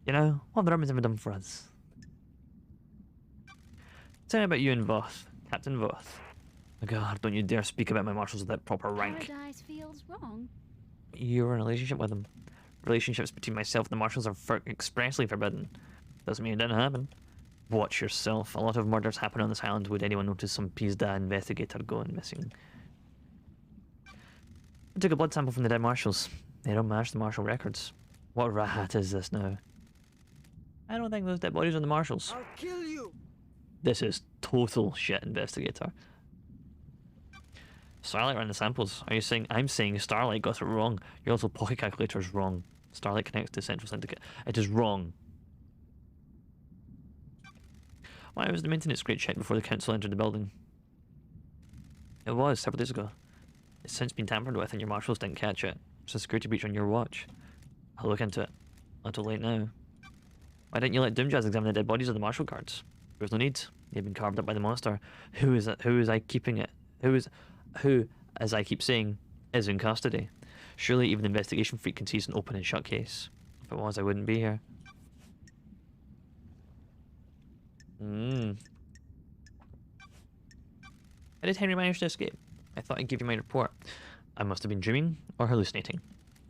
You know, what have the Romans ever done for us? Tell me about you and Voth. Captain Voth. Oh God, don't you dare speak about my marshals without proper rank. Paradise feels wrong. You're in a relationship with them. Relationships between myself and the marshals are expressly forbidden. Doesn't mean it didn't happen. Watch yourself. A lot of murders happen on this island. Would anyone notice some Pizda investigator going missing? I took a blood sample from the dead marshals. They don't match the marshal records. What rat is this now? I don't think those dead bodies are the marshals. I'll kill you. This is total shit, investigator. Starlight ran the samples. Are you saying I'm saying Starlight got it wrong? Your little pocket calculator is wrong. Starlight connects to Central Syndicate. It is wrong. Why was the maintenance crate checked before the council entered the building? It was, several days ago. It's since been tampered with and your marshals didn't catch it. It's a security breach on your watch. I'll look into it. Not too late now. Why didn't you let Doomjazz examine the dead bodies of the marshal cards? There's no need. They've been carved up by the monster. Who is I keeping it? Who, as I keep saying, is in custody? Surely even the investigation freak can see it's an open and shut case. If it was, I wouldn't be here. How did Henry manage to escape? I thought I'd give you my report. I must have been dreaming or hallucinating.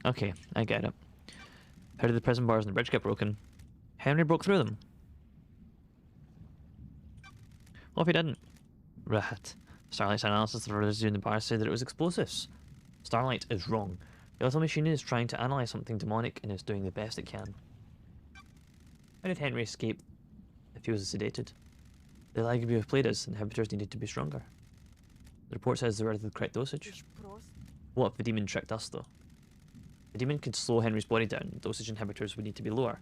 Okay, I get it. How did the prison bars and the bridge get broken? Henry broke through them. Well, if he didn't. Right. Starlight's analysis of the residue in the bars said that it was explosives. Starlight is wrong. The little machine is trying to analyse something demonic and is doing the best it can. How did Henry escape if he was sedated? The Ligabue of Pleiades inhibitors needed to be stronger. The report says they were at the correct dosage. Ești prost? What if the demon tricked us, though? The demon could slow Henry's body down. Dosage inhibitors would need to be lower.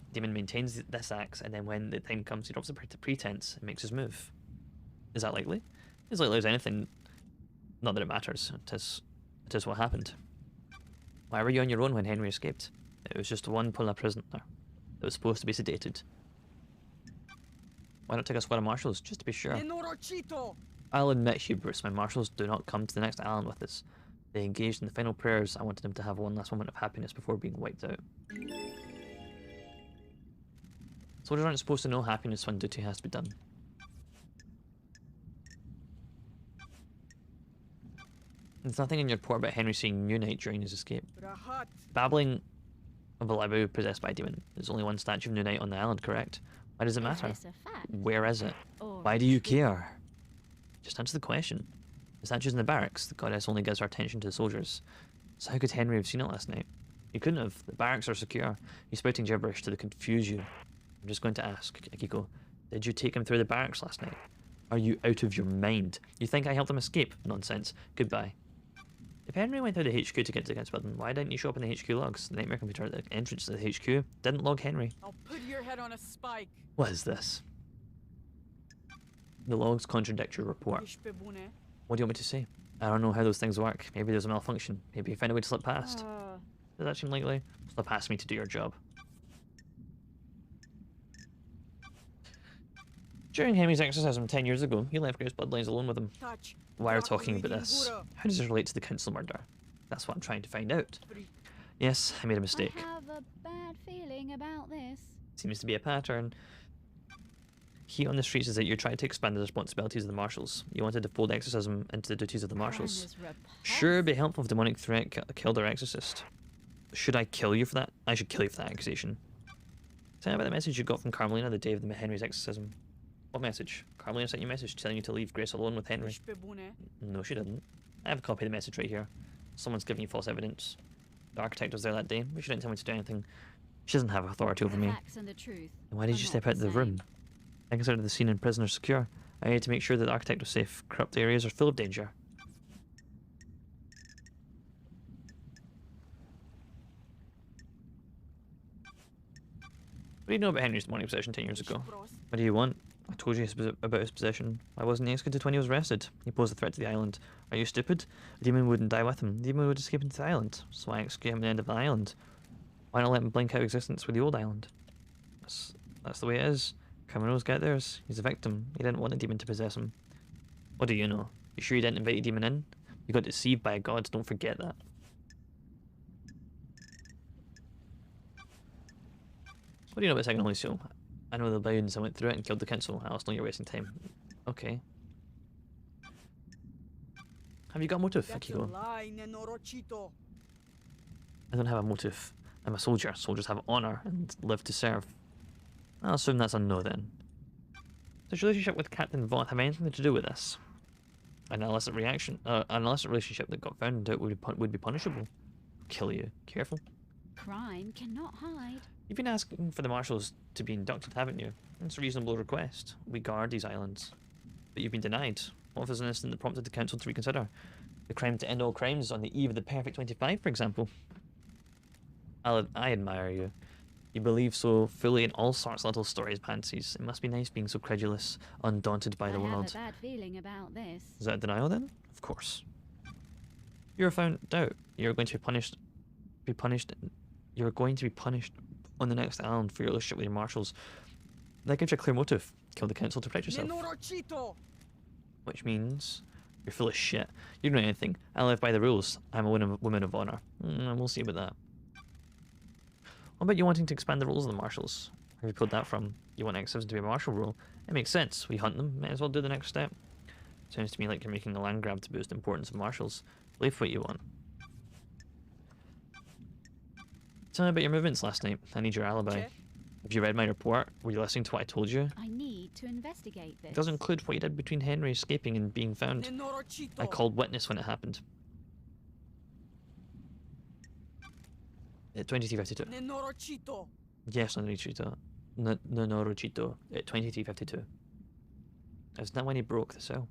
The demon maintains this axe, and then when the time comes, he drops the pretense and makes his move. Is that likely? As likely as anything. Not that it matters. It is what happened. Why were you on your own when Henry escaped? It was just one Pola prisoner that was supposed to be sedated. Why not take a squad of marshals, just to be sure? Nenorocito! I'll admit, Hubris, my marshals do not come to the next island with us. They engaged in the final prayers. I wanted them to have one last moment of happiness before being wiped out. Soldiers aren't supposed to know happiness when duty has to be done. There's nothing in your report about Henry seeing New Knight during his escape. Rahat! Babbling of a Libu possessed by a demon. There's only one statue of New Knight on the island, correct? Why does it Is matter? this a fact? Where is it? Or Why a do you truth? care? Just answer the question. The statue's in the barracks. The goddess only gives her attention to the soldiers. So how could Henry have seen it last night? He couldn't have. The barracks are secure. He's spouting gibberish to confuse you. I'm just going to ask, Akiko, did you take him through the barracks last night? Are you out of your mind? You think I helped him escape? Nonsense. Goodbye. If Henry went through the HQ to get to the Against building, why didn't he show up in the HQ logs? The Nightmare computer at the entrance to the HQ didn't log Henry. I'll put your head on a spike. What is this? The logs contradict your report. Ești pe bune? What do you want me to say? I don't know how those things work. Maybe there's a malfunction. Maybe you find a way to slip past. Does that seem likely? Slip past me to do your job. During Henry's exorcism 10 years ago, he left Grace Bloodlines alone with him. Taci. Why are we Dracului talking about din this? gură. How does this relate to the council murder? That's what I'm trying to find out. Freak. Yes, I made a mistake. I have a bad feeling about this. Seems to be a pattern. Heat on the streets is that you're trying to expand the responsibilities of the marshals. You wanted to fold exorcism into the duties of the marshals. Crime is repulsive. Sure, it'd be helpful if demonic threat killed our exorcist. Should I kill you for that? I should kill you for that accusation. Tell me about the message you got from Carmelina the day of Henry's exorcism. What message? Carmelina sent you a message telling you to leave Grace alone with Henry. Ești pe bune? No, she didn't. I have a copy of the message right here. Someone's giving you false evidence. The architect was there that day, but she didn't tell me to do anything. She doesn't have authority over The me. facts and the truth And why did are you not step out of the same. room? I considered the scene and prisoners secure. I needed to make sure that the architect was safe. Corrupt areas are full of danger. What do you know about Henry's demonic possession 10 years ago? Ești prost? What do you want? I told you about his possession. Why wasn't he executed when he was arrested? He posed a threat to the island. Are you stupid? The demon wouldn't die with him. The demon would escape into the island. So why execute him at the end of the island? Why not let him blink out existence with the old island? That's the way it is. Criminals get theirs. He's a victim. He didn't want the demon to possess him. What do you know? You sure you didn't invite the demon in? You got deceived by a god, don't forget that. What do you know about Second Holy Seal? I know the bounds. I went through it and killed the council. I also know you're wasting time. Okay. Have you got a motive, That's a Akiko? lie, nenorocito. I don't have a motive. I'm a soldier. Soldiers have honor and live to serve. I'll assume that's a no then. Does your relationship with Captain Vaught have anything to do with this? An illicit relationship that got found out would be punishable. Kill you. Careful. Crime cannot hide. You've been asking for the marshals to be inducted, haven't you? It's a reasonable request. We guard these islands. But you've been denied. What if there's an incident that prompted the council to reconsider? The crime to end all crimes on the eve of the Perfect 25, for example. I admire you. You believe so fully in all sorts of little stories, pansies. It must be nice being so credulous, undaunted by the I world. have a bad feeling about this. Is that denial then? Of course. You're found out. You're going to be punished. You're going to be punished on the next island for your relationship with your marshals. That gives you a clear motive. Kill the council to protect yourself. Nenorocito. Which means you're full of shit. You don't know anything. I live by the rules. I'm a woman of honor. We'll see about that. What about you wanting to expand the roles of the marshals? Where have you pulled that from? You want exorcism to be a martial role? It makes sense. We hunt them. Might as well do the next step. Sounds to me like you're making a land grab to boost the importance of marshals. Believe what you want. Tell me about your movements last night. I need your alibi. Che? Have you read my report? Were you listening to what I told you? I need to investigate this. It doesn't include what you did between Henry escaping and being found. Nenorocito. I called witness when it happened. 2352. Nenorocito. Yes, Norocito. Norocito. 2352. Isn't that when he broke the cell?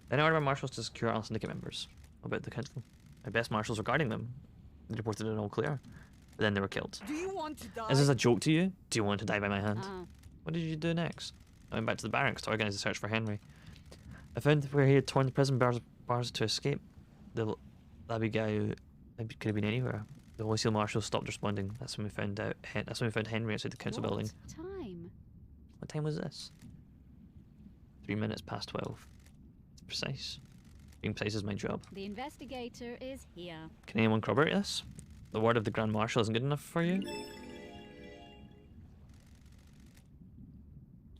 Then I ordered my marshals to secure all syndicate members. What about the council? My best marshals were guarding them. They reported an all clear. But then they were killed. Do you want to die? Is this a joke to you? Do you want to die by my hand? Ah, What did you do next? I went back to the barracks to organise a search for Henry. I found where he had torn the prison bars to escape. The labby guy could have been anywhere. The Holy Seal marshals stopped responding. That's when we found out. That's when we found Henry outside the council what building. time? What time was this? 3 minutes past 12. It's precise. Being precise is my job. The investigator is here. Can anyone corroborate this? The word of the Grand Marshal isn't good enough for you?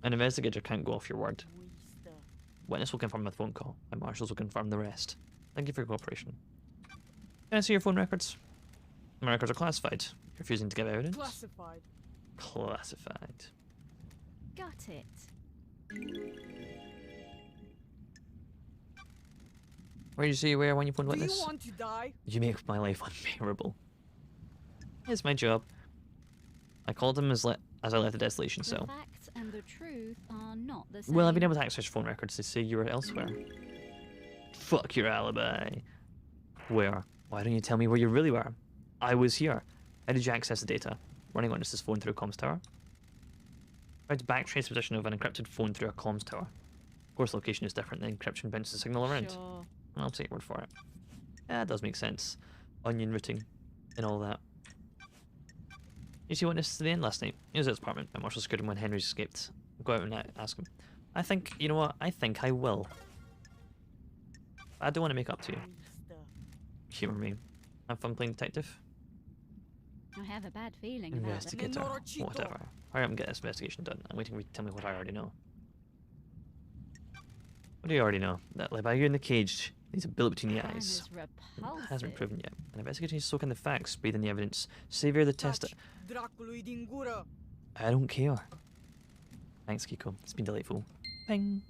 An investigator can't go off your word. Wista. Witness will confirm with phone call, and marshals will confirm the rest. Thank you for your cooperation. Can I see your phone records? My records are classified. Refusing to give evidence? Classified. Classified. Got it. Where did you say you were when you phoned Do you witness? want to die? You make my life unbearable. It's my job. I called him as I left the desolation The cell. facts and the truth are not the same. Well, I've been able to access your phone records to say you were elsewhere. Fuck your alibi. Where? Why don't you tell me where you really were? I was here. How did you access the data? Running witness's phone through a comms tower? How to backtrace the position of an encrypted phone through a comms tower? Of course, location is different. The encryption bounces the signal around. Sure. I'll take your word for it. Yeah, it does make sense. Onion routing and all that. You see witness to the end last night? He was at his apartment. My marshal secured him when Henry escaped. I'll go out and ask him. I think, you know what? I think I will. I don't want to make up to you. Wista. Humor me. Have fun playing detective? I have a bad feeling about that. Investigator. Nenorocito. Whatever. Hurry up and get this investigation done. I'm waiting for you to tell me what I already know. What do you already know? That Lebaga in the cage needs a bullet between the Man eyes. is It hasn't been repulsive. proven yet. An investigator needs to soak in the facts, breathe in the evidence, savor the test. Touch Dracului din gură. I don't care. Thanks, Kiko. It's been delightful. Ping.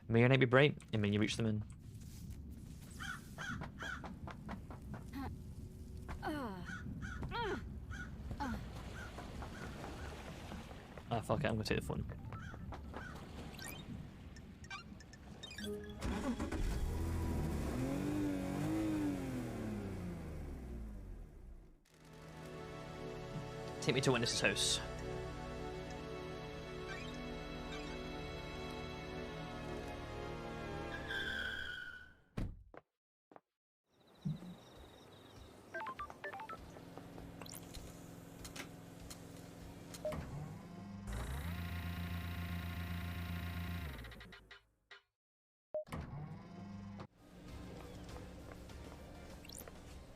May your night be bright, and may you reach the moon. Ah, fuck it. I'm gonna take the phone. Take me to witness's house.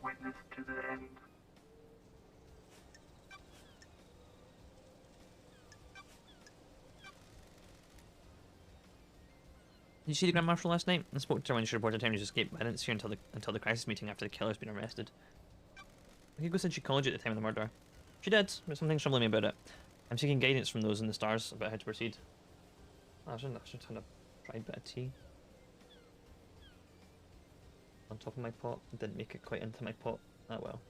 Witness to the end. Did you see the Grand Marshal last night? I spoke to her when she reported Henry's escape, but I didn't see her until the crisis meeting after the killer's been arrested. Akiko said she called you at the time of the murder. She did, but something's troubling me about it. I'm seeking guidance from those in the stars about how to proceed. Oh, I should have had a dried bit of tea on top of my pot. It didn't make it quite into my pot that well.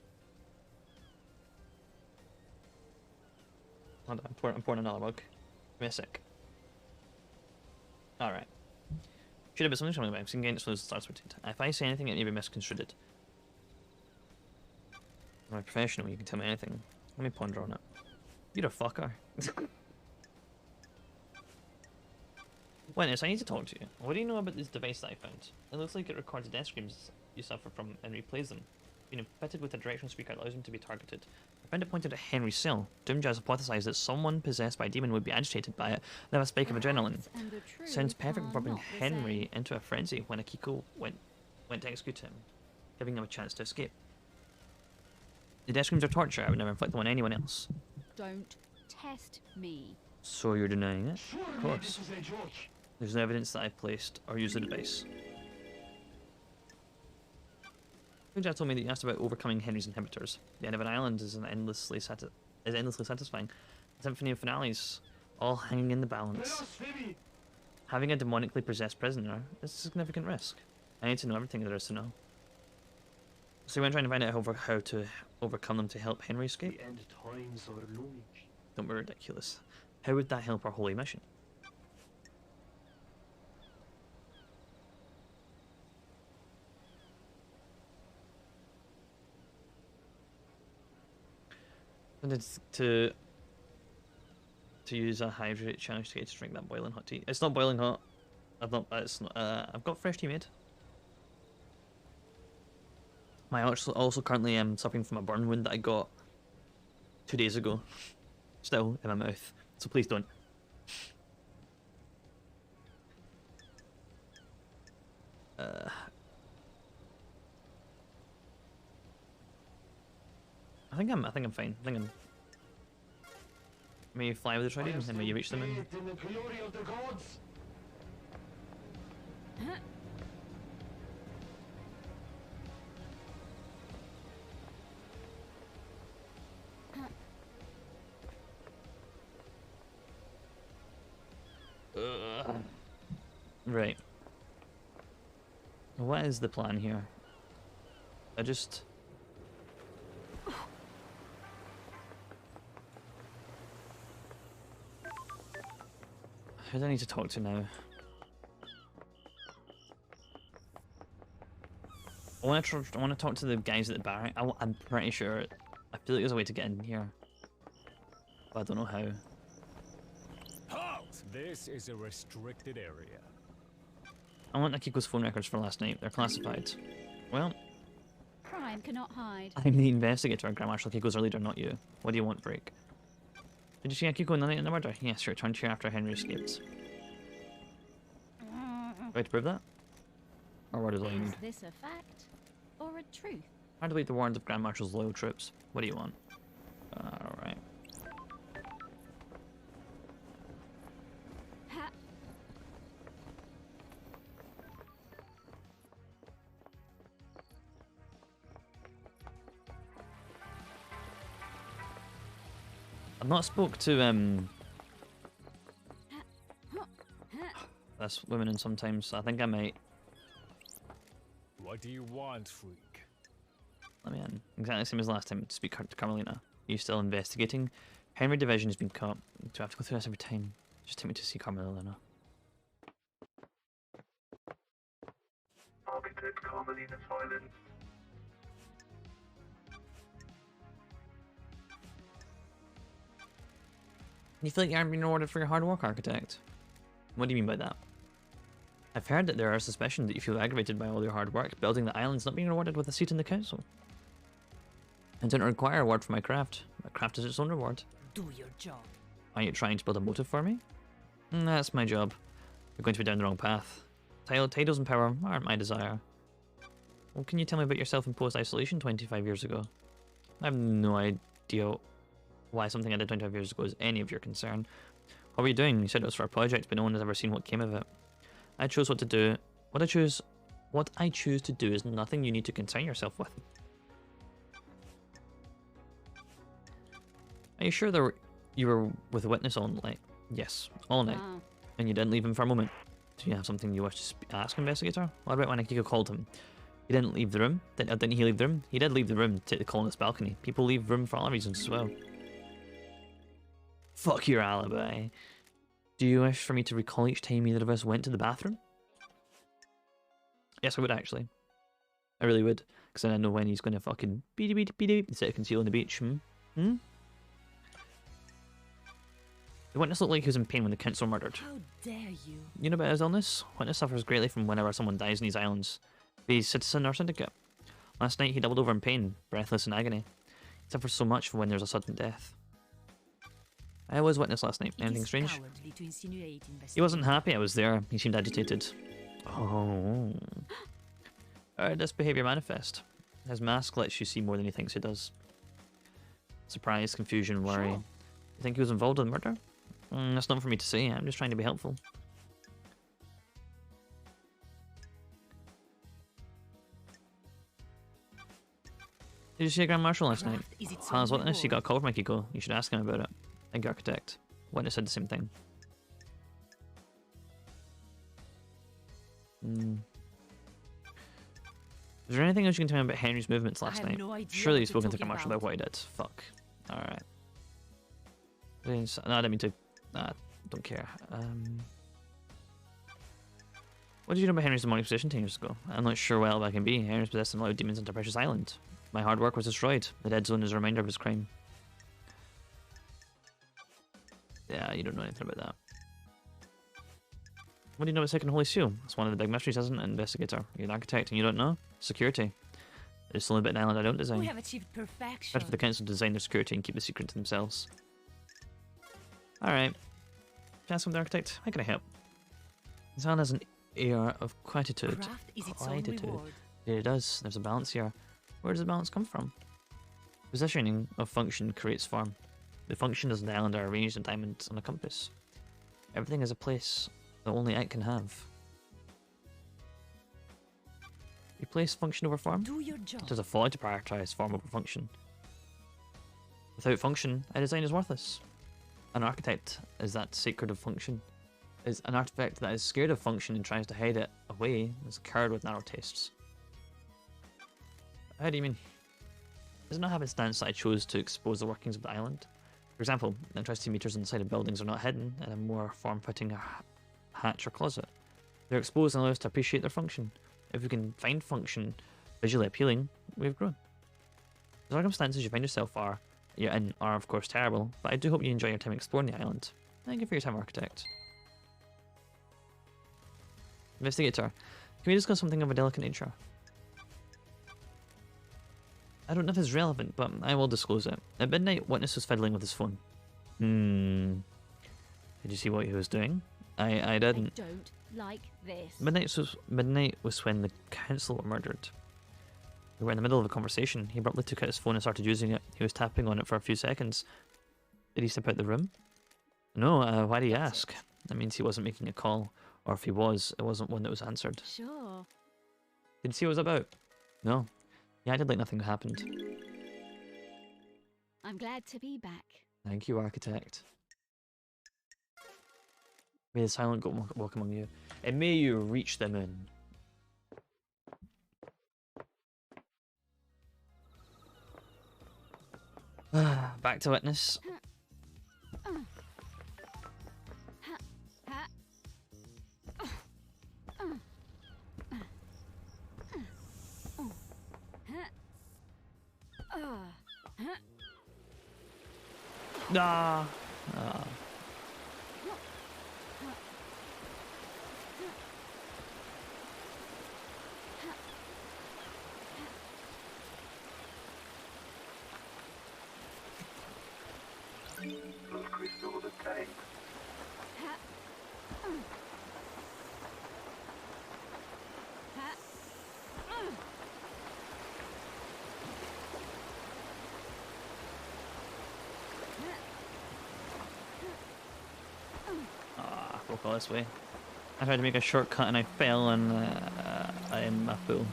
Hold on, I'm pouring another mug. Give me a sec. Alright. Should have been something troubling about. I'm seeking guidance from those in the stars. If I say anything, it may be misconstrued. I'm a professional, you can tell me anything. Let me ponder on it. You're a fucker. Witness, I need to talk to you. What do you know about this device that I found? It looks like it records death screams you suffer from and replays them. Being fitted with a directional speaker allows them to be targeted. I found it pointed at Henry's cell. Doomjazz hypothesized that someone possessed by a demon would be agitated by it and have a spike of adrenaline. Facts and the truth Sounds perfect for are bringing not the Henry same. into a frenzy when Akiko went to execute him, giving him a chance to escape. The death screams are torture. I would never inflict them on anyone else. Don't test me. So you're denying it? Surely Of course. this is a joke. There's no evidence that I placed or used the device. Jack told me that you asked about overcoming Henry's inhibitors. The end of an island is endlessly satisfying. A symphony of finales, all hanging in the balance. Blasphemy! Having a demonically possessed prisoner is a significant risk. I need to know everything there is to know. So we're trying to find out how to overcome them to help Henry escape? The end times are looming. Don't be ridiculous. How would that help our holy mission? And it's to use a hydrate challenge to get to drink that boiling hot tea. It's not boiling hot. I've not. It's not. I've got fresh tea made. I also currently am suffering from a burn wound that I got 2 days ago. Still in my mouth. So please don't. I think I'm fine. I think I'm. May you fly with the trident and may you reach them in. In the glory of the gods. Right. What is the plan here? Who do I need to talk to now? I want to talk to the guys at the barrack. I'm pretty sure. I feel like there's a way to get in here, but I don't know how. Halt! This is a restricted area. I want Akiko's phone records for last night. They're classified. Well, Crime cannot hide. I'm the investigator. Grand Marshal Akiko's our leader, not you. What do you want, Break? Did you see Akiko on the night of the murder? Yes, she returned here after Henry escaped. Right to prove that? Or what is all you Is need? this a fact or a truth? How to beat the warrants of Grand Marshal's loyal troops. What do you want? Alright. Ha! I've not spoke to this women in sometimes, so I think I might What do you want, freak? let me in. Exactly the same as last time to speak to Carmelina. Are you still investigating? Henry Division has been caught. Do I have to go through this every time? Just take me to see Carmelina. Architect Carmelina Silence. You feel like you aren't being rewarded for your hard work, Architect? What do you mean by that? I've heard that there are suspicions that you feel aggravated by all your hard work building the islands, not being rewarded with a seat in the council. I don't require a reward for my craft. My craft is its own reward. Do your job. Are you trying to build a motive for me? That's my job. You're going to be down the wrong path. Titles and power aren't my desire. Well, can you tell me about your self-imposed isolation 25 years ago? I have no idea why something I did 25 years ago is any of your concern. What were you doing? You said it was for a project, but no one has ever seen what came of it. I chose what to do. What I choose to do is nothing you need to concern yourself with. Are you sure you were with a witness all night? Yes, all night. Wow. And you didn't leave him for a moment. Do you have something you wish to ask, investigator? What about when Akiko called him? He didn't leave the room. Didn't he leave the room? He did leave the room to take the call on his balcony. People leave room for other reasons as well. Fuck your alibi. Do you wish for me to recall each time either of us went to the bathroom? Yes, I would actually. I really would. Because then I know when he's going to fucking beep instead of conceal on the beach. Hmm? The witness looked like he was in pain when the council were murdered. How dare you? You know about his illness? Witness suffers greatly from whenever someone dies in these islands, be he citizen or syndicate. Last night he doubled over in pain, breathless in agony. He suffers so much when there's a sudden death. I was witness last night. Anything strange? He wasn't happy I was there. He seemed agitated. Oh. This behaviour manifest. His mask lets you see more than he thinks he does. Surprise, confusion, worry. Sure. You think he was involved in murder? That's not for me to say. I'm just trying to be helpful. Did you see a Grand Marshal last night? Hans Witness, he got a call from Akiko. You should ask him about it. Egg Architect. Witness said the same thing. Is there anything else you can tell me about Henry's movements last night? no idea Surely what you've you're spoken to talking Marshall about what he did. Fuck. Alright. No, I didn't mean to. Don't care. What did you know about Henry's demonic possession 10 years ago? I'm not sure well, but I can be. Henry's possessed some loud demons into Precious Island. My hard work was destroyed. The dead zone is a reminder of his crime. Yeah, you don't know anything about that. What do you know about Second Holy Seal? It's one of the big mysteries, isn't it? Investigator. You're an architect and you don't know? Security. There's only a bit an island I don't design. We have achieved perfection. Better for the council to design their security and keep the secret to themselves. Alright. Can I ask the architect? How can I help? This island has an air of quietude. Craft is its own reward. Yeah, it does. There's a balance here. Where does the balance come from? Positioning of function creates form. The functions of the island are arranged in diamonds on a compass. Everything has a place that only it can have. You place function over form? Do your job. It is a folly to prioritize form over function. Without function, a design is worthless. An architect is that sacred of function. Is an artifact that is scared of function and tries to hide it away is a coward with narrow tastes. How do you mean? Does it not have its stance that I chose to expose the workings of the island? For example, the interesting meters inside of buildings are not hidden in a more form-fitting hatch or closet. They're exposed and allow us to appreciate their function. If we can find function visually appealing, we've grown. The circumstances you find yourself you're in are of course terrible, but I do hope you enjoy your time exploring the island. Thank you for your time, architect. Investigator, can we discuss something of a delicate nature? I don't know if it's relevant, but I will disclose it. At midnight, Witness was fiddling with his phone. Did you see what he was doing? I didn't. I don't like this. Midnight was when the council were murdered. We were in the middle of a conversation. He abruptly took out his phone and started using it. He was tapping on it for a few seconds. Did he step out the room? No, why do you ask? That means he wasn't making a call. Or if he was, it wasn't one that was answered. Sure. Did you see what it was about? No. He acted like nothing happened. I'm glad to be back. Thank you, architect. May the silent God walk among you, and may you reach the moon. Back to Witness. Nah. Los crystal of the tank. We'll go this way. I tried to make a shortcut and I fell and I'm a fool.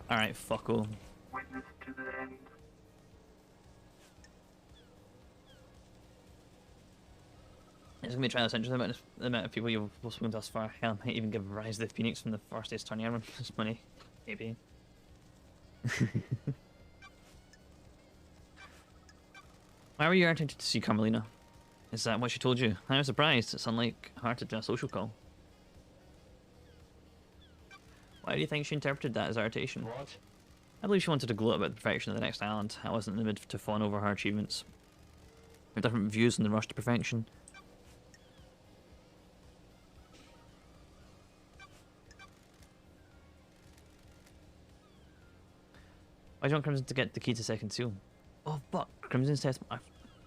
Alright, fucko. Witness to the end. It's gonna be trying to the amount of people you've spoken to thus far. Hell, might even give rise to the Phoenix from the first day's tourney. I this money. Maybe. Why were you irritated to see Carmelina? Is that what she told you? I was surprised. It's unlike her to do a social call. Why do you think she interpreted that as irritation? What? I believe she wanted to gloat about the perfection of the next island. I wasn't in the mood to fawn over her achievements. We have different views on the rush to perfection. Why do you want Crimson to get the key to second seal? Oh fuck, Crimson's test.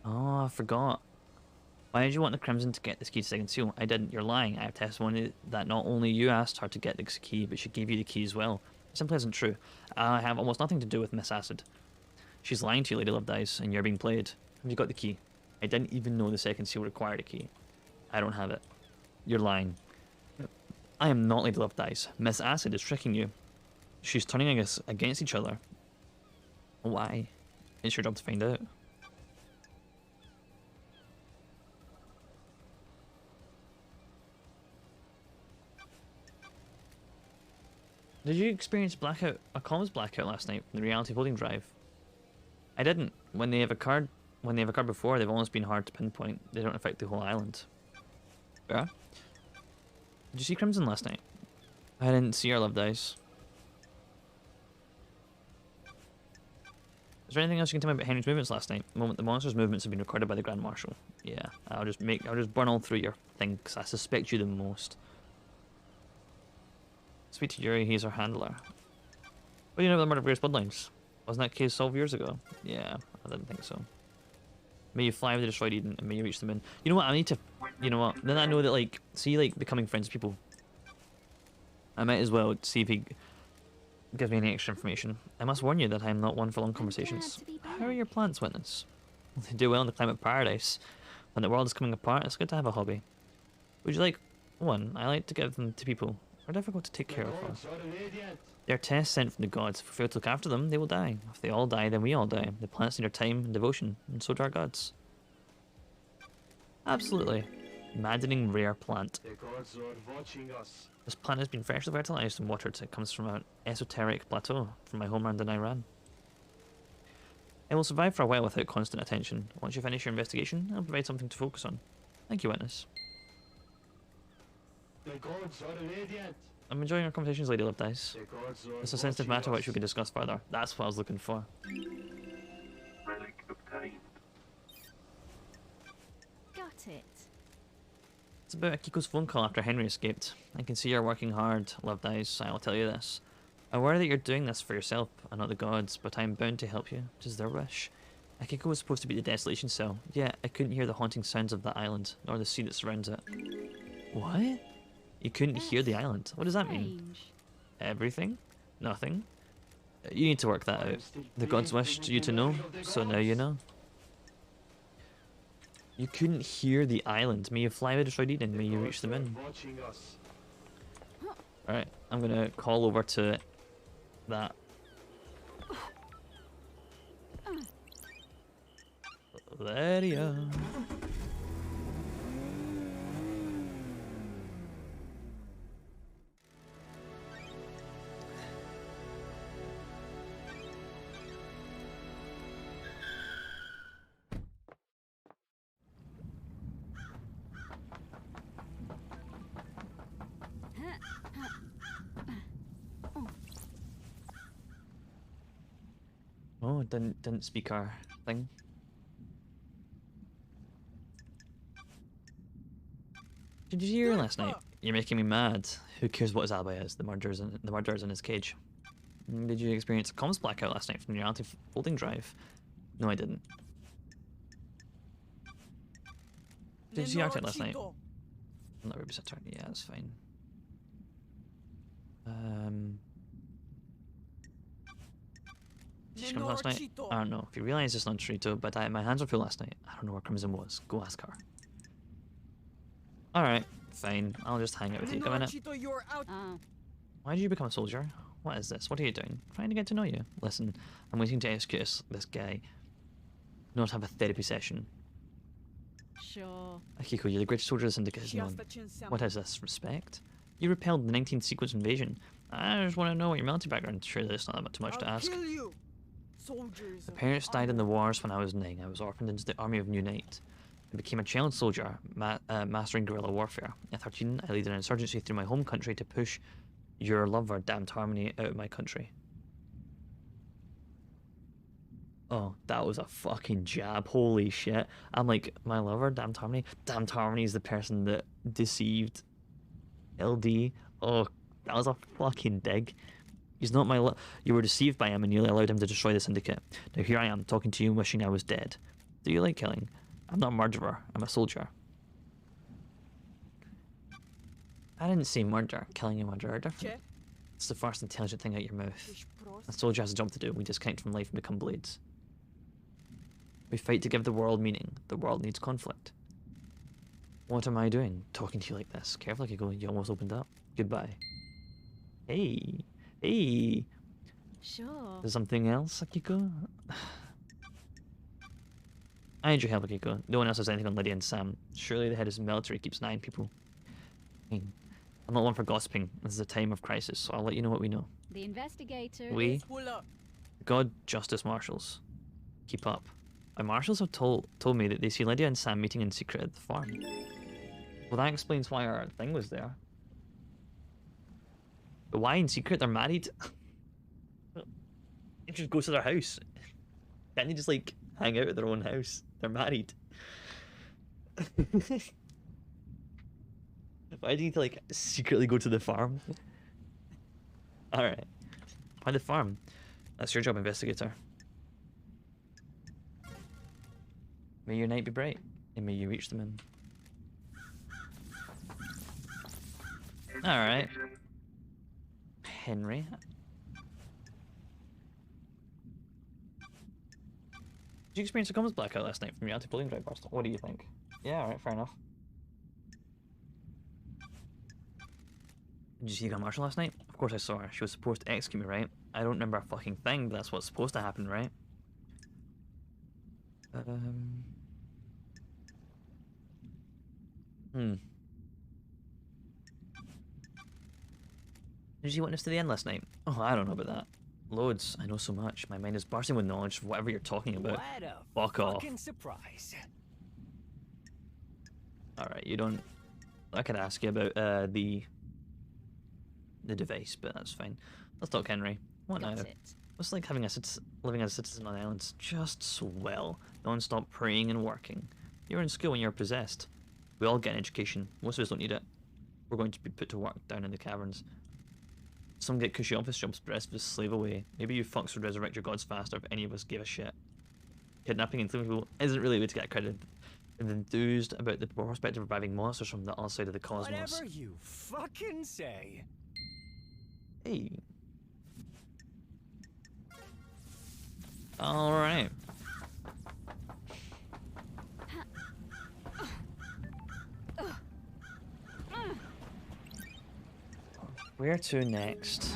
Oh, I forgot. Why did you want the Crimson to get this key to second seal? I didn't. You're lying. I have testimony that not only you asked her to get the key, but she gave you the key as well. Simply isn't true. I have almost nothing to do with Miss Acid. She's lying to you, Lady Love Dies, and you're being played. Have you got the key? I didn't even know the second seal required a key. I don't have it. You're lying. I am not Lady Love Dies. Miss Acid is tricking you. She's turning us against each other. Why? It's your job to find out. Did you experience blackout, a comms blackout last night from the reality holding drive? I didn't. When they have occurred before, they've almost been hard to pinpoint. They don't affect the whole island. Yeah? Did you see Crimson last night? I didn't see her, Love Dice. Is there anything else you can tell me about Henry's movements last night? The monster's movements have been recorded by the Grand Marshal. Yeah, I'll just burn all through your thing, because I suspect you the most. Speak to Yuri, he's our handler. What do you know about the murder of Grace Bloodlines? Wasn't that case solved years ago? Yeah, I didn't think so. May you fly with the destroyed Eden, and may you reach the moon. You know what, I need to... You know what, then I know that, like, see, like, becoming friends with people. I might as well see if he gives me any extra information. I must warn you that I am not one for long conversations. How are your plants, Witness? They do well in the climate paradise. When the world is coming apart, it's good to have a hobby. Would you like one? I like to give them to people who are difficult to take care of. They are tests sent from the gods. If we fail to look after them, they will die. If they all die, then we all die. The plants need our time and devotion, and so do our gods. Absolutely. Maddening rare plant. The gods are watching us. This plant has been freshly fertilized and watered. It comes from an esoteric plateau from my homeland in Iran. It will survive for a while without constant attention. Once you finish your investigation, I'll provide something to focus on. Thank you, Witness. The gods are radiant. I'm enjoying our conversations, Lady Love Dice. The gods are It's a sensitive watching matter which we us. can discuss further. That's what I was looking for. Relic obtained. Got it. It's about Akiko's phone call after Henry escaped. I can see you're working hard, Love Dice. I will tell you this. I worry that you're doing this for yourself and not the gods, but I am bound to help you. It is their wish. Akiko was supposed to be at the desolation cell. Yet I couldn't hear the haunting sounds of the island, nor the sea that surrounds it. What? You couldn't hear the island? What does that mean? Strange. Everything? Nothing? You need to work that I am out. still The gods breathing wished in you the to know, glory of the so now you gods. know. You couldn't hear the island. May you fly with destroyed Eden, may you reach the gods are moon. watching us. Alright, I'm gonna call over to that. Lydia. Oh, didn't speak our thing. Did you hear last night? You're making me mad. Who cares what his alibi is? The murderer's in his cage. Did you experience a comms blackout last night from the reality folding drive? No, I didn't. Did you see Arctic last night? Nenorocito. I'm not babysitter. Yeah, that's fine. Did she come last night? Nenorocito. I don't know. If you realize it's not Trito, but my hands were full last night. I don't know where Crimson was. Go ask her. Alright, fine. I'll just hang out with you. Come in. Nenorocito, you're out. Oh, Why did you become a soldier? What is this? What are you doing? Trying to get to know you. Listen, I'm waiting to execute this guy. Not have a therapy session. sure. Akiko, you're the greatest soldier the Syndicate has known. What is this? Respect? You repelled the 19th sequence invasion. I just want to know what your military background is. Surely it's not too much to ask. Kill you. Soldiers. My parents died in the wars when I was 9. I was orphaned into the army of New Knight. I became a child soldier, mastering guerrilla warfare. At 13, I led an insurgency through my home country to push your lover, Damned Harmony, out of my country. Oh, that was a fucking jab. Holy shit. I'm like, my lover, Damned Harmony? Damned Harmony is the person that deceived LD. Oh, that was a fucking dig. He's not my. You were deceived by him and nearly allowed him to destroy the syndicate. Now here I am, talking to you, wishing I was dead. Do you like killing? I'm not a murderer. I'm a soldier. I didn't say murder. Killing and murder are different. Che? It's the first intelligent thing out your mouth. Fish pros. A soldier has a job to do. We disconnect from life and become blades. We fight to give the world meaning. The world needs conflict. What am I doing? Talking to you like this. Careful, Akiko. You almost opened up. Goodbye. Hey. Hey. Sure. There's something else, Akiko? I need your help, Akiko. No one else has anything on Lydia and Sam. Surely the head of the military keeps 9 people. I mean, I'm not one for gossiping. This is a time of crisis, so I'll let you know what we know. The investigator. We, Pull up. God Justice Marshals, keep up. My marshals have told me that they see Lydia and Sam meeting in secret at the farm. Well, that explains why our thing was there. But why in secret? They're married. You just go to their house. Can't you just like hang out at their own house? They're married. Why do you need to like secretly go to the farm? Alright. Why the farm? That's your job, investigator. May your night be bright, and may you reach them in. Alright. Henry. Did you experience a comms blackout last night from your anti-bullying drive burst? What do you think? Yeah, alright, fair enough. Did you see Grand Marshal last night? Of course I saw her. She was supposed to execute me, right? I don't remember a fucking thing, but that's what's supposed to happen, right? Did you witness to the end last night? Oh, I don't know about that. Loads. I know so much. My mind is bursting with knowledge of whatever you're talking about. What a Fuck off. fucking surprise. Alright, you don't... I could ask you about the device, but that's fine. Let's talk Henry. What now? Got it. What's it like having living as a citizen on the islands? Just swell. Non-stop praying and working. You're in school when you're possessed. We all get an education. Most of us don't need it. We're going to be put to work down in the caverns. Some get cushy office jobs, but the rest of us slave away. Maybe you fucks would resurrect your gods faster if any of us gave a shit. Kidnapping and killing people isn't really a way to get credit. I'm enthused about the prospect of reviving monsters from the other side of the cosmos. Whatever you fucking say. Hey. Alright. Where to next?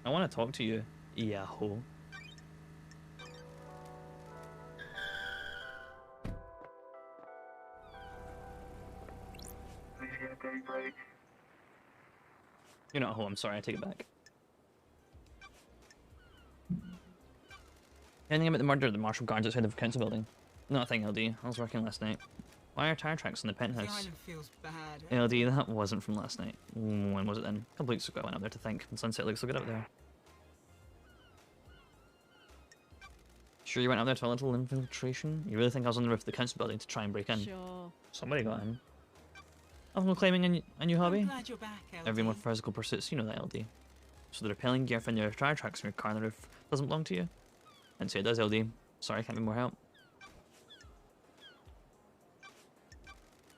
I want to talk to you, Yahoo. Please get a daybreak. You're not Ho, I'm sorry, I take it back. Anything about the murder of the martial guards outside the council building? Nothing, LD. I was working last night. Why are tire tracks in the The penthouse? island feels bad. LD, that wasn't from last night. When was it then? A couple weeks ago I went up there to think. The sunset looks so good up there. Sure you went up there to a little infiltration? You really think I was on the roof of the council building to try and break in? Sure. Somebody got in. I'm claiming a new hobby? I'm glad you're back, LD. Everyone with physical pursuits, you know that, LD. So the repelling gear from your tire tracks from your car on the roof doesn't belong to you? And say it does, LD. Sorry, I can't be more help.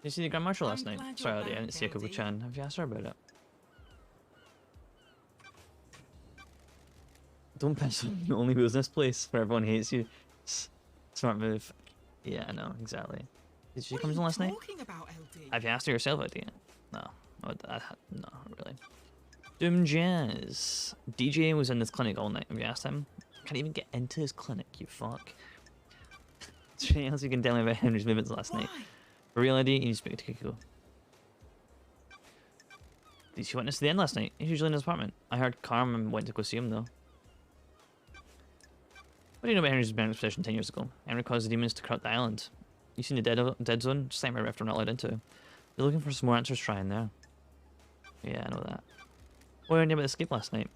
Did you see the Grand Marshal last I'm night? glad Sorry, you're LD, I didn't back, see LD. Akiko-chan. Have you asked her about it? Don't piss on the only who's in this place where everyone hates you. Smart move. Yeah, I know, exactly. Did she What come are in you last night? talking about, LD? Have you asked her yourself, LD? No. No, not really. Doom Jazz. DJ was in this clinic all night. Have you asked him? Can't even get into his clinic, you fuck. Is there anything else you can tell me about Henry's movements last night? Why? For real, ID, you need to speak to Kiko. Did you witness the end last night? He's usually in his apartment. I heard Carmen went to go see him, though. What do you know about Henry's mental possession 10 years ago? Henry caused the demons to corrupt the island. You seen the dead zone? Just like my rift we're not allowed into. You're looking for some more answers, try in there. Yeah, I know that. What learned you about the escape last night?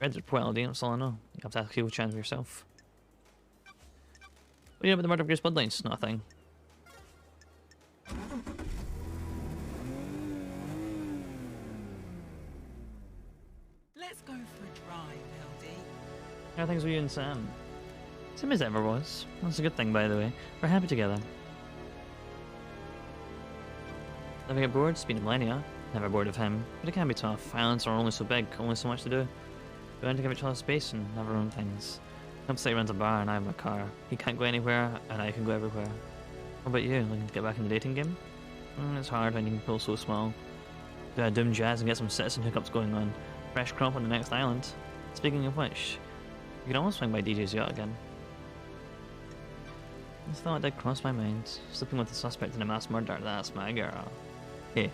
Read the report, LD, that's all I know. You have to ask Kiko-chan for yourself. What do you know about the murder of Grace Bloodlines? Not a thing. go for a drive, LD. How are things with you and Sam? Same as ever was. That's a good thing, by the way. We're happy together. Never get bored? It's been a millennia. Never bored of him. But it can be tough. Islands are only so big, only so much to do. We want to give each other space and have our own things. Upstate runs a bar and I have my car. He can't go anywhere and I can go everywhere. How about you? Looking to get back in the dating game? It's hard when you can pull so small. Do a doom jazz and get some citizen hookups going on. Fresh crop on the next island. Speaking of which, you can almost swing by DJ's yacht again. I thought did cross my mind. Sleeping with the suspect in a mass murder, that's my girl. Hey,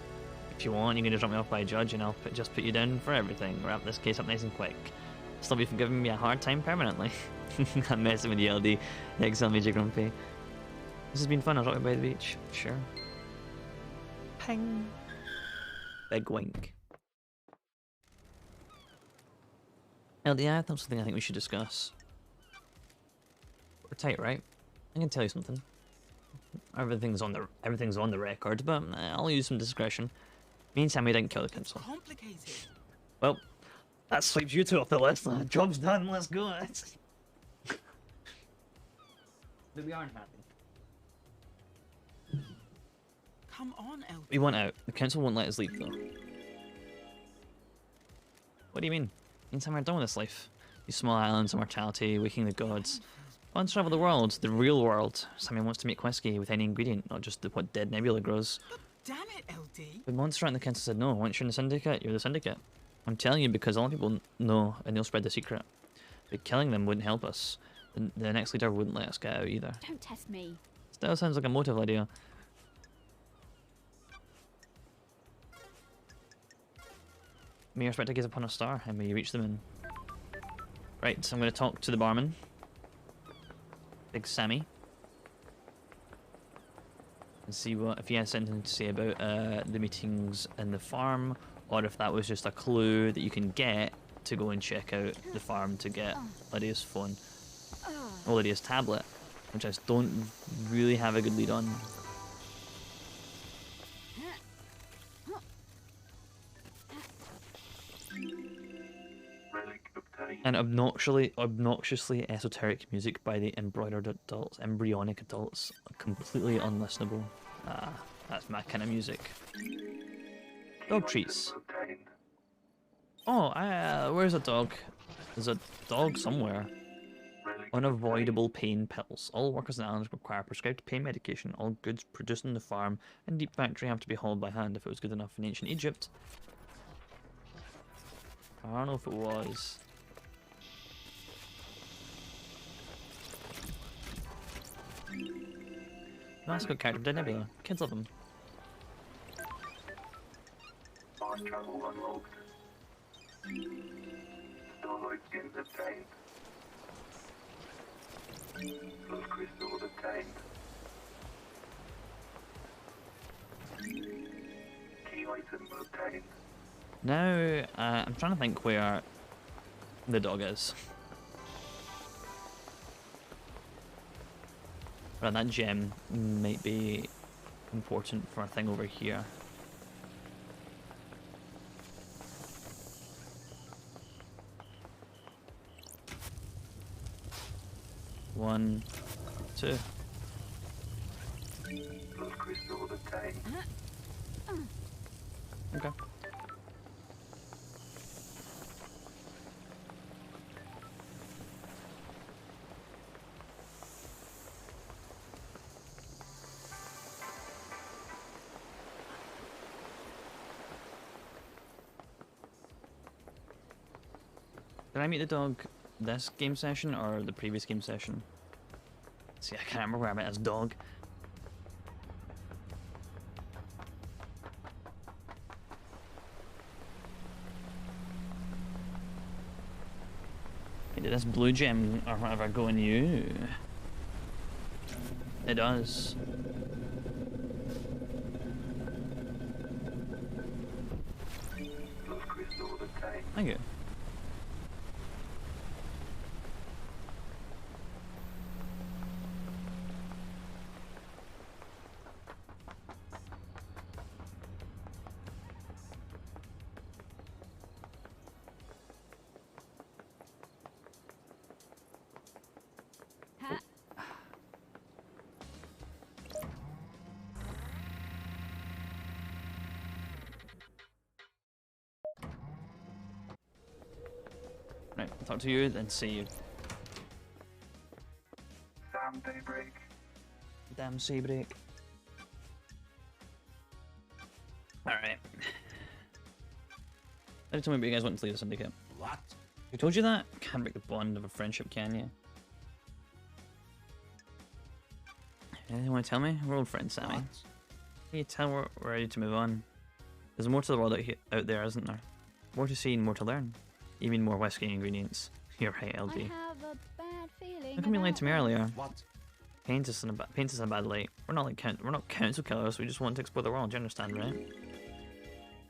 if you want, you can just drop me off by a judge and I'll just put you down for everything. Wrap this case up nice and quick. Stop you from giving me a hard time permanently. I'm messing with you, LD. XL Major Grumpy. This has been fun, I'll drop you by the beach. Sure. Ping. Big wink. LD, that's something I think we should discuss. We're tight, right? I can tell you something. Everything's on the record, but I'll use some discretion. Me and Sammy didn't kill the council. Complicated. Well, that sweeps you two off the list. Job's done. Let's go. But we aren't happy. Come on, LD. We want out. The council won't let us leave, though. What do you mean? Me and Sammy are done with this life. These small islands, immortality, waking the gods. I want to travel the world, the real world. Sammy wants to make whiskey with any ingredient, not just what dead nebula grows. But damn it, LD. The monster and the council said no. Once you're in the syndicate, you're the syndicate. I'm telling you because a lot of people know and they'll spread the secret. But killing them wouldn't help us. The next leader wouldn't let us get out either. Don't test me. Still sounds like a motive idea. May your spectre gaze upon a star and may you reach the moon. Right, so I'm going to talk to the barman. Big Sammy. And see what if he has something to say about the meetings in the farm, or if that was just a clue that you can get to go and check out the farm to get Lydia's phone. Or Lydia's tablet, which I just don't really have a good lead on. Relic obtained. And obnoxiously esoteric music by the embryonic adults, completely unlistenable. Ah, that's my kind of music. Dog treats. Obtained. Oh, where's a dog? There's a dog somewhere. Relic Unavoidable pain pills. All workers in the islands require prescribed pain medication. All goods produced in the farm and deep factory have to be hauled by hand if it was good enough in ancient Egypt. I don't know if it was. Mascot character Dead Nebula. Kids love them. fast travel unlocked. Starlight skins obtained. Plus crystals obtained. Key item obtained. Now, I'm trying to think where the dog is. Right, that gem might be important for a thing over here. One, two. Plus crystals obtained. Okay. Did I meet the dog this game session or the previous game session? See, I can't remember where I met his dog. Hey, did this blue gem or whatever go in you? It does. Plus crystals obtained. Thank you. Alright, I'll talk to you, then see you. Sam Daybreak. Damn sea break. Alright. Don't tell me what you guys want to leave the syndicate. What? Who told you that? Can't break the bond of a friendship, can you? Anything you want to tell me? We're old friends, Sammy. What? Can you tell we're ready to move on? There's more to the world out there, isn't there? More to see and more to learn. You mean more whiskey ingredients. You're right, I LD. have a bad feeling. How come you lied to me earlier? What? Paint us in a bad light. We're not like we're not council killers. We just want to explore the world. Do you understand, right?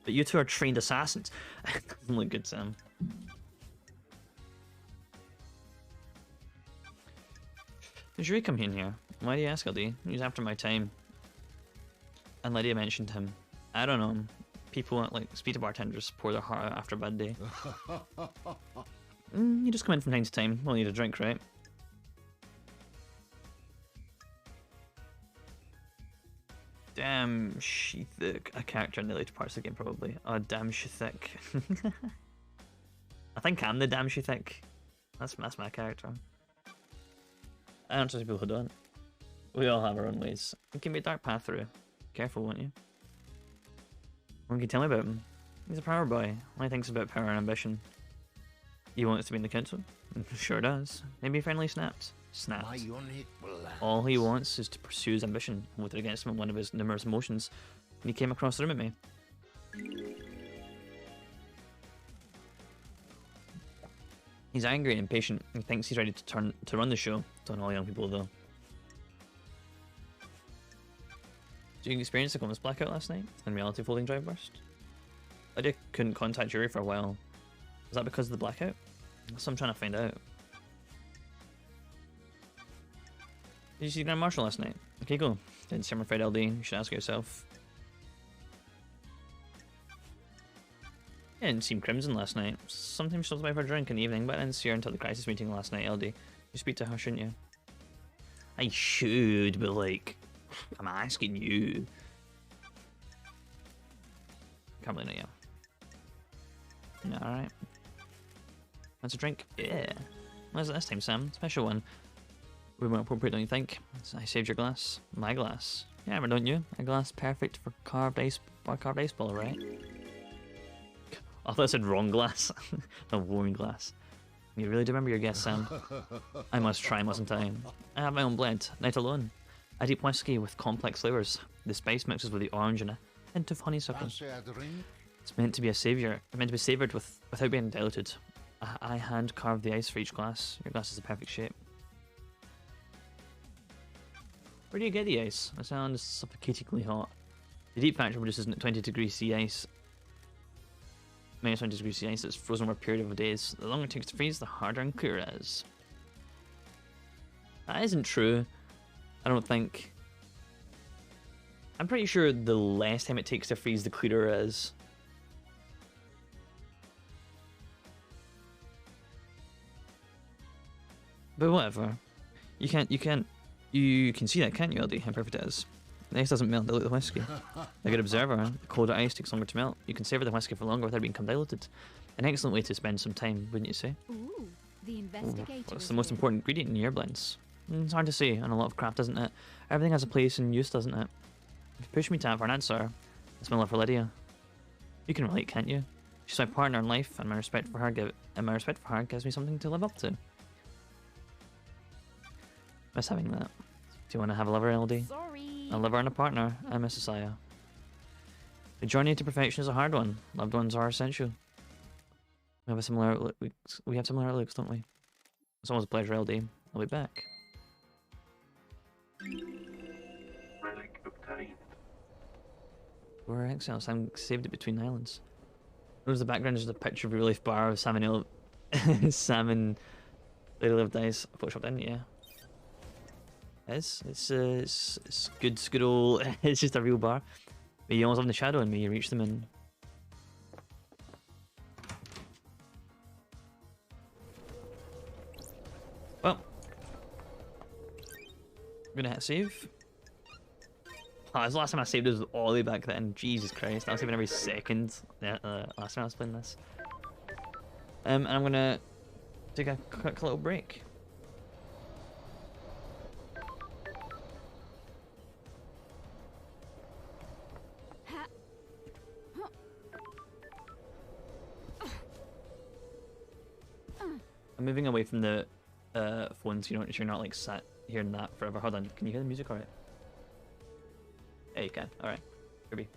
But you two are trained assassins. Doesn't look good, Sam. Did Yuri come in here? Why do you ask, LD? He's after my time. And Lydia mentioned him. I don't know. People want like speed bartenders pour their heart out after a bad day. You just come in from time to time. We'll need a drink, right? Damn Shethik. A character in the later parts of the game, probably. Oh, damn Shethik. I think I'm the damn Shethik. That's my character. I don't trust people who don't. We all have our own ways. It can be a dark path through. Careful, won't you? What can you tell me about him? He's a power boy. What he thinks about power and ambition. He wants to be in the council? Sure does. Maybe he finally snapped. Snapped. All he wants is to pursue his ambition. I voted against him in one of his numerous motions, and he came across the room at me. He's angry and impatient. He thinks he's ready to run the show. Don't all young people though. Did you experience the Columbus blackout last night? And reality folding drive burst? Lydia couldn't contact Yuri for a while. Was that because of the blackout? That's what I'm trying to find out. Did you see Grand Marshal last night? Okay, go. Didn't see him, I'm afraid, LD. You should ask yourself. Yeah, didn't seem crimson last night. Sometimes she stops by for a drink in the evening, but I didn't see her until the crisis meeting last night, LD. You speak to her, shouldn't you? I should, but like, I'm asking you. Can't really know, yeah. Yeah, alright. That's a drink? Yeah. Where's it this time, Sam? Special one. Way more appropriate, don't you think? I saved your glass. My glass. Yeah, remember, don't you? A glass perfect for carved ice ball, right? I thought I said wrong glass. A warm glass. You really do remember your guess, Sam? I must try, mustn't I? I have my own blend, night alone. A deep whiskey with complex flavours. The spice mixes with the orange and a hint of honeysuckle. It's meant to be a saviour. It's meant to be savoured without being diluted. I hand carved the ice for each glass. Your glass is the perfect shape. Where do you get the ice? The sound is suffocatingly hot. The deep factory produces 20 degrees C ice. Minus 20 degrees C ice that's frozen over a period of days. The longer it takes to freeze, the harder and clearer it is. That isn't true. I don't think. I'm pretty sure the less time it takes to freeze, the clearer it is. But whatever. You can see that, can't you, LD? How perfect it is. The ice doesn't melt dilute the whiskey. A good observer, the colder ice takes longer to melt. You can savour the whiskey for longer without being diluted. An excellent way to spend some time, wouldn't you say? Ooh, the investigator. What's is the most here. important ingredient in your blends? It's hard to say on a lot of craft, isn't it? Everything has a place and use, doesn't it? If you push me to have an answer, it's my love for Lydia. You can relate, can't you? She's my partner in life, and my respect for her gives me something to live up to. Miss having that. Do you want to have a lover, LD? Sorry. A lover and a partner. I miss Isaiah. The journey to perfection is a hard one. Loved ones are essential. We have similar outlooks, don't we? It's always a pleasure, LD. I'll be back. Relic obtained. We're exiled. Sam saved it between islands. Notice the background is just a picture of a real life bar of Sam and Sam and Lady Live Dice. Photoshopped in, yeah. It's good old. It's just a real bar. But you almost have the shadow in me. You reach them and. Well, I'm gonna hit save. Oh, that's the last time I saved was all the way back then. Jesus Christ, I was saving every second. Yeah, last time I was playing this. And I'm gonna take a quick little break. I'm moving away from the phone so you're not like sat hearing that forever. Hold on, can you hear the music alright? Yeah, you can. Alright. Kirby.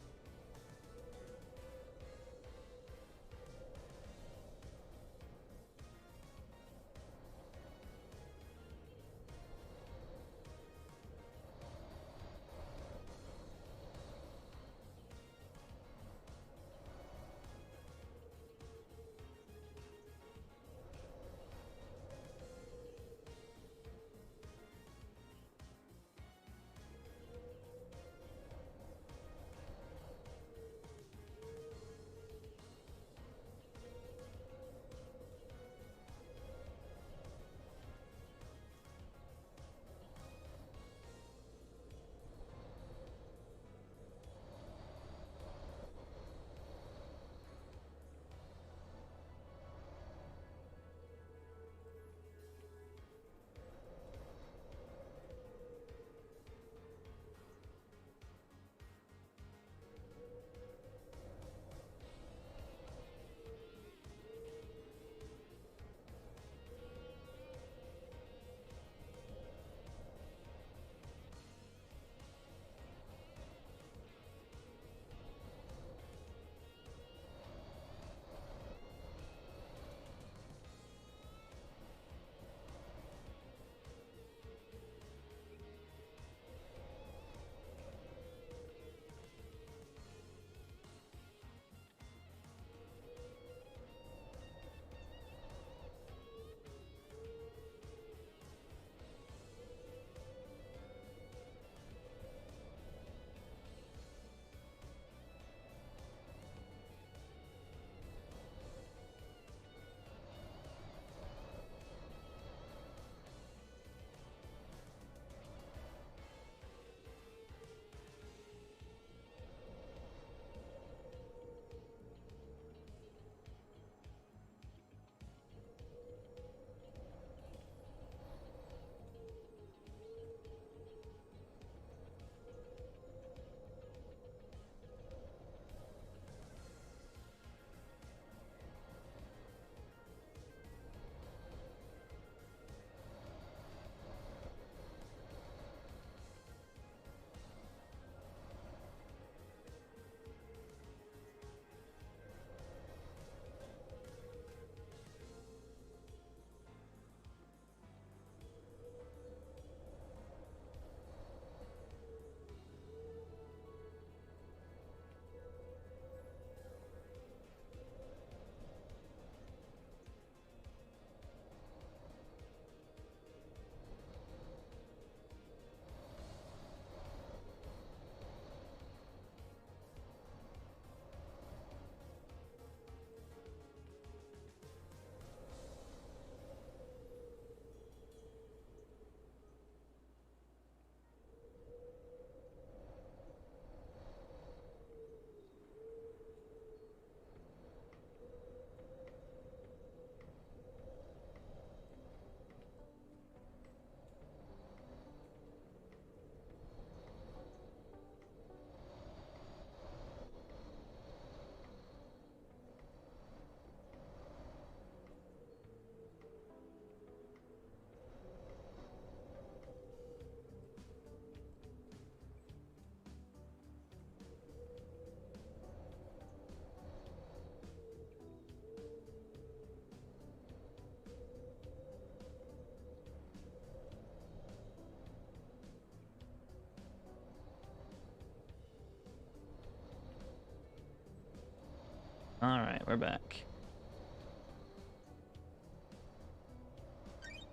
Alright, we're back.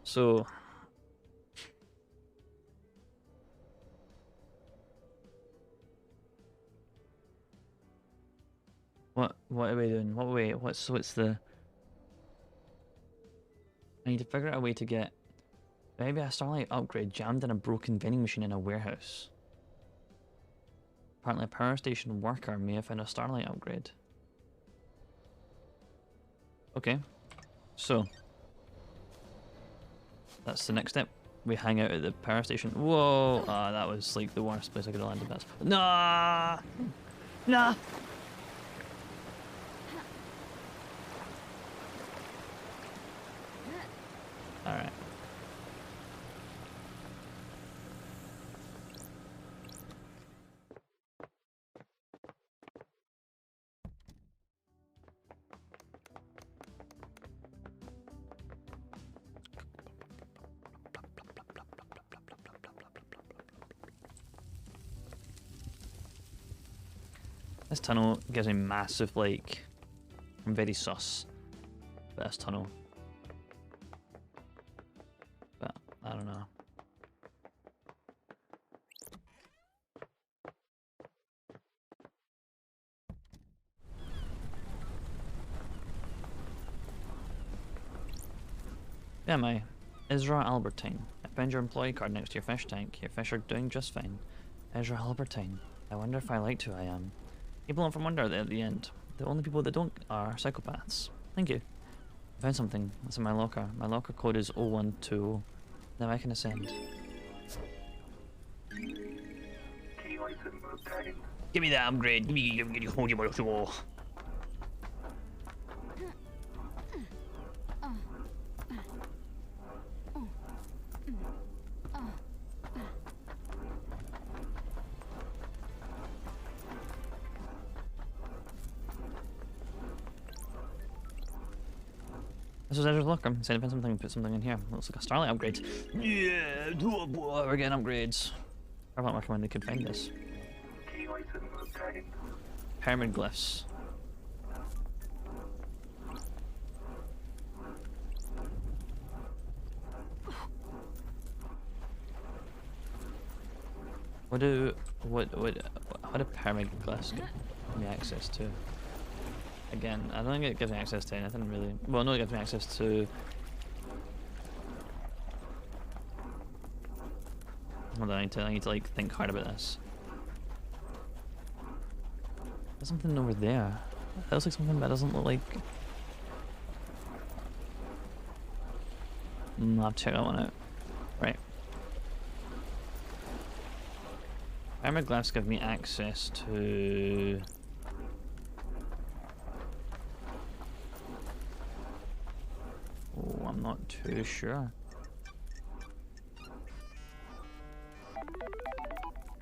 So... What are we doing? What's the... I need to figure out a way to get... Maybe a Starlight upgrade jammed in a broken vending machine in a warehouse. Apparently a power station worker may have found a Starlight upgrade. Okay. So... That's the next step. We hang out at the power station. Whoa! Ah, that was like the worst place I could have landed. That's nah, nah. All right. This tunnel gives me massive, like, I'm very sus about this tunnel. But, I don't know. Who am I? Ezra Albertine. I found your employee card next to your fish tank. Your fish are doing just fine. Ezra Albertine. I wonder if I liked who I am. People often wonder at the end. The only people that don't are psychopaths. Thank you. I found something. It's in my locker. My locker code is 0120. Now I can ascend. Key item obtained. Give me that upgrade. Give me oh. This was Ezra's locker. He said to find something, put something in here. Looks like a Starlight upgrade. Yeah, we're getting upgrades. I don't recommend they could find this. Key item obtained. Pyramid glyphs. What do pyramid glyphs give me access to? Again, I don't think it gives me access to anything really. Well, no, it gives me access to. Hold on, I need to like think hard about this. There's something over there. That looks like something that doesn't look like. I'll have to check that one out. Right. Pyramid glyphs give me access to. Oh, I'm not too sure.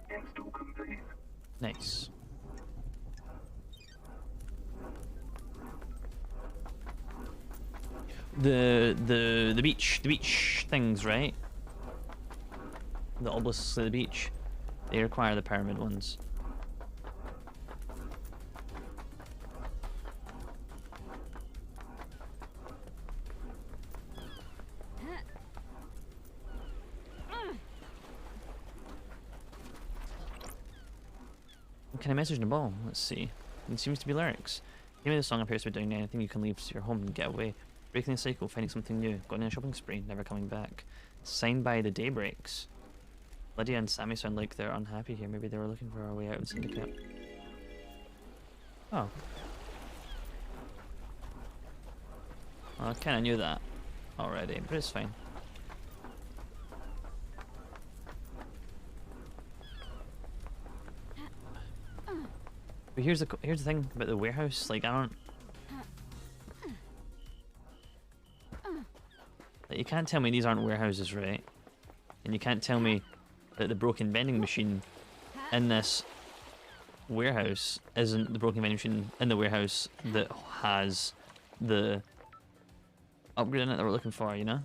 Install complete. Nice. The beach things, right? The obelisks at the beach. They require the pyramid ones. Can I message Nabal? Let's see. It seems to be lyrics. Maybe the song appears to be doing anything you can leave your home and get away. Breaking the cycle, finding something new, going on a shopping spree, never coming back. Signed by the Daybreaks. Lydia and Sammy sound like they're unhappy here. Maybe they were looking for a way out of the syndicate. Oh. Well, I kinda knew that already, but it's fine. But here's the thing about the warehouse. Like, I don't. Like, you can't tell me these aren't warehouses, right? And you can't tell me that the broken vending machine in this warehouse isn't the broken vending machine in the warehouse that has the upgrade in it that we're looking for, you know?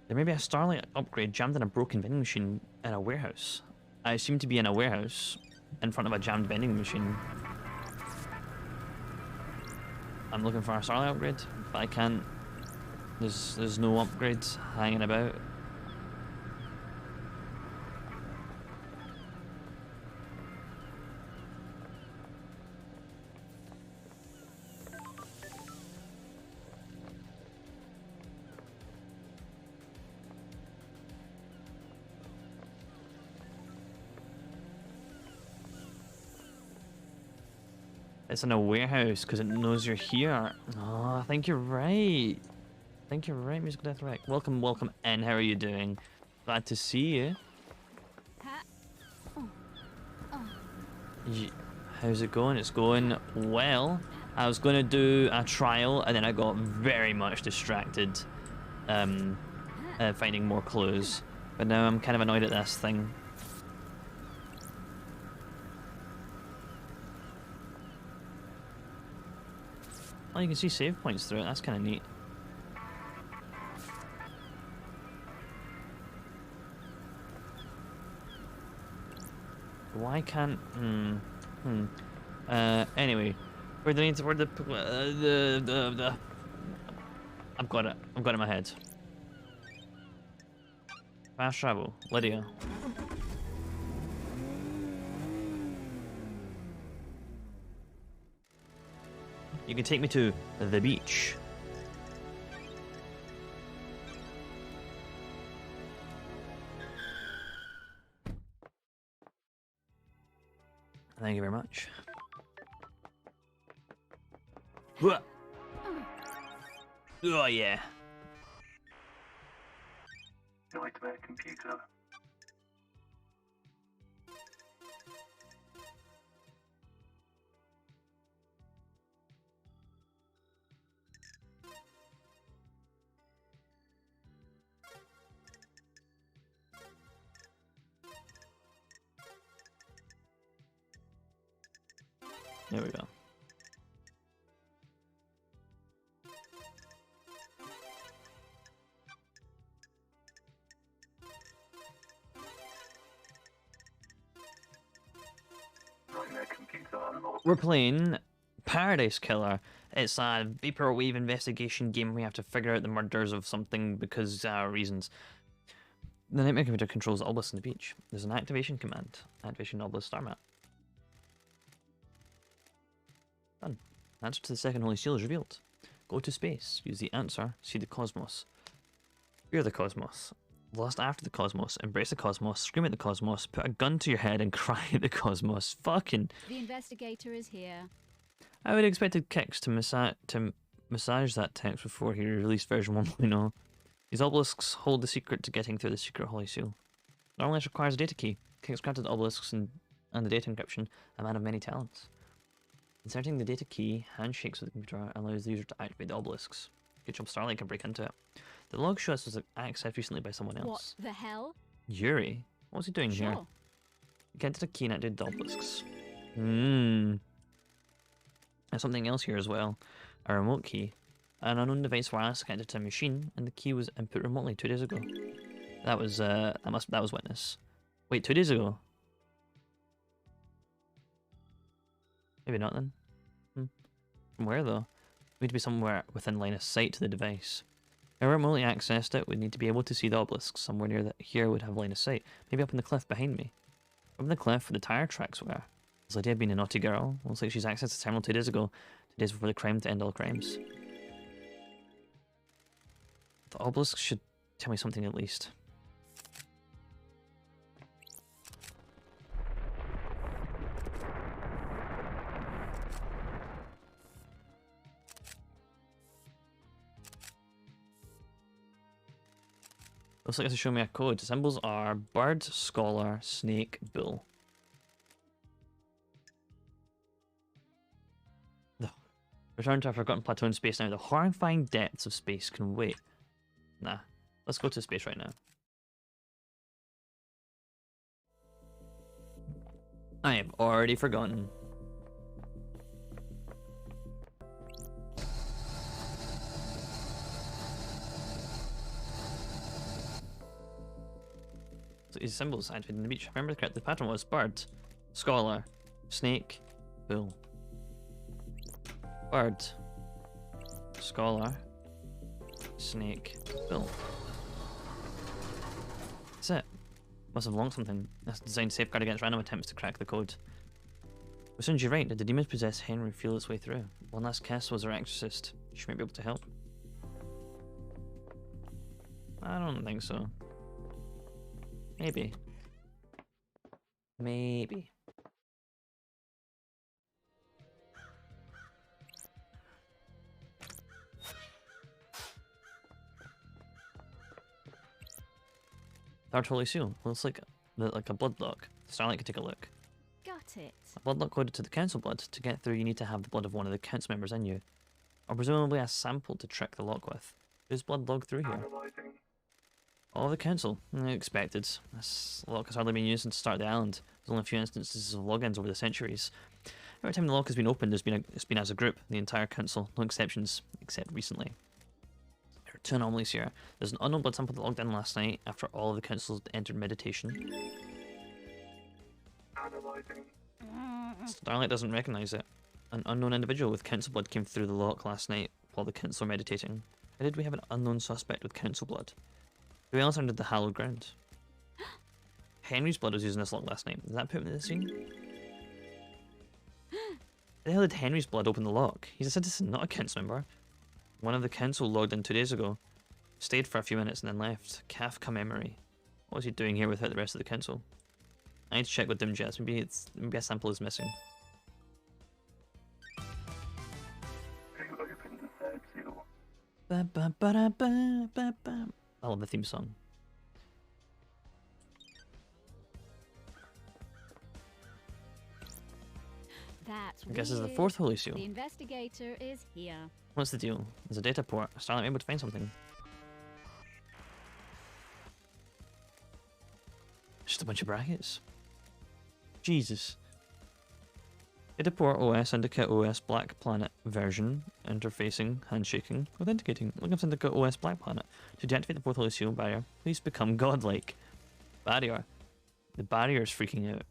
There may be a Starlight upgrade jammed in a broken vending machine in a warehouse. I assume to be in a warehouse in front of a jammed vending machine. I'm looking for a Starlight upgrade, but I can't. There's no upgrades hanging about. It's in a warehouse because it knows you're here. Oh, I think you're right. I think you're right, Musical Death Wreck. Welcome, welcome in. How are you doing? Glad to see you. How's it going? It's going well. I was going to do a trial and then I got very much distracted finding more clues. But now I'm kind of annoyed at this thing. Oh, you can see save points through it. That's kind of neat. Why can't... anyway. Where the... I've got it. I've got it in my head. Fast travel. Lydia. You can take me to the beach. Thank you very much. Oh yeah. Nightmare computer. There we go. Nightmare computer unlocked. We're playing Paradise Killer. It's a vaporwave investigation game where we have to figure out the murders of something because reasons. The Nightmare computer controls the obelisk on the beach. There's an activation command. Activation obelisk star map. Done. Answer to the second holy seal is revealed. Go to space. Use the answer. See the cosmos. Fear the cosmos. Lust after the cosmos. Embrace the cosmos. Scream at the cosmos. Put a gun to your head and cry at the cosmos. Fucking. The investigator is here. I would have expected Kix to massage that text before he released version 1.0. These obelisks hold the secret to getting through the secret holy seal. Normally this requires a data key. Kix granted the obelisks and the data encryption, a man of many talents. Inserting the data key, handshakes with the computer, allows the user to activate the obelisks. Good job, Starlight can break into it. The log shows us was accessed recently by someone else. What the hell? Yuri? What was he doing here? Sure. Get to the key and activate the obelisks. There's something else here as well. A remote key. An unknown device wireless connected to a machine, and the key was input remotely 2 days ago. That was that was Witness. Wait, 2 days ago? Maybe not then. From where though? We need to be somewhere within line of sight to the device. If I remotely accessed it, we'd need to be able to see the obelisk. Somewhere near here would have line of sight. Maybe up in the cliff behind me. Up in the cliff where the tire tracks were. Has Lydia been a naughty girl? Looks like she's accessed the terminal 2 days ago. 2 days before the crime to end all crimes. The obelisk should tell me something at least. Looks like it's showing me a code. The symbols are bird, scholar, snake, bull. Return to a forgotten plateau in space now. The horrifying depths of space can wait. Nah. Let's go to space right now. I have already forgotten. So these symbols activated in the beach. Remember correct, the pattern was bird, scholar, snake, bull. Bird, scholar, snake, bull. That's it. Must have logged something. That's designed to safeguard against random attempts to crack the code. As soon as you're right, did the demons possess Henry feel its way through? One last kiss was her exorcist. She might be able to help. I don't think so. Maybe. Maybe. Third Holy Seal. Looks like a blood lock. Starlight could take a look. Got it. A blood lock coded to the council blood. To get through, you need to have the blood of one of the council members in you. Or presumably a sample to trick the lock with. Whose blood logged through here? Analyzing. All of the council. Expected. This lock has hardly been used since the start of the island. There's only a few instances of logins over the centuries. Every time the lock has been opened, it's been as a group, the entire council, no exceptions, except recently. There are two anomalies here. There's an unknown blood sample that logged in last night after all of the councils entered meditation. Analyzing. Starlight doesn't recognise it. An unknown individual with council blood came through the lock last night while the council were meditating. How did we have an unknown suspect with council blood? Who else entered the hallowed ground? Henry's blood was used in this lock last night. Does that put him in the scene? How the hell did Henry's blood open the lock? He's a citizen, not a council member. One of the council logged in 2 days ago. Stayed for a few minutes and then left. Kafka memory. What was he doing here without the rest of the council? I need to check with Dim Jets. Maybe a sample is missing. Who opened the third seal? Ba, ba, ba, da, ba, ba, ba. I love the theme song. That's I guess this is the weird. fourth Holy Seal. The investigator is here. What's the deal? There's a data port. Starlight able to find something. Just a bunch of brackets. Jesus. Data port OS, Syndicate OS, Black Planet version, interfacing, handshaking, authenticating. Looking for Syndicate OS, Black Planet. To deactivate the fourth Holy Seal barrier, please become godlike. Barrier. The barrier is freaking out.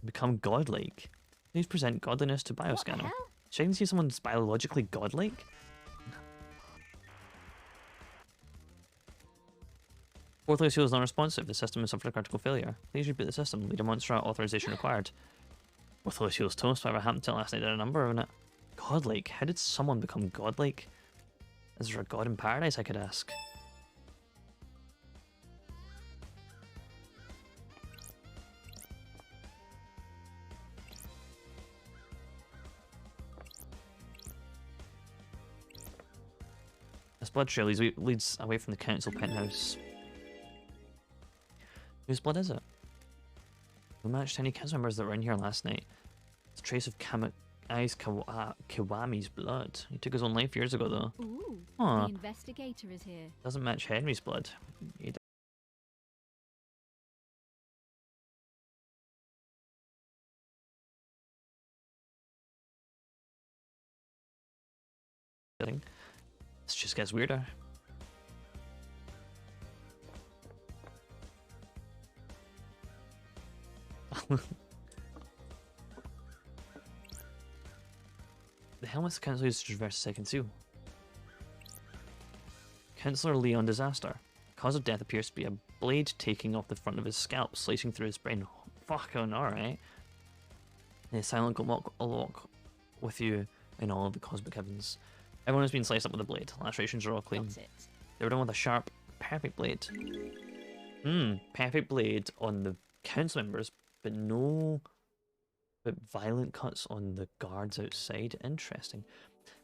Become godlike. Please present godliness to What the Bioscanner. hell? Checking to see if someone's biologically godlike? Fourth Holy Seal is non-responsive. The system has suffered a critical failure. Please reboot the system. Leader Monstrat authorization required. Fourth Holy Seal's toast. Whatever happened to it last night did a number on it. Godlike? How did someone become godlike? Is there a god in paradise, I could ask? This blood trail leads away from the council penthouse. Whose blood is it? We matched any council members that were in here last night. It's a trace of Kiwami's blood. He took his own life years ago, though. Ooh, Aw. the investigator is here. Doesn't match Henry's blood. He This just gets weirder. The hell must the council use to traverse the second seal? Councillor Leon Disaster. Cause of death appears to be a blade taking off the front of his scalp, slicing through his brain. Fucking alright. The silent will walk with you in all of the cosmic heavens. Everyone has been sliced up with a blade. Lacerations are all clean. Got it. They were done with a sharp, perfect blade. Perfect blade on the council members, but violent cuts on the guards outside. Interesting.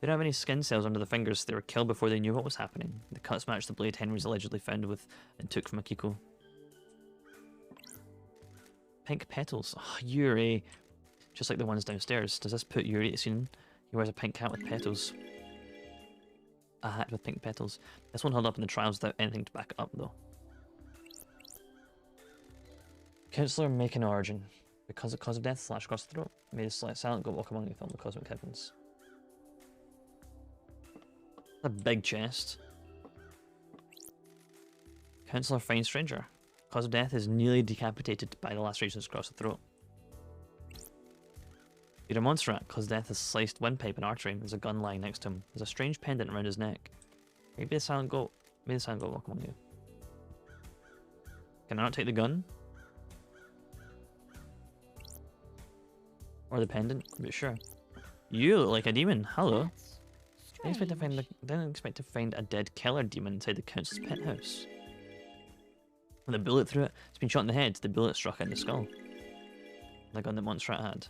They don't have any skin cells under the fingers. They were killed before they knew what was happening. The cuts matched the blade Henry's allegedly found with and took from Akiko. Pink petals. Oh, Yuri. Just like the ones downstairs. Does this put Yuri to scene? He wears a pink hat with petals. A hat with pink petals. This one held up in the trials without anything to back it up, though. Councillor making origin. Because of cause of death, slash across the throat. Made a silent goat walk among you from the cosmic heavens. A big chest. Councillor finds stranger. Cause of death is nearly decapitated by the lacerations across the throat. Leader Monstrat. Cause of death is sliced windpipe and artery. There's a gun lying next to him. There's a strange pendant around his neck. Maybe the silent goat. May the silent goat walk among you. Can I not take the gun? Or the pendant? But sure. You look like a demon. Hello. That's Didn't expect to find a dead killer demon inside the council's penthouse. With a bullet through it, it's been shot in the head. The bullet struck in the skull. The gun that Monstrat had.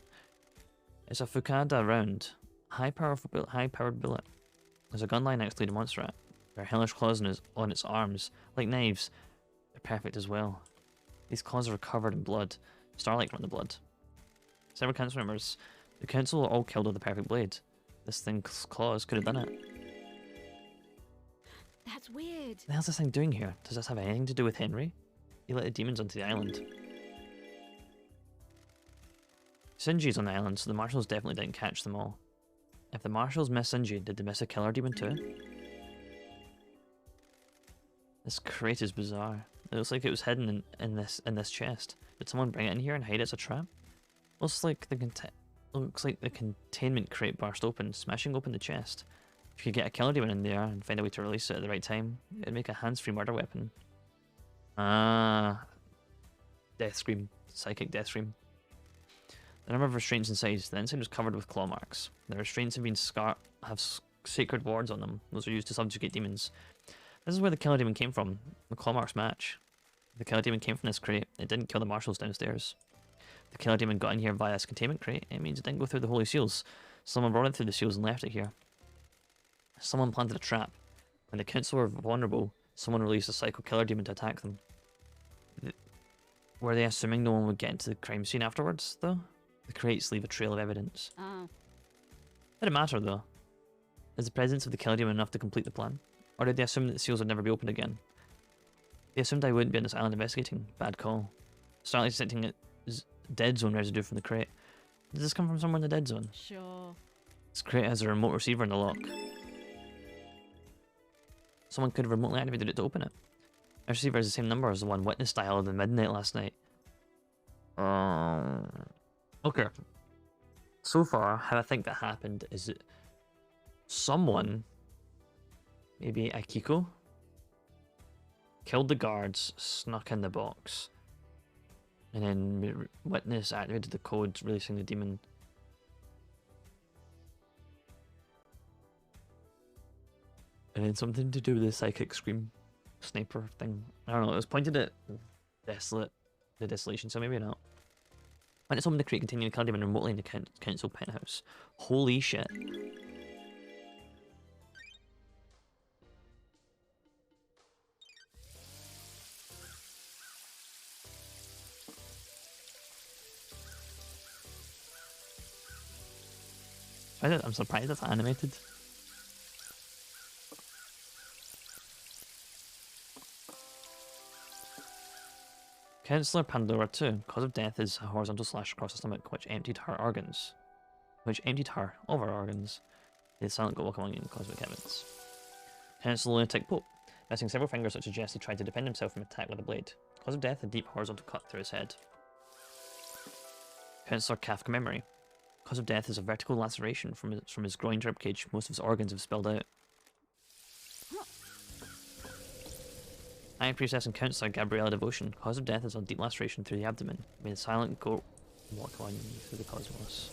It's a Fukada round. High-powered bullet. There's a gun lying next to the Monstrat. There are hellish claws on its arms, like knives. They're perfect as well. These claws are covered in blood. Starlight from the blood. Several council members. The council are all killed with the perfect blade. This thing's claws could have done it. That's weird. What the hell's this thing doing here? Does this have anything to do with Henry? He let the demons onto the island. Sinji's on the island, so the marshals definitely didn't catch them all. If the marshals miss Sinji, did they miss a killer demon too? This crate is bizarre. It looks like it was hidden in this chest. Did someone bring it in here and hide it as a trap? Looks like the containment crate burst open, smashing open the chest. If you could get a killer demon in there and find a way to release it at the right time, it'd make a hands-free murder weapon. Ah, death scream, psychic death scream. The number of restraints inside. The inside was covered with claw marks. The restraints have been have sacred wards on them. Those are used to subjugate demons. This is where the killer demon came from. The claw marks match. The killer demon came from this crate. It didn't kill the marshals downstairs. The killer demon got in here via this containment crate. It means it didn't go through the holy seals. Someone brought it through the seals and left it here. Someone planted a trap. When the council were vulnerable, someone released a psycho killer demon to attack them. Were they assuming no one would get into the crime scene afterwards, though? The crates leave a trail of evidence. Oh. Did it matter, though? Is the presence of the killer demon enough to complete the plan? Or did they assume that the seals would never be opened again? They assumed I wouldn't be on this island investigating. Bad call. Starlight detecting it dead zone residue from the crate. Does this come from somewhere in the dead zone? Sure. This crate has a remote receiver in the lock. Someone could have remotely activated it to open it. Our receiver is the same number as the one Witness dialed at midnight last night. Okay. So far, how I think that happened is that someone, maybe Akiko, killed the guards, snuck in the box, and then Witness activated the code, releasing the demon. And then something to do with the psychic scream sniper thing. I don't know, it was pointed at the desolation, so maybe not. When it's opened the crate containing the killer demon remotely in the council penthouse. Holy shit. I'm surprised it's animated. Councillor Pandora 2. Cause of death is a horizontal slash across the stomach, which emptied her organs. Which emptied her of her organs. The silent go walk among you in cosmic heavens. Councillor Lunatic Pope. Missing several fingers, which suggests he tried to defend himself from attack with a blade. Cause of death, a deep horizontal cut through his head. Councillor Kafka Memory. Cause of death is a vertical laceration from his groin ribcage. Most of his organs have spilled out. High Priestess and Councillor Gabriella Devotion. Cause of death is a deep laceration through the abdomen. May the silent goat walk on you through the cosmos.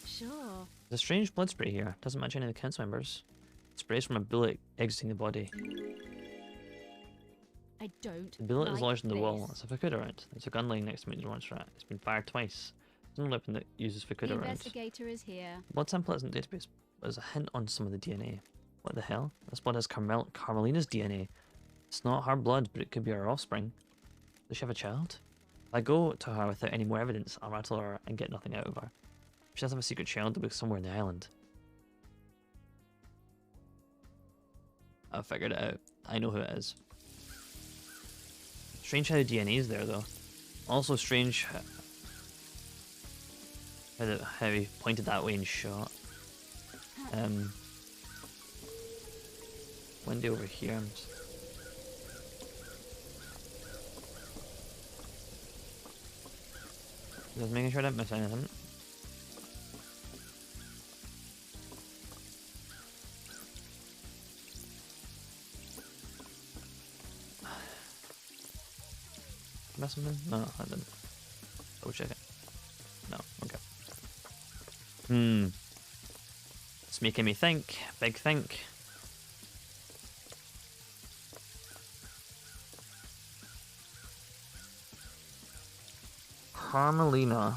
Sure. There's a strange blood spray here. Doesn't match any of the council members. It sprays from a bullet exiting the body. I don't. The bullet is like lodged in the wall. this. It's a Fukuda round. There's a gun lying next to me in the orange rat. It's been fired twice. There's no weapon that uses The Fukuda rounds. investigator is here. Blood sample isn't database, but there's a hint on some of the DNA. What the hell? This blood has Carmelina's DNA. It's not her blood, but it could be her offspring. Does she have a child? If I go to her without any more evidence, I'll rattle her and get nothing out of her. If she does have a secret child, it'll be somewhere in the island. I figured it out. I know who it is. Strange how the DNA is there, though. Also strange how he pointed that way and shot. Wendy over here. Just making sure I didn't miss anything. Miss something? No, I didn't. Double check it. No, okay. It's making me think. Big think. Carmelina.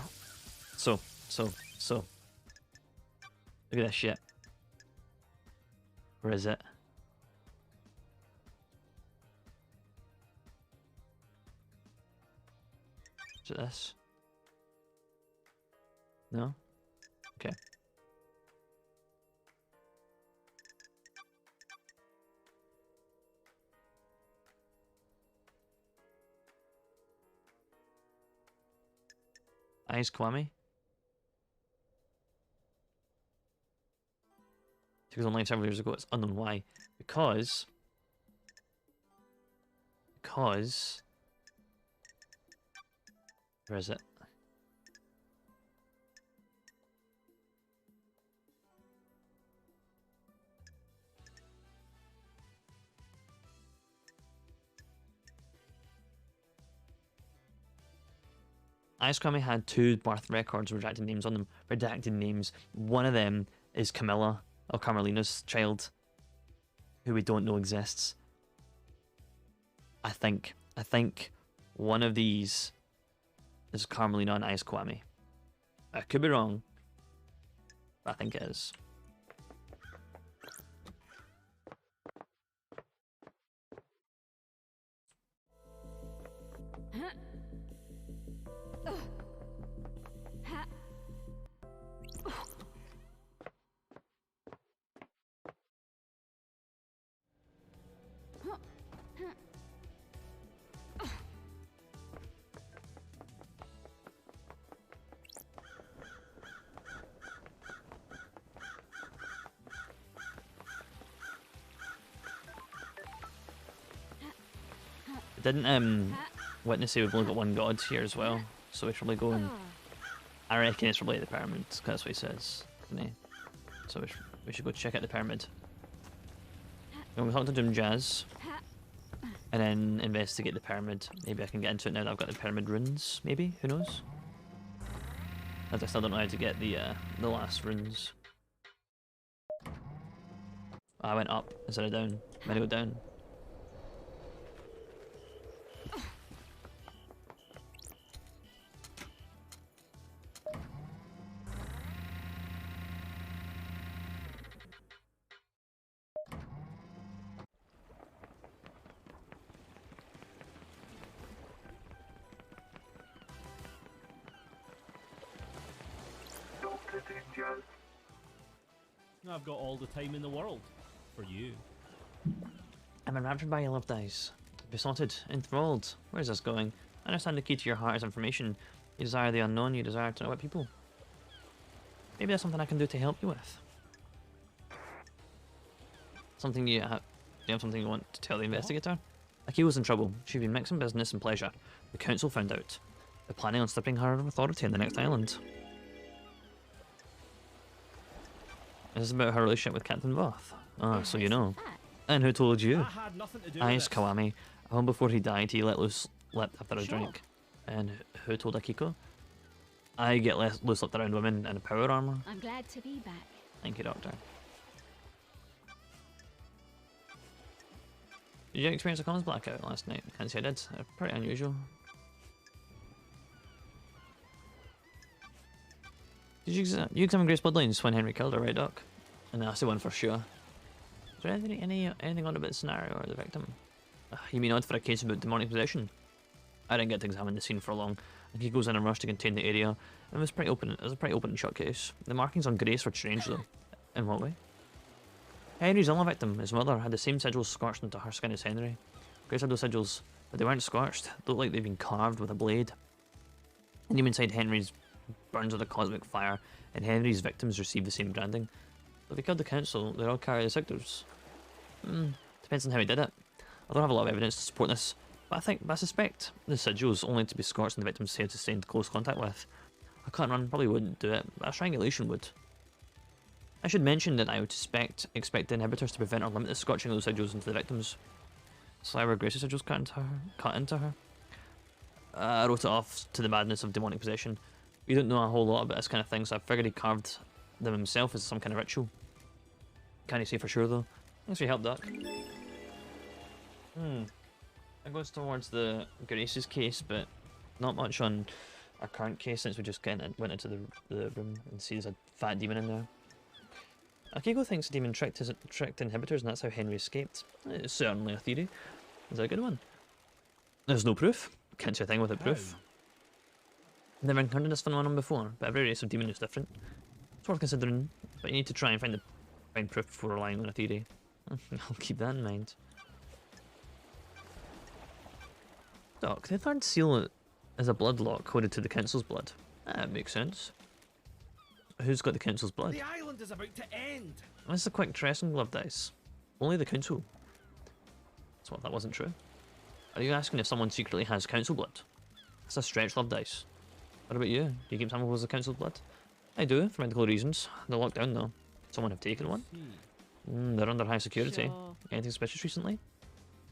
So. Look at that shit. Or is it? Is it this? No? Okay. Eyes Kwame? It was online several years ago, it's unknown why. Because... Where is it? Ice Kwame had 2 birth records with redacted names on them. Redacted names. One of them is Camilla, or Carmelina's child, who we don't know exists. I think one of these is Carmelina and Ice Kwame. I could be wrong, but I think it is. Didn't Witness say we've only got one god here as well, so we should probably go and... I reckon it's probably the pyramid, because that's what he says, isn't he? So we should go check out the pyramid. We'll talk to Doom Jazz, and then investigate the pyramid. Maybe I can get into it now that I've got the pyramid runes, maybe? Who knows? As I still don't know how to get the last runes. I went up instead of down. I'm gonna go down. Dr. Danger. I've got all the time in the world. For you. I'm enraptured by your loved eyes. Besotted, enthralled. Where's this going? I understand the key to your heart is information. You desire the unknown, you desire to know about people. Maybe that's something I can do to help you with. Something you have... Do you have something you want to tell the investigator? Akiko's in trouble. She's been mixing business and pleasure. The council found out. They're planning on stripping her of authority in the next island. Is this about her relationship with Captain Voth? Ah, so you know. And who told you? I had nothing to do Ice with this. Kawami. Home before he died, he leapt after a drink. And who told Akiko? I get loose-lipped around women in power armor. I'm glad to be back. Thank you, Doctor. Did you experience a comms blackout last night? Can't say I did. Pretty unusual. Did you examine Grace Bloodlines when Henry killed her, right, Doc? And that's the one for sure. Is there anything odd about the scenario or the victim? You mean odd for a case about demonic possession? I didn't get to examine the scene for long. He goes in a rush to contain the area. It was pretty open. It was a pretty open and shut case. The markings on Grace were strange though. In what way? Henry's other victim, his mother, had the same sigils scorched into her skin as Henry. Grace had those sigils, but they weren't scorched. They looked like they'd been carved with a blade. And even inside Henry's burns with a cosmic fire, and Henry's victims received the same branding. But if he killed the council, they'd all carry the sigils. Depends on how he did it. I don't have a lot of evidence to support this, but I suspect the sigils only to be scorched and the victims had to stay in close contact with. A cut and run probably wouldn't do it, but a strangulation would. I should mention that I would expect the inhibitors to prevent or limit the scorching of those sigils into the victims. So I were Grace's sigils cut into her. I wrote it off to the madness of demonic possession. We don't know a whole lot about this kind of thing, so I figured he carved them himself as some kind of ritual. Can't say for sure though. Thanks for your help, Doc. It goes towards the Grace's case, but not much on our current case since we just went into the room and see there's a fat demon in there. Akiko thinks the demon tricked inhibitors and that's how Henry escaped. It's certainly a theory. Is that a good one? There's no proof. Can't say a thing without proof. Never encountered this phenomenon before, but every race of demon is different. It's worth considering, but you need to try and find proof before relying on a theory. I'll keep that in mind. Doc, the third seal is a blood lock coded to the council's blood. That makes sense. Who's got the council's blood? The island is about to end. That's a quick dressing glove dice. Only the council. So what, that wasn't true? Are you asking if someone secretly has council blood? That's a stretch love dice. What about you? Do you keep samples of council's blood? I do, for medical reasons. They're locked down though. Someone have taken one? They're under high security. Sure. Anything suspicious recently?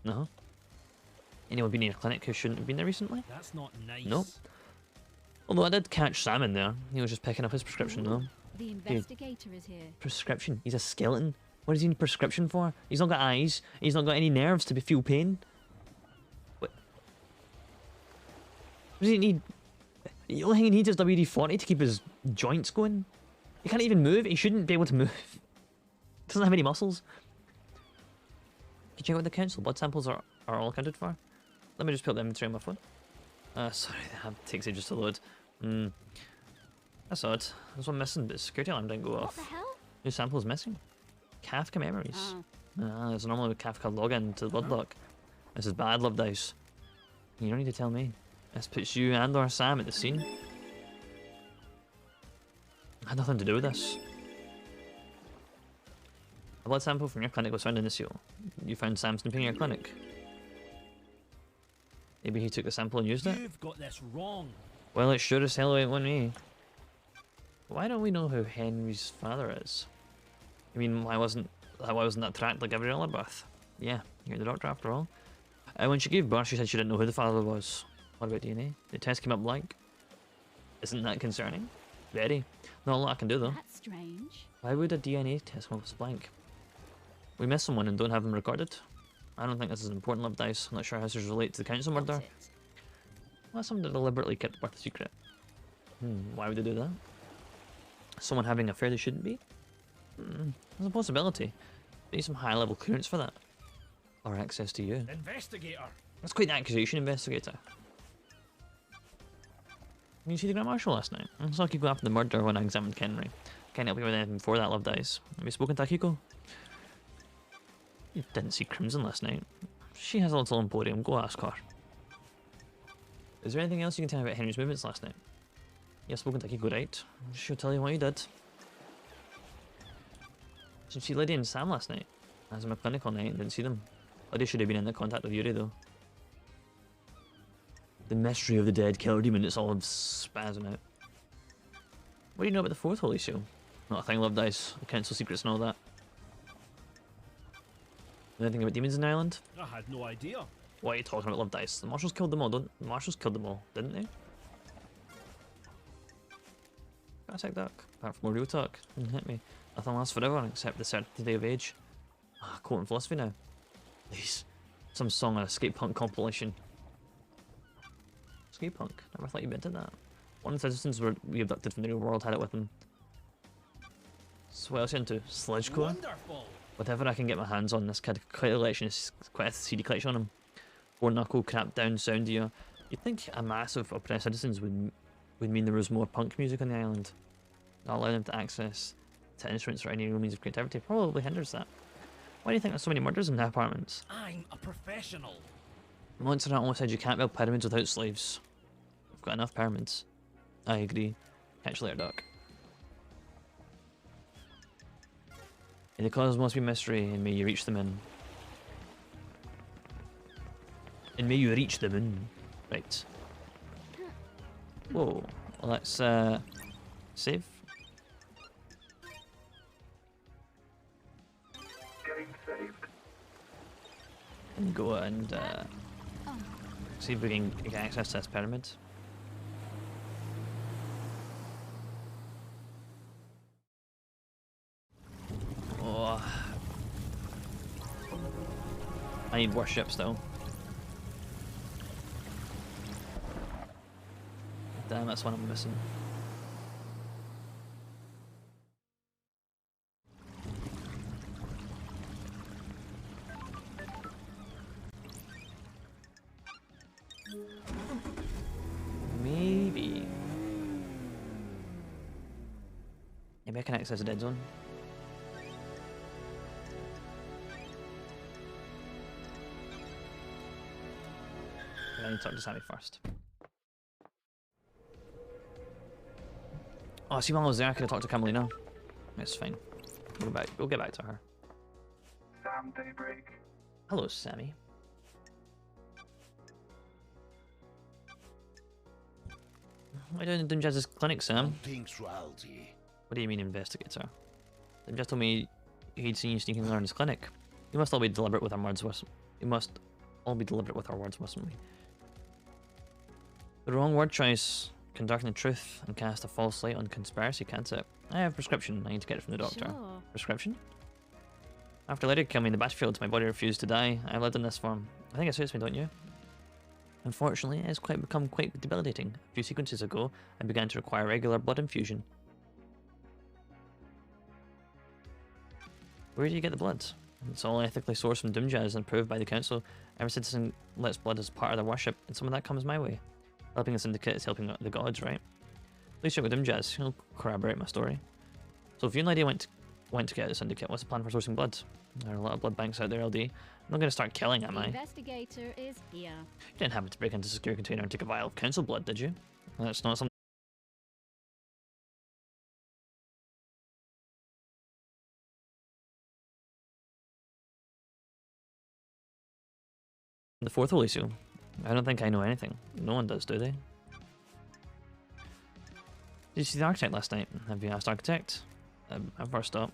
No. Anyone been in your clinic who shouldn't have been there recently? That's not nice. Nope. Although I did catch Sam in there. He was just picking up his prescription though. The investigator is here. Prescription? He's a skeleton. What does he need prescription for? He's not got eyes. He's not got any nerves to feel pain. What? What does he need? The only thing he needs is WD-40 to keep his joints going. He can't even move. He shouldn't be able to move. Doesn't have any muscles. Can you check out the council? Blood samples are all accounted for. Let me just put the inventory on my phone. Sorry, that takes ages to load. That's odd. There's one missing, but the security alarm didn't go What off. the hell? New sample is missing. Kafka memories. Ah, There's normally a Kafka login to the blood lock. This is bad, love dice. You don't need to tell me. This puts you and or Sam at the scene. I had nothing to do with this. A blood sample from your clinic was found in the seal. You found Sam snooping in your clinic. Maybe he took the sample and used it? You've got this wrong. Well, it sure as hell ain't one me. Why don't we know who Henry's father is? I mean, why wasn't that tracked like every other birth? Yeah, you're the doctor after all. When she gave birth, she said she didn't know who the father was. What about DNA? The test came up blank. Isn't that concerning? Very. Not a lot I can do though. that's strange. Why would a DNA test come up as blank? We missed someone and don't have them recorded. I don't think this is important, love dice. I'm not sure how this relate to the council murder. What's it? Well, someone deliberately kept the birth secret. Why would they do that? Someone having an affair they shouldn't be? There's a possibility. Need some high-level clearance for that. Or access to you. Investigator. That's quite the accusation, investigator. Did you see the Grand Marshal last night? I saw Akiko after the murder when I examined Kenry. Can't help you with anything before that, love dice. Have you spoken to Akiko? You didn't see Crimson last night. She has a little emporium, go ask her. Is there anything else you can tell me about Henry's movements last night? You've spoken to Akiko, right? She'll tell you what you did. Did you see Lydia and Sam last night? I was in my clinic all night and didn't see them. Lydia should have been in the contact with Yuri though. The mystery of the dead killer demon, it's all spazzing out. What do you know about the fourth holy seal? Not a thing, love dice. The council secrets and all that. Anything about demons in Ireland? I had no idea. What are you talking about, love dice? The marshals killed them all, don't the marshals killed them all, didn't they? Classic duck. Apart from more real talk. Didn't hit me. Nothing lasts forever except the certainty of age. Quoting philosophy now. Please. Some song on a skate punk compilation. Skate punk? Never thought you invented that. One of the citizens were re-abducted from the real world, had it with them. So what else are you into? Sledgecore? Wonderful. Whatever I can get my hands on, this kind of collection is quite a CD collection on him. Four knuckle, crap down, sound ear. You'd think a mass of oppressed citizens would mean there was more punk music on the island. Not allowing them to access to instruments or any real means of creativity probably hinders that. Why do you think there's so many murders in the apartments? I'm a professional. Monster almost said you can't build pyramids without slaves. We've got enough pyramids. I agree. Catch you later, Doc. And the cause must be mystery, and may you reach the moon. And may you reach the moon. Right. Whoa. Well, let's save. Getting saved. And go and see if we can get access to this pyramid. Oh. I need worship still. Damn, that's one I'm missing. Maybe. Maybe I can access the dead zone. But I need to talk to Sammy first. Oh, see, while I was there, I could have talked to Camelina. It's fine. We'll get back to her. Sam Daybreak. Hello, Sammy. What are you doing in Dimjazz's clinic, Sam? Punctuality. What do you mean, investigator? Dimjazz told me he'd seen you sneaking around his clinic. You must all be deliberate with our words, we must all be deliberate with our words, mustn't we? The wrong word choice can darken the truth and cast a false light on conspiracy, can't it? I have a prescription. I need to get it from the doctor. Sure. Prescription? After Lady killed me in the battlefield, my body refused to die. I've lived in this form. I think it suits me, don't you? Unfortunately, it has become quite debilitating. A few sequences ago, I began to require regular blood infusion. Where do you get the blood? It's all ethically sourced from Dimjaz and approved by the council. Every citizen lets blood as part of their worship, and some of that comes my way. Helping the syndicate is helping the gods, right? Please check with Dimjaz. He'll corroborate my story. So if you and Lydia went to get the syndicate, what's the plan for sourcing blood? There are a lot of blood banks out there, LD. I'm not going to start killing, am The I? investigator is here. You didn't happen to break into a secure container and take a vial of council blood, did you? That's not something. The fourth holy seal. I don't think I know anything. No one does, do they? Did you see the architect last night? Have you asked architect? I've first up.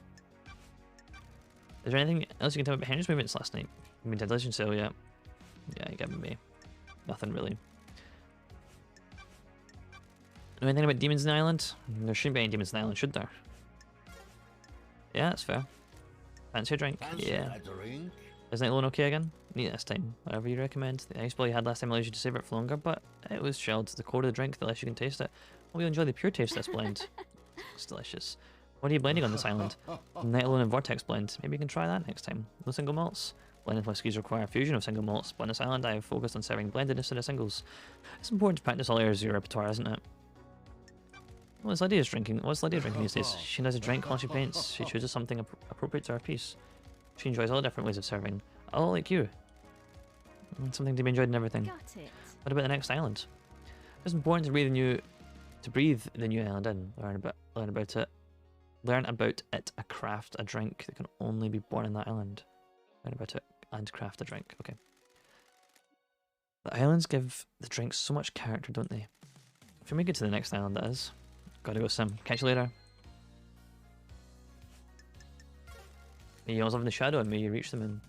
Is there anything else you can tell me about Henry's movements last night? You been to Legend Cell yet? Yeah, you giving me. Nothing really. Know anything about demons in the island? There shouldn't be any demons in the island, should there? Yeah, that's fair. Fancy a drink? Yeah. Isn't it loan okay again? Neat this time. Whatever you recommend. The ice ball you had last time allows you to savour it for longer, but it was chilled. The colder the drink, the less you can taste it. Well, we enjoy the pure taste of this blend. It's delicious. What are you blending on this island? Night Alone and Vortex blend. Maybe you can try that next time. No single malts. Blended whiskies require a fusion of single malts, but on this island I have focused on serving blended instead of singles. It's important to practice all areas of your repertoire, isn't it? What's Lydia drinking these days? She does a drink while she paints. She chooses something appropriate to her piece. She enjoys all different ways of serving. All like you. Something to be enjoyed in everything. Got it. What about the next island? It's important to breathe the new island in. Learn about it. Learn about it. Craft a drink that can only be born in that island. Learn about it and craft a drink. Okay. The islands give the drinks so much character, don't they? If we make it to the next island, that is. Gotta go, Sim. Catch you later. May you all live in the shadow and may you reach the moon.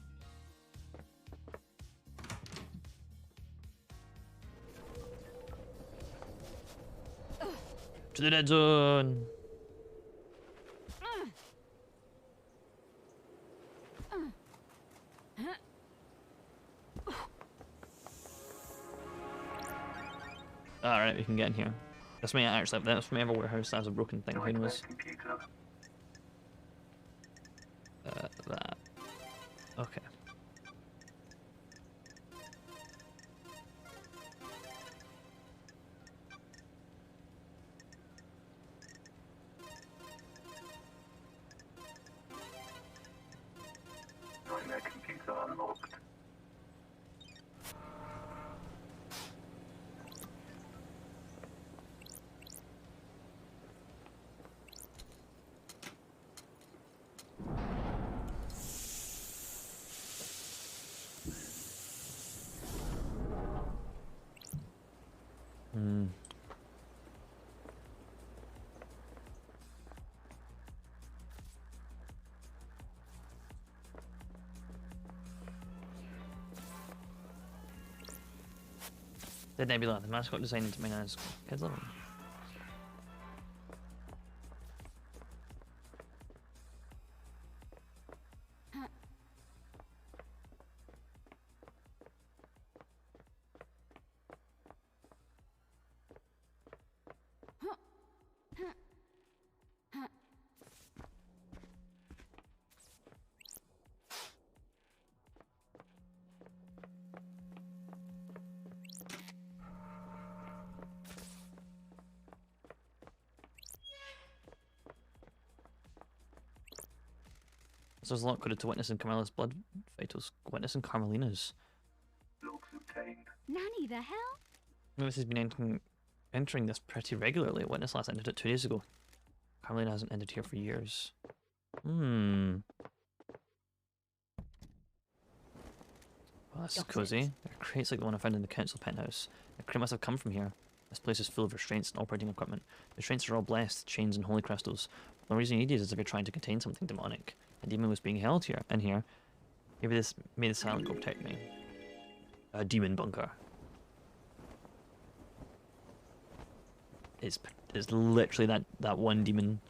To the dead zone! Alright, we can get in here. This may actually, this may have a warehouse that has a broken thing, who knows? That. Okay. Nightmare computer unlocked. The Nebula, the mascot designed to as kids love them. So there's a lot coded to witness in Carmela's blood vitals. Witness in Carmelina's. Logs obtained. Nanny the hell? Witness has been entering this pretty regularly. Witness last entered it 2 days ago. Carmelina hasn't entered here for years. Hmm. Well, that's Got cozy. it. There are crates like the one I found in the council penthouse. The crate must have come from here. This place is full of restraints and operating equipment. The restraints are all blessed, chains and holy crystals. The reason you need these is if you're trying to contain something demonic. A demon was being held here, in here. Maybe this may the silent go protect me. A demon bunker. It's literally that one demon.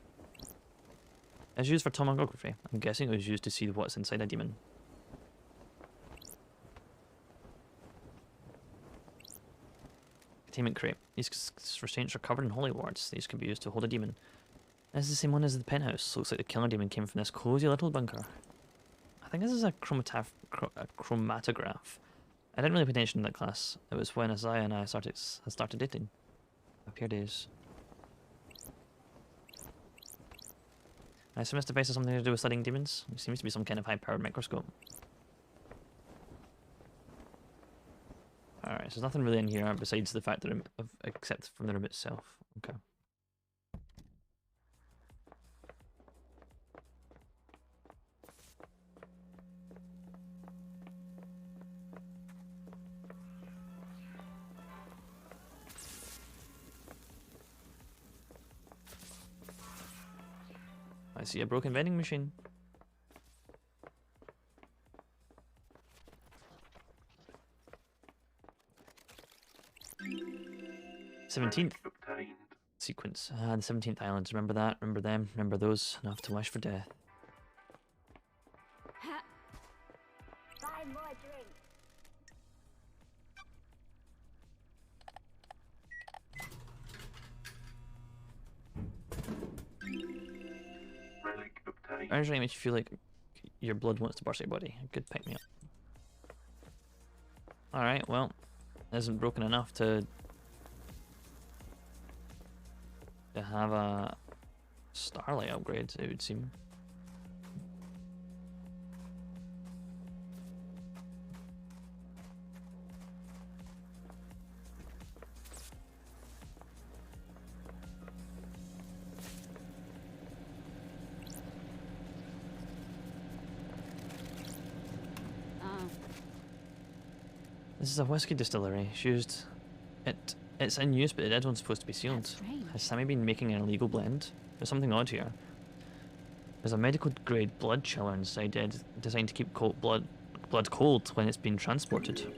It's used for tomography. I'm guessing it was used to see what's inside a demon. Containment crate. These restraints are covered in holy wards. These can be used to hold a demon. This is the same one as the penthouse. Looks like the killer demon came from this cozy little bunker. I think this is a chromatograph. I didn't really pay attention in that class. It was when Isaiah and I started dating. Up here days. I assume this device has something to do with studying demons. It seems to be some kind of high-powered microscope. Alright, so there's nothing really in here besides the fact that except from the room itself. Okay. I see a broken vending machine. '17th Obtained. sequence. Ah, the 17th islands. Remember that? Remember them? Remember those? Enough to wish for death. Ha! Buy more drink. Relic obtained. Orange ring makes you feel like your blood wants to burst your body. A good pick me up. Alright, well, it isn't broken enough to have a Starlight upgrade, it would seem. This is a whiskey distillery. It's in use, but the dead one's supposed to be sealed. Strange. Has Sammy been making an illegal blend? There's something odd here. There's a medical grade blood chiller inside, designed to keep blood cold when it's being transported.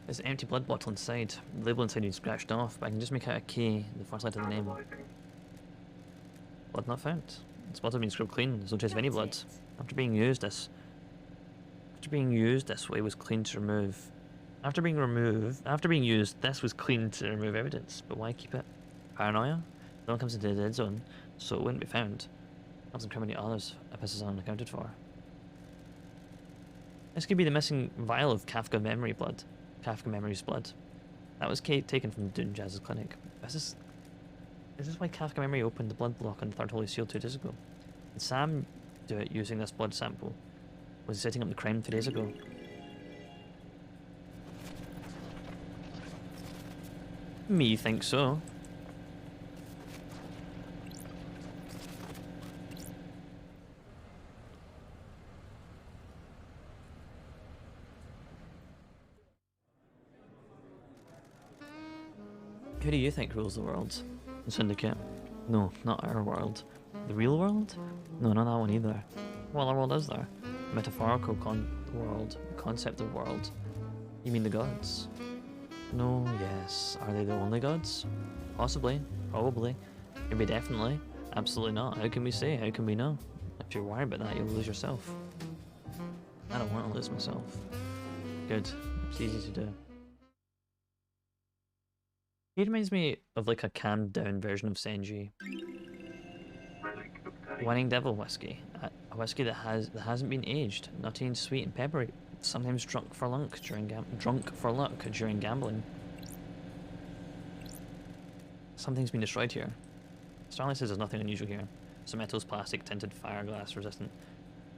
There's an empty blood bottle inside. The label inside is scratched off, but I can just make out a K, the first letter of the name. Analyzing. Blood not found. This bottle has been scrubbed clean. There's no trace of any blood. After being used this way was clean to remove. After being used, this was clean to remove evidence. But why keep it? Paranoia? No one comes into the dead zone, so it wouldn't be found. Helps incriminate others if this is unaccounted for. This could be the missing vial of Kafka Memory's blood. That was taken from Dune Jazz's clinic. Is this why Kafka Memory opened the blood block on the Third Holy Seal 2 days ago? Did Sam do it using this blood sample? Was he setting up the crime 2 days ago? Me think so. Who do you think rules the world? The Syndicate? No, not our world. The real world? No, not that one either. What other world is there? Metaphorical world, concept of world. You mean the gods? No, yes. Are they the only gods? Possibly, probably, maybe definitely. Absolutely not. How can we say? How can we know? If you're worried about that, you'll lose yourself. I don't want to lose myself. Good. It's easy to do. He reminds me of like a calmed down version of Senji. Relic obtained. Winning Devil whiskey. A whiskey that hasn't been aged, nutty and sweet and peppery. Sometimes drunk for luck during gambling. Something's been destroyed here. Starlight says there's nothing unusual here. So metals, plastic, tinted, fire, glass resistant.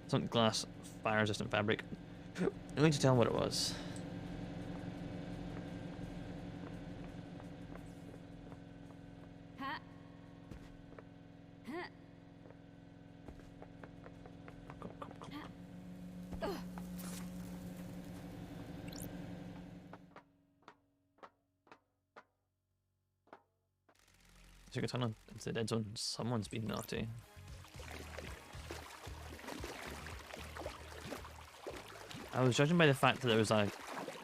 Some glass, fire resistant fabric. I need to tell what it was. Ha. Ha. Come. So you can turn on into the dead zone. Someone's been naughty. I was judging by the fact that there was a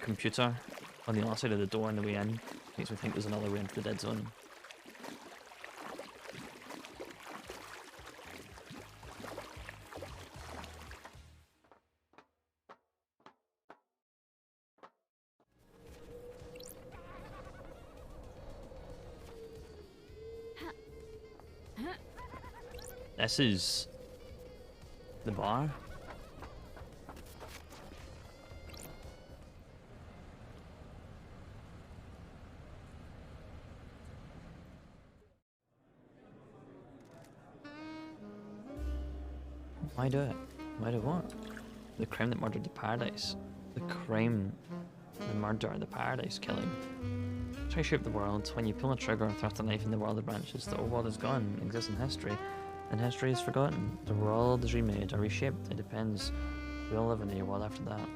computer on the other side of the door on the way in. Makes me think there's another way into the dead zone. This is the bar. Why do it? Why do what? The crime that murdered the paradise. The crime, the murder, the paradise killing. Try to shape the world. When you pull a trigger or thrust a knife in the world of branches, the old world is gone, exists in history, and history is forgotten. The world is remade or reshaped. It depends. We all live in a world after that.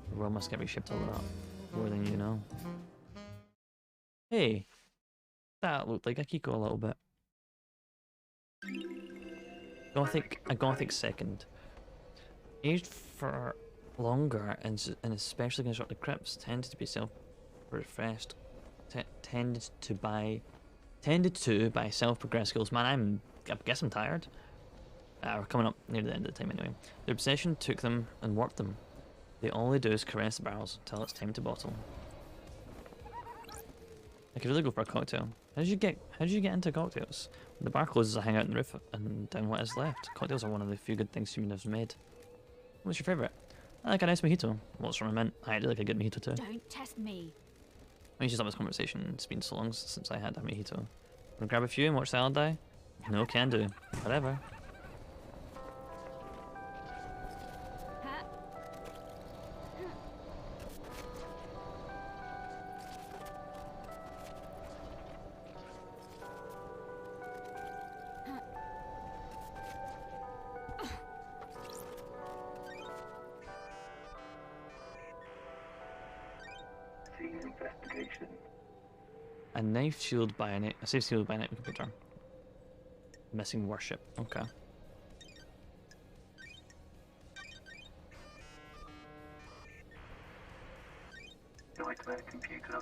The world must get reshaped a lot more than you know. Hey, that looked like Akiko a little bit. A gothic second. Aged for longer and especially constructed crypts tended to be self-refreshed. Tended to by self-progressed skills. Man, I guess I'm tired. We're coming up near the end of the time anyway. Their obsession took them and warped them. All they do is caress the barrels till it's time to bottle. I could really go for a cocktail. How did you get into cocktails? When the bar closes, I hang out on the roof and down what is left. Cocktails are one of the few good things humans have made. What's your favourite? I like a nice mojito. What's from a mint? I do like a good mojito too. Don't test me. I used to stop this conversation. It's been so long since I had a mojito. Wanna grab a few and watch Salad die? No, can do. Whatever. Ha. Scene investigation. A knife shielded by a safe sealed by a network computer. Missing worship. Okay. Nightmare computer.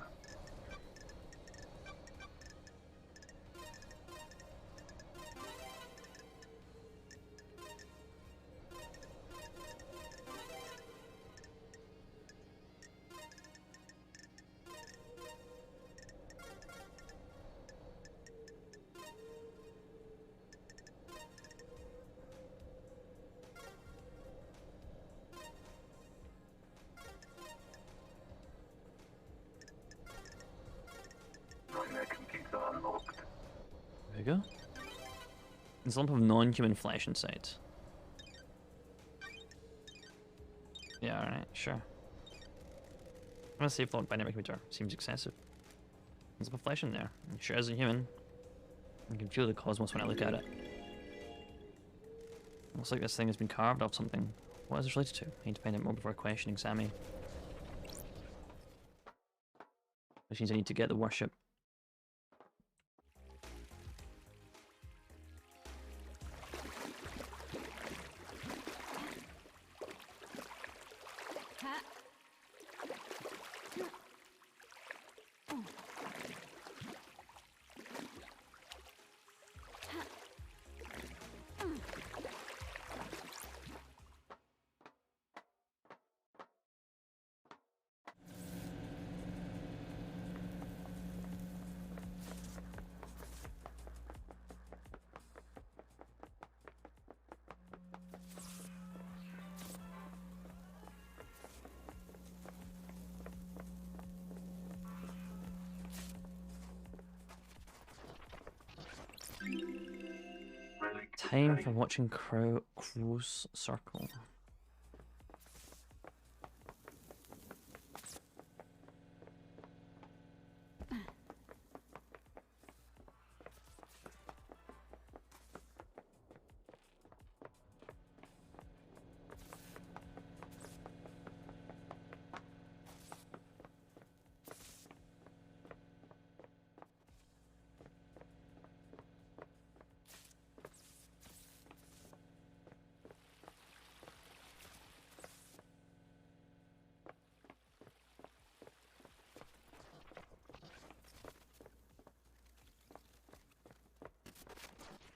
Nightmare computer unlocked. There we go. There's a lump of non-human flesh inside. Yeah, alright, sure. I'm gonna say float by network computer. Seems excessive. There's a lump of flesh in there. It sure isn't human. I can feel the cosmos when I look at it. Looks like this thing has been carved off something. What is this related to? I need to find out more before questioning Sammy. Which means I need to get the worship. Ha. Time for watching Crow's Circle.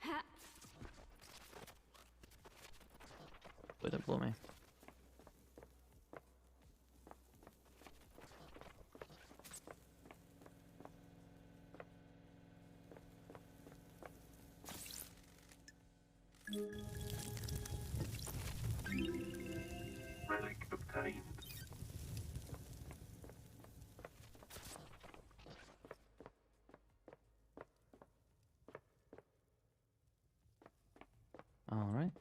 Ha! Would it blow me? Relic obtained. All right.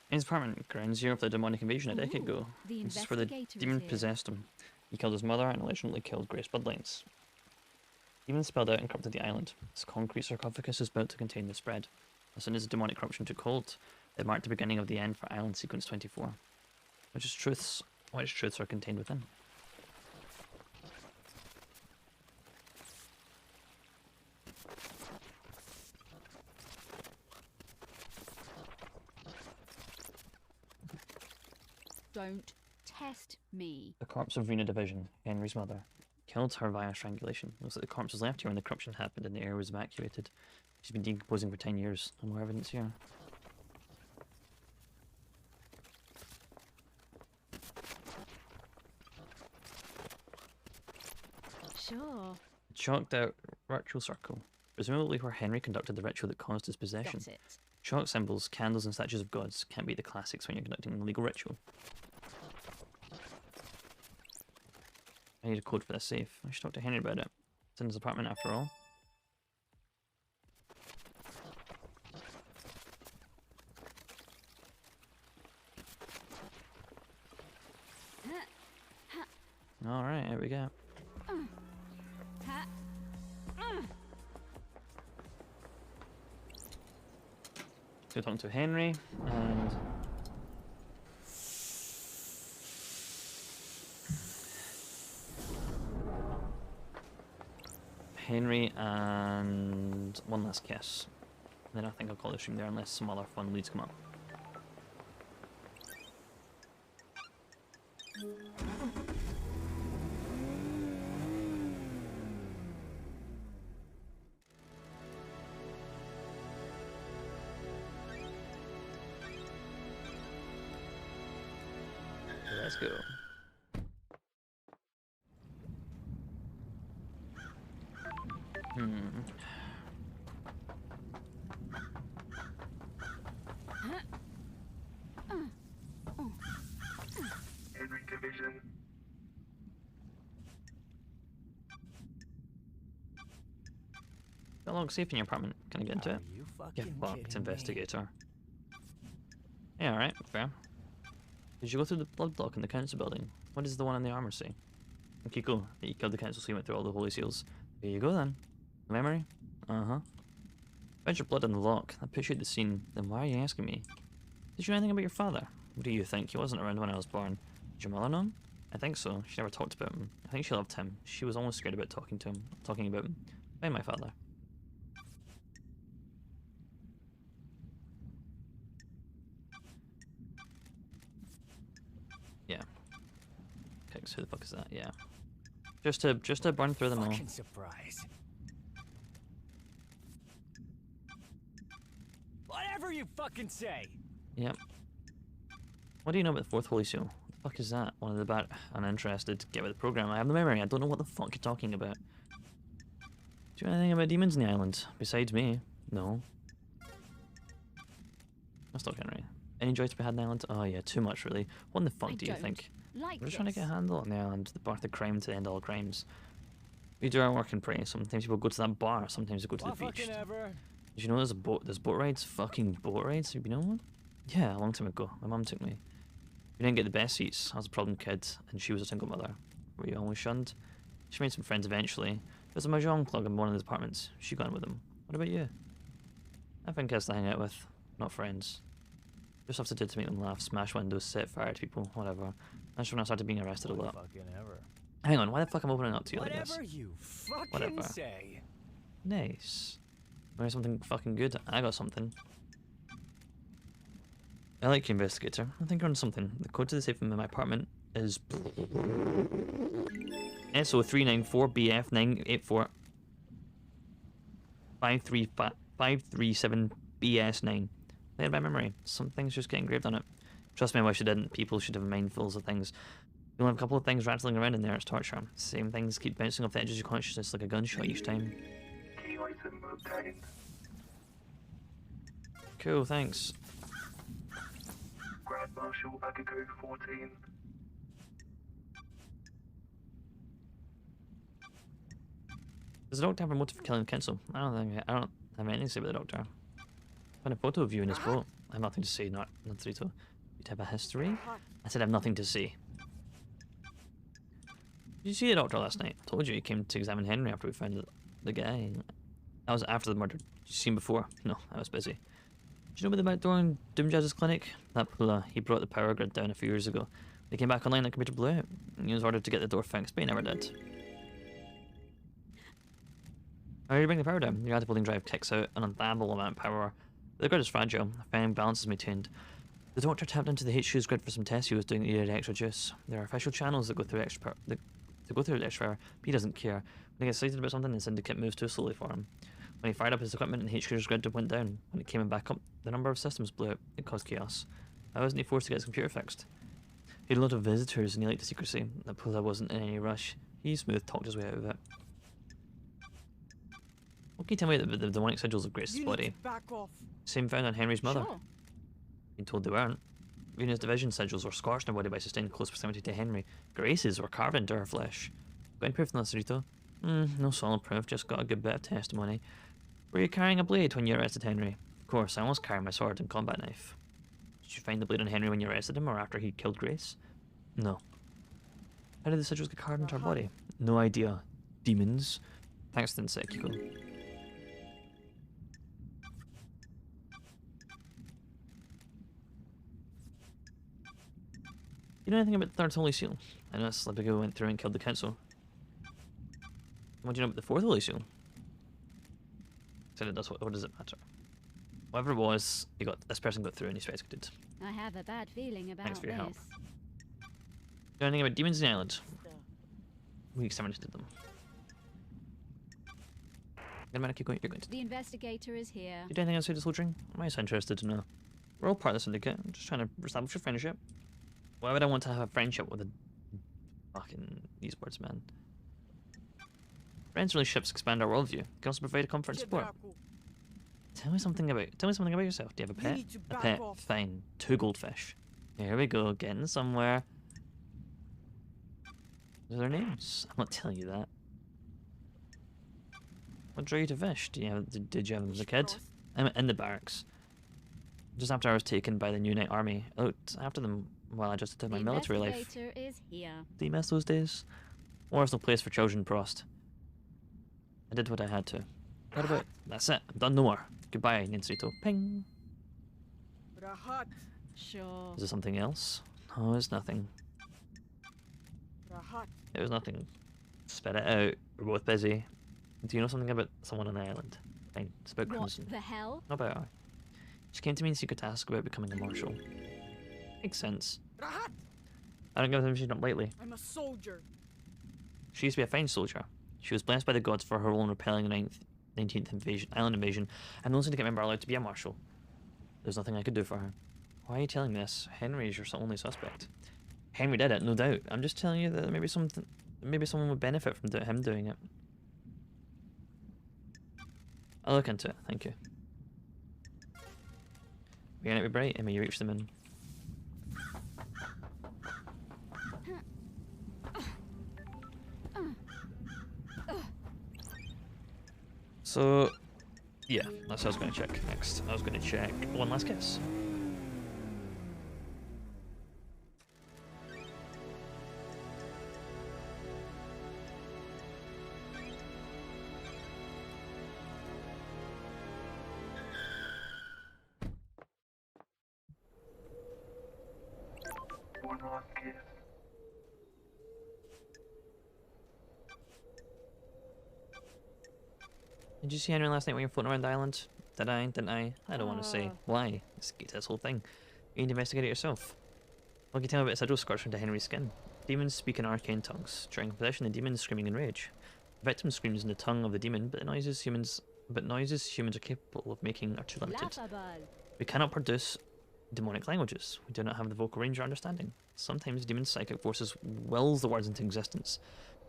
In his apartment, ground zero of the demonic invasion a decade Ooh, ago. the This is where the investigator is demon here. possessed him. He killed his mother and allegedly killed Grace Bloodlines. Demon spelled out and corrupted the island. This concrete sarcophagus is built to contain the spread. As soon as the demonic corruption took hold, it marked the beginning of the end for Island Sequence 24. Which truths are contained within? Don't test me. The corpse of Rena Division, Henry's mother, killed her via strangulation. It looks like the corpse was left here when the corruption happened and the air was evacuated. She's been decomposing for 10 years. No more evidence here. Sure. Chalked out ritual circle, presumably where Henry conducted the ritual that caused his possession. Got it. Chalk symbols, candles, and statues of gods can't be the classics when you're conducting an illegal ritual. I need a code for this safe. I should talk to Henry about it. It's in his apartment after all. Alright, here we go. Ha! So talking to Henry, and Henry and one last kiss. And then I think I'll call the stream there unless some other fun leads come up. Let's go. Henry Division. Got a log safe in your apartment. Can I get into it? Are you Get fucking fucked, kidding me? investigator. Yeah, alright, fair. Did you go through the blood block in the council building? What does the one in the armor say? Okay, cool. You killed the council, so you went through all the holy seals. Here you go then. Memory? Uh-huh. Found your blood in the lock. That puts you at the scene. Then why are you asking me? Did you know anything about your father? What do you think? He wasn't around when I was born. Did your mother know him? I think so. She never talked about him. I think she loved him. She was almost scared about talking about him. By my father. Yeah. Okay, so who the fuck is that? Yeah. Just to burn through them all. Fucking surprise. Whatever you fucking say. Yep. What do you know about the fourth holy seal? What the fuck is that? One of the bad uninterested. Get with the program. I have the memory. I don't know what the fuck you're talking about. Do you know anything about demons in the island? Besides me? No. Let's talk Henry. Any joy to be had in the island? Oh yeah, too much really. What in the fuck I do you don't. think? Like We're just trying to this. get a handle on the island, the birth of crime to end all crimes. We do our work and pray. Sometimes people go to that bar, sometimes they go to the Well, beach. fucking ever. Did you know there's boat rides? Fucking boat rides? Have you been on one? Yeah, a long time ago. My mum took me. We didn't get the best seats. I was a problem kid, and she was a single mother. Were you always shunned? She made some friends eventually. There's a mahjong plug in one of the apartments. She got in with them. What about you? I think kids to hang out with, not friends. Just have to do to make them laugh, smash windows, set fire to people, whatever. That's when I started being arrested a lot. Fucking ever. Hang on, why the fuck am I opening up to you like this? Whatever you fucking Whatever. say. Nice. Where's something fucking good? I got something. I like you, investigator. I think you're on something. The code to the safe in my apartment is SO394BF984 537BS9. I had by memory. Some things just get engraved on it. Trust me, I wish I didn't. People should have mindfuls of things. You'll have a couple of things rattling around in there. It's torture. Same things keep bouncing off the edges of your consciousness like a gunshot each time. Key item obtained. Cool, thanks. Grand Marshal Agago 14. Does the doctor have a motive for killing Kensel? I don't have anything to say about the doctor. Find a photo of you in his boat. I have nothing to say, not Rito. You have a history? I said I have nothing to say. Did you see the doctor last night? I told you he came to examine Henry after we found the guy. That was after the murder. Did you see him before? No, I was busy. Did you know about the back door in Doomjazz's clinic? That Pula, he brought the power grid down a few years ago. They came back online and the computer blew out. He was ordered to get the door fixed, but he never did. How do you bring the power down? Your anti-building drive kicks out an unbelievable amount of power. The grid is fragile. The fine balance is maintained. The doctor tapped into the HQ's grid for some tests he was doing that needed extra juice. There are official channels that go through extra power. To go through extra power, but he doesn't care. When he gets excited about something, the syndicate moves too slowly for him. When he fired up his equipment and HQ's grid went down, when it came back up, the number of systems blew out. It caused chaos. How wasn't he forced to get his computer fixed? He had a lot of visitors and he liked the secrecy. That Pula wasn't in any rush. He smooth talked his way out of it. What can you tell me about the demonic sigils of Grace's You need body? to back off. Same found on Henry's mother. Sure. Been told they weren't. Venus division sigils were scorched in her body by sustained close proximity to Henry. Grace's were carved into her flesh. Got any proof on this, Rito? No solid proof, just got a good bit of testimony. Were you carrying a blade when you arrested Henry? Of course, I almost carried my sword and combat knife. Did you find the blade on Henry when you arrested him or after he killed Grace? No. How did the sigils get carved into her body? No idea. Demons. Thanks to Sekiko. You know anything about the Third Holy Seal? I know Slepigo went through and killed the council. What do you know about the Fourth Holy Seal? Said it does. What does it matter? Whatever it was, this person got through and he's executed. I have a bad feeling about Thanks for your this. help. You know anything about demons in the island? We exterminated them. Never mind, keep going. You're going to. The investigator is here. Do you do anything else with this whole string? I'm always interested to know. We're all part of the syndicate. I'm just trying to establish a friendship. Why would I want to have a friendship with a fucking these words, man? Friends relationships expand our worldview. Can also provide comfort and support. Tell me something about yourself. Do you have a You pet? need to A back pet. off. Fine. 2 goldfish. Here we go, getting somewhere. What are their names? I'm not telling you that. What drew you to fish? Did you have them as a kid? I'm in the barracks. Just after I was taken by the New Knight Army, I looked after them while I just did my The military life. investigator is here. Do you miss those days? War's no place for children, Prost. I did what I had to. What about? That's it. I'm done no more. Goodbye, Ninsrito. Ping. Rahat. Sure. Is there something else? No, it's nothing. Rahat. It was nothing. Spit it out. We're both busy. Do you know something about someone on the island? Fine. It's about What Crimson. the hell? Not about her. She came to me in secret to ask about becoming a marshal. Makes sense. Rahat. I don't give them shit up lightly. I'm a soldier. She used to be a fine soldier. She was blessed by the gods for her role in repelling the 19th island invasion, and no syndicate member allowed to be a marshal. There's nothing I could do for her. Why are you telling me this? Henry is your only suspect. Henry did it, no doubt. I'm just telling you that maybe someone would benefit from him doing it. I'll look into it, thank you. We're gonna be bright, and may you reach the moon. So, yeah, that's what I was going to check next. I was going to check One Last Kiss. One last kiss. Did you see Henry last night when you were floating around the island? Did I? Didn't I? I don't want to say. Why? Let's get to this whole thing. You need to investigate it yourself. What can you tell me about sigil scorched into Henry's skin? Demons speak in arcane tongues. During possession, the demon is screaming in rage. The victim screams in the tongue of the demon, but noises humans are capable of making are too limited. We cannot produce demonic languages. We do not have the vocal range or understanding. Sometimes demon psychic forces wills the words into existence.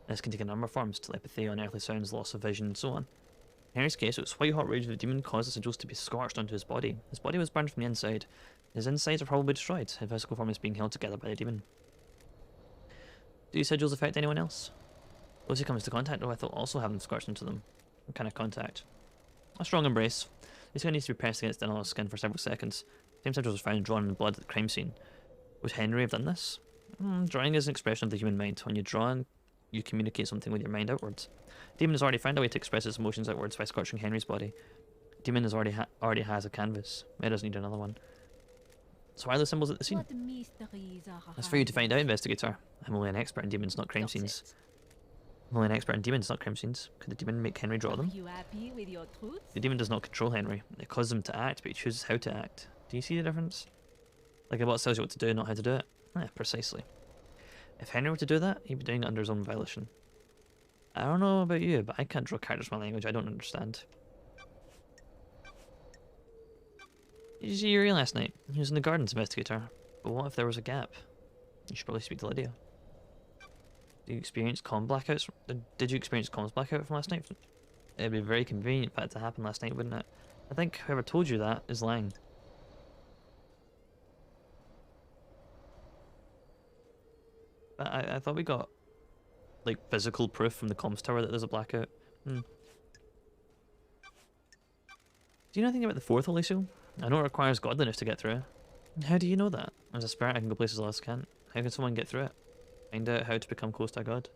This can take a number of forms: telepathy, unearthly sounds, loss of vision, and so on. In Harry's case, it was white hot rage of the demon caused the sigils to be scorched onto his body. His body was burned from the inside. His insides are probably destroyed. His physical form is being held together by the demon. Do these sigils affect anyone else? Those he comes into contact with will also have them scorched into them. What kind of contact? A strong embrace. This guy needs to be pressed against another skin for several seconds. Same sigils was found drawn in the blood at the crime scene. Would Henry have done this? Drawing is an expression of the human mind. When you draw, you communicate something with your mind outwards. Demon has already found a way to express his emotions outwards by scorching Henry's body. Demon has already has a canvas. It doesn't need another one. So why are the symbols at the scene? What mysteries are That's for you to find out, investigator. I'm only an expert in demons, not crime Does scenes. it? I'm only an expert in demons, not crime scenes. Could the demon make Henry draw Are them? you happy with your truth? The demon does not control Henry. It causes him to act, but he chooses how to act. Do you see the difference? Like what tells you what to do, not how to do it? Yeah, precisely. If Henry were to do that, he'd be doing it under his own volition. I don't know about you, but I can't draw characters from a language I don't understand. Did you see Yuri last night? He was in the gardens, investigator. But what if there was a gap? You should probably speak to Lydia. Did you experience comms blackouts? Did you experience comms blackout from last night? It'd be very convenient for that to happen last night, wouldn't it? I think whoever told you that is lying. But I thought we got like physical proof from the comms tower that there's a blackout. Do you know anything about the fourth holy seal? I know it requires godliness to get through. How do you know that? As a spirit, I can go places others can't. How can someone get through it? Find out how to become close to God.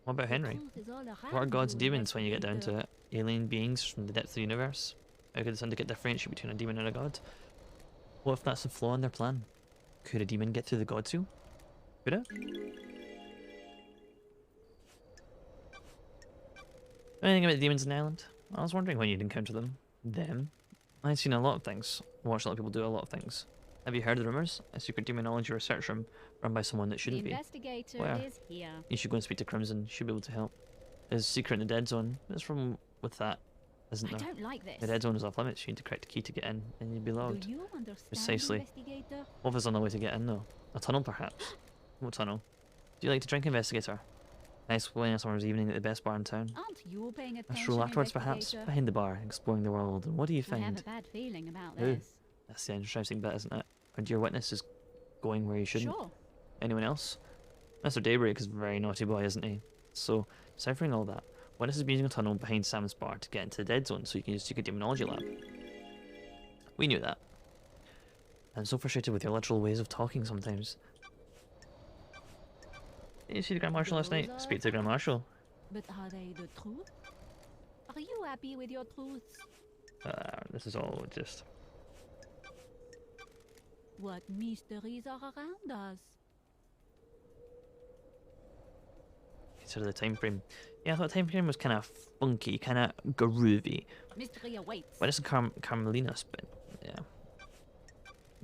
What about Henry? What are gods and demons when you get down to it? Alien beings from the depths of the universe? How could the syndicate differentiate between a demon and a god? What if that's a flaw in their plan? Could a demon get through the god seal? Could it? Anything about the demons in the island? I was wondering when you'd encounter them. Them? I've seen a lot of things. Watched a lot of people do a lot of things. Have you heard of the rumours? A secret demonology research room run by someone that The shouldn't be. investigator Where? is here. You should go and speak to Crimson. She'll be able to help. There's a secret in the dead zone. There's from with that, isn't I there? don't like this. The dead zone is off limits. You need to crack the key to get in, and you'd be logged. Do you understand, Precisely. investigator? What if there's another way to get in though? A tunnel perhaps? What tunnel? Do you like to drink, investigator? Nice way on a summer's evening at the best bar in town. Aren't you paying A attention, stroll afterwards perhaps? investigator? Behind the bar, exploring the world. And what do you I have find? a bad feeling about Who? this. That's the interesting bit, isn't it? When your witness is going where you shouldn't. Sure. Anyone else? Mr. Daybreak is a very naughty boy, isn't he? So, deciphering all that, witness has been using a tunnel behind Sam's bar to get into the dead zone so you can use the secret demonology lab. We knew that. I'm so frustrated with your literal ways of talking sometimes. Did you see the Grand Marshal last night? Speak to the Grand Marshal. But are they the truth? Are you happy with your truths? This is all just... What mysteries are around us? Consider the time frame. Yeah, I thought the time frame was kind of funky, kind of groovy. Mystery awaits. But it's a Carmelinos, but yeah.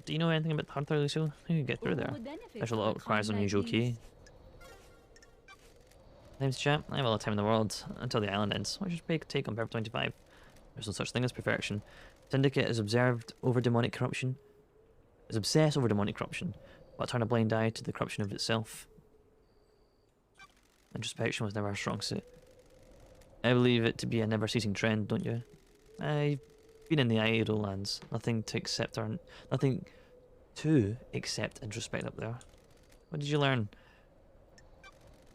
Do you know anything about the Hard Lucio? You can get through Who there. would benefit There's a from lot a that requires an time like unusual key. these? Name's Chat. I have all the time in the world until the island ends. What should we take on Purple 25? There's no such thing as perfection. Syndicate is obsessed over demonic corruption, but turn a blind eye to the corruption of itself. Introspection was never a strong suit. I believe it to be a never-ceasing trend, don't you? I've been in the idle lands. Nothing to accept and introspect up there. What did you learn?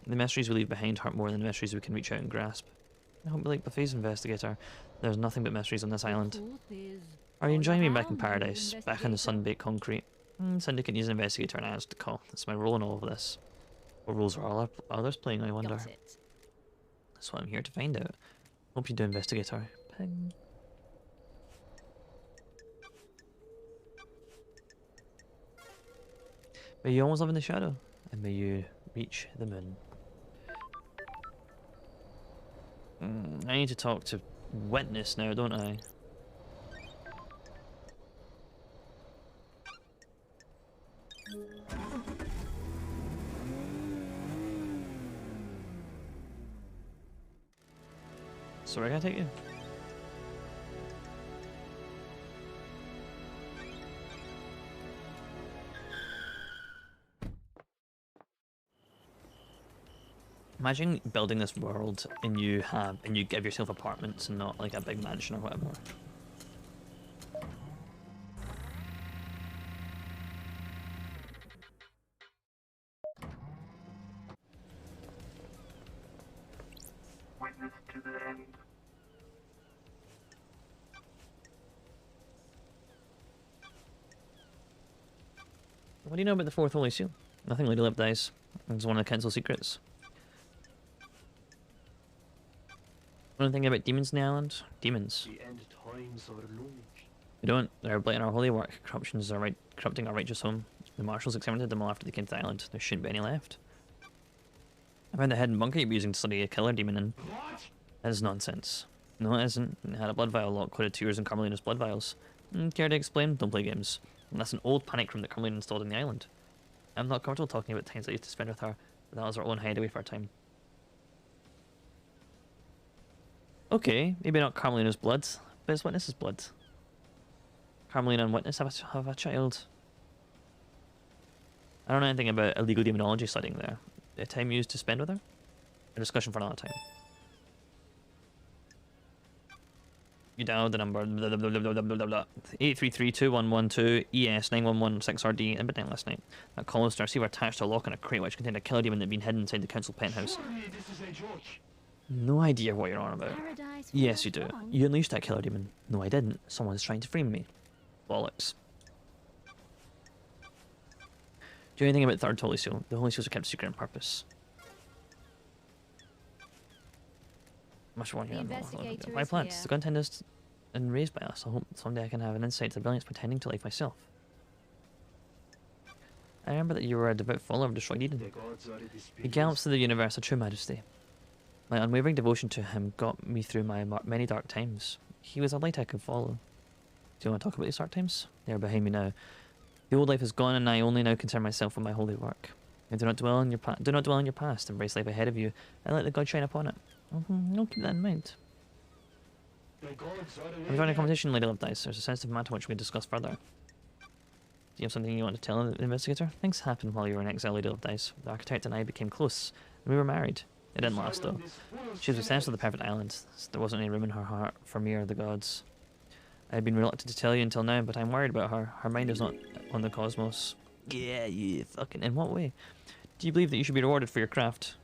The mysteries we leave behind hurt more than the mysteries we can reach out and grasp. I hope you like Buffet's investigator. There's nothing but mysteries on this island. Truth is, Are you enjoying being all back in around, paradise? Back on the investigator. sun-baked concrete? Syndicate needs an investigator and I asked to call. That's my role in all of this. What roles are all others playing, I wonder? Got it. That's what I'm here to find out. Hope you do, investigator. Ping. May you always live in the shadow, and may you reach the moon. I need to talk to Witness now, don't I? So where can I take you? Imagine building this world and you give yourself apartments and not like a big mansion or whatever. Witness to the end. What do you know about the Fourth Holy Seal? Nothing, Lady Lip dies. It's one of the council secrets. One thing about demons in the island? Demons. The end times are looming. We don't. They're blighting our holy work. Corrupting our righteous home. The marshals exterminated them all after they came to the island. There shouldn't be any left. I found the hidden bunker you'd be using to study a killer demon in. What? That is nonsense. No, it isn't. It had a blood vial lock coded to yours and Carmelina's blood vials. Care to explain? Don't play games. And that's an old panic room that Carmelina installed in the island. I'm not comfortable talking about times I used to spend with her, but that was our own hideaway for our time. Okay, maybe not Carmelina's blood, but it's Witness's blood. Carmelina and Witness have a child. I don't know anything about illegal demonology studying there. The time used to spend with her? A discussion for another time. You dialed the number 833-2112 ES 9116RD in midnight last night. That call was to receiver attached to a lock in a crate which contained a killer demon that had been hidden inside the council penthouse. Surely this is a joke. No idea what you're on about. Paradise Yes, for you do. fun. You unleashed that killer demon. No, I didn't. Someone's trying to frame me. Bollocks. Do you know anything about the Third Holy Seal? The Holy Seals are kept secret on purpose. Much more. The investigator My is plants. here. The content is and raised by us. I hope someday I can have an insight to the brilliance pretending to life myself. I remember that you were a devout follower of Destroyed The Eden. gods are displeased. He gallops through the universe a true majesty. My unwavering devotion to him got me through my many dark times. He was a light I could follow. Do you want to talk about these dark times? They are behind me now. The old life is gone, and I only now concern myself with my holy work. And do not dwell on your past. Embrace life ahead of you, and let the God shine upon it. I'll keep that in mind. The gods are I'm joining a competition, Lady Love Dice. There's a sensitive matter which we can discuss further. Do you have something you want to tell the investigator? Things happened while you were in exile, Lady Love Dice. The architect and I became close, and we were married. It didn't last though. She was obsessed with the perfect island. There wasn't any room in her heart for me or the gods. I had been reluctant to tell you until now, but I'm worried about her. Her mind is not on the cosmos. Yeah, fucking. In what way? Do you believe that you should be rewarded for your craft?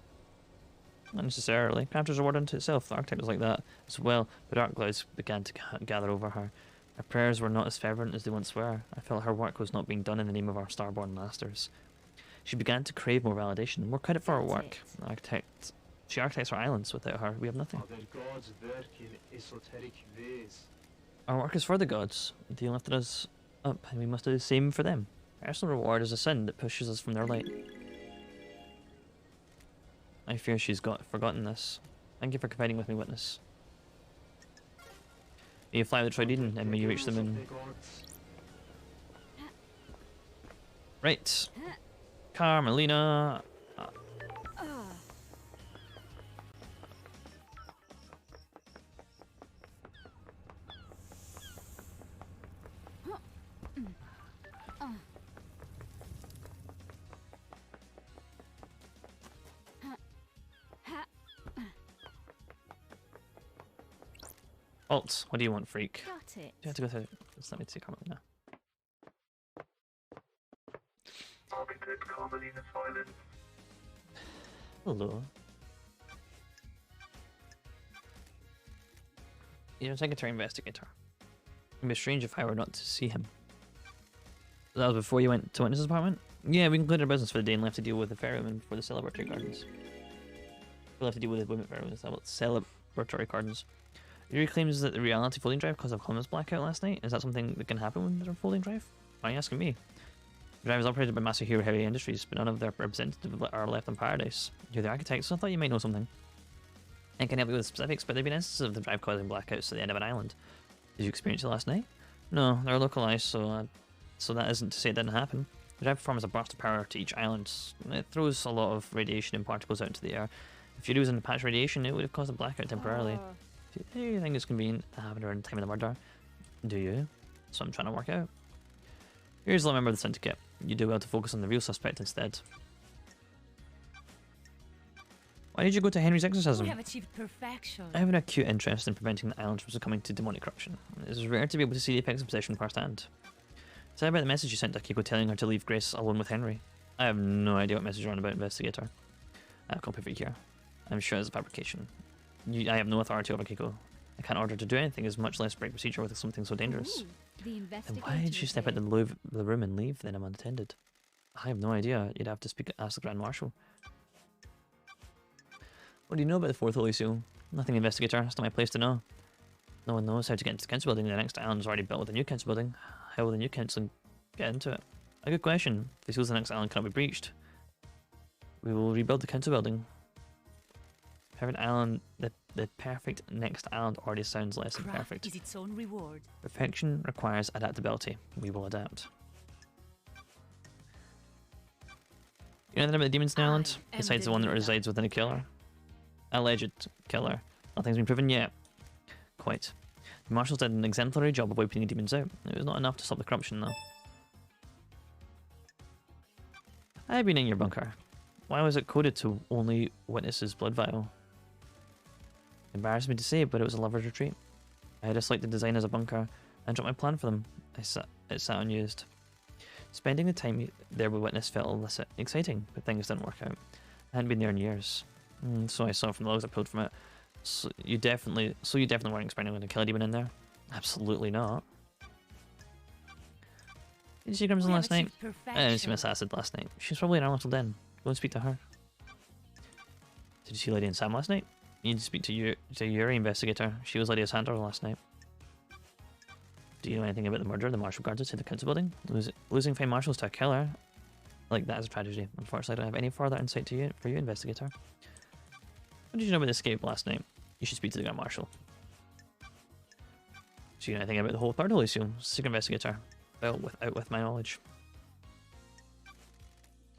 Not necessarily. Craft is rewarded unto itself. The architect was like that as well, but dark clouds began to gather over her. Her prayers were not as fervent as they once were. I felt her work was not being done in the name of our starborn masters. She began to crave more validation, more credit for her work. She architects our islands. Without her, we have nothing. Other gods work in esoteric ways. Our work is for the gods. They lifted us up, and we must do the same for them. Personal reward is a sin that pushes us from their light. I fear she's forgotten this. Thank you for confiding with me, Witness. May you fly with the Destroyed Eden, and may you reach the moon. The gods. Right. Carmelina. Alt, what do you want, freak? Got it. You have to go through. Just let me see Carmelina. Architect Carmelina Silence. Hello. You're a secretary investigator. It'd be strange if I were not to see him. That was before you went to Witness's apartment? Yeah, we concluded our business for the day and left to deal with the ferryman for the celebratory gardens. We left to deal with the women ferryman celebratory gardens. Yuri claims that the reality folding drive caused a Columbus blackout last night. Is that something that can happen when there's a folding drive? Why are you asking me? The drive is operated by Masahiro Heavy Industries, but none of their representatives are left in Paradise. You're the architect, so I thought you might know something. I can help you with specifics, but there have been instances of the drive causing blackouts at the end of an island. Did you experience it last night? No, they're localized, so that isn't to say it didn't happen. The drive performs a burst of power to each island. It throws a lot of radiation and particles out into the air. If you're using patch radiation, it would have caused a blackout temporarily. Do you think it's convenient to happen around the time of the murder? Do you? That's what I'm trying to work out. You're usually a member of the syndicate. You do well to focus on the real suspect instead. Why did you go to Henry's exorcism? We have achieved perfection. I have an acute interest in preventing the island from succumbing to demonic corruption. It is rare to be able to see the effects of possession firsthand. Tell me about the message you sent to Akiko telling her to leave Grace alone with Henry. I have no idea what message you're on about, investigator. I have a copy of it here. I'm sure it's a fabrication. I have no authority over Akiko. I can't order her to do anything, as much less break procedure with something so dangerous. Ooh, the Then why did she step out of the room and leave then unattended? I have no idea. You'd have to ask the Grand Marshal. What do you know about the Fourth Holy Seal? Nothing, investigator. It's not my place to know. No one knows how to get into the council building. The next island is already built with the new council building. How will the new council get into it? A good question. The seals of the next island cannot be breached. We will rebuild the council building. Perfect island. The perfect next island already sounds less than perfect. Is its own reward. Perfection requires adaptability. We will adapt. You know anything about the demons in the island? Besides the one that resides within a killer? Alleged killer. Nothing's been proven yet. Quite. The marshals did an exemplary job of wiping the demons out. It was not enough to stop the corruption, though. I've been in your bunker. Why was it coded to only Witness's blood vial? Embarrassed me to say, but it was a lover's retreat. I had a selected design as a bunker and dropped my plan for them. It sat unused. Spending the time there with Witness felt illicit, exciting, but things didn't work out. I hadn't been there in years. So I saw from the logs I pulled from it. So you definitely weren't experimenting to kill a demon in there? Absolutely not. Did you see Crimson last night? I didn't see Miss Acid last night. She's probably in our little den. Go and speak to her. Did you see Lady and Sam last night? You need to speak to Yuri, investigator. She was Lydia's handler last night. Do you know anything about the murder of the marshal guards to the council building? Losing 5 marshals to a killer? Like, that is a tragedy. Unfortunately, I don't have any further insight for you, investigator. What did you know about the escape last night? You should speak to the Grand Marshal. Do you know anything about the whole Third Holy Seal? Secret investigator. Well, with my knowledge.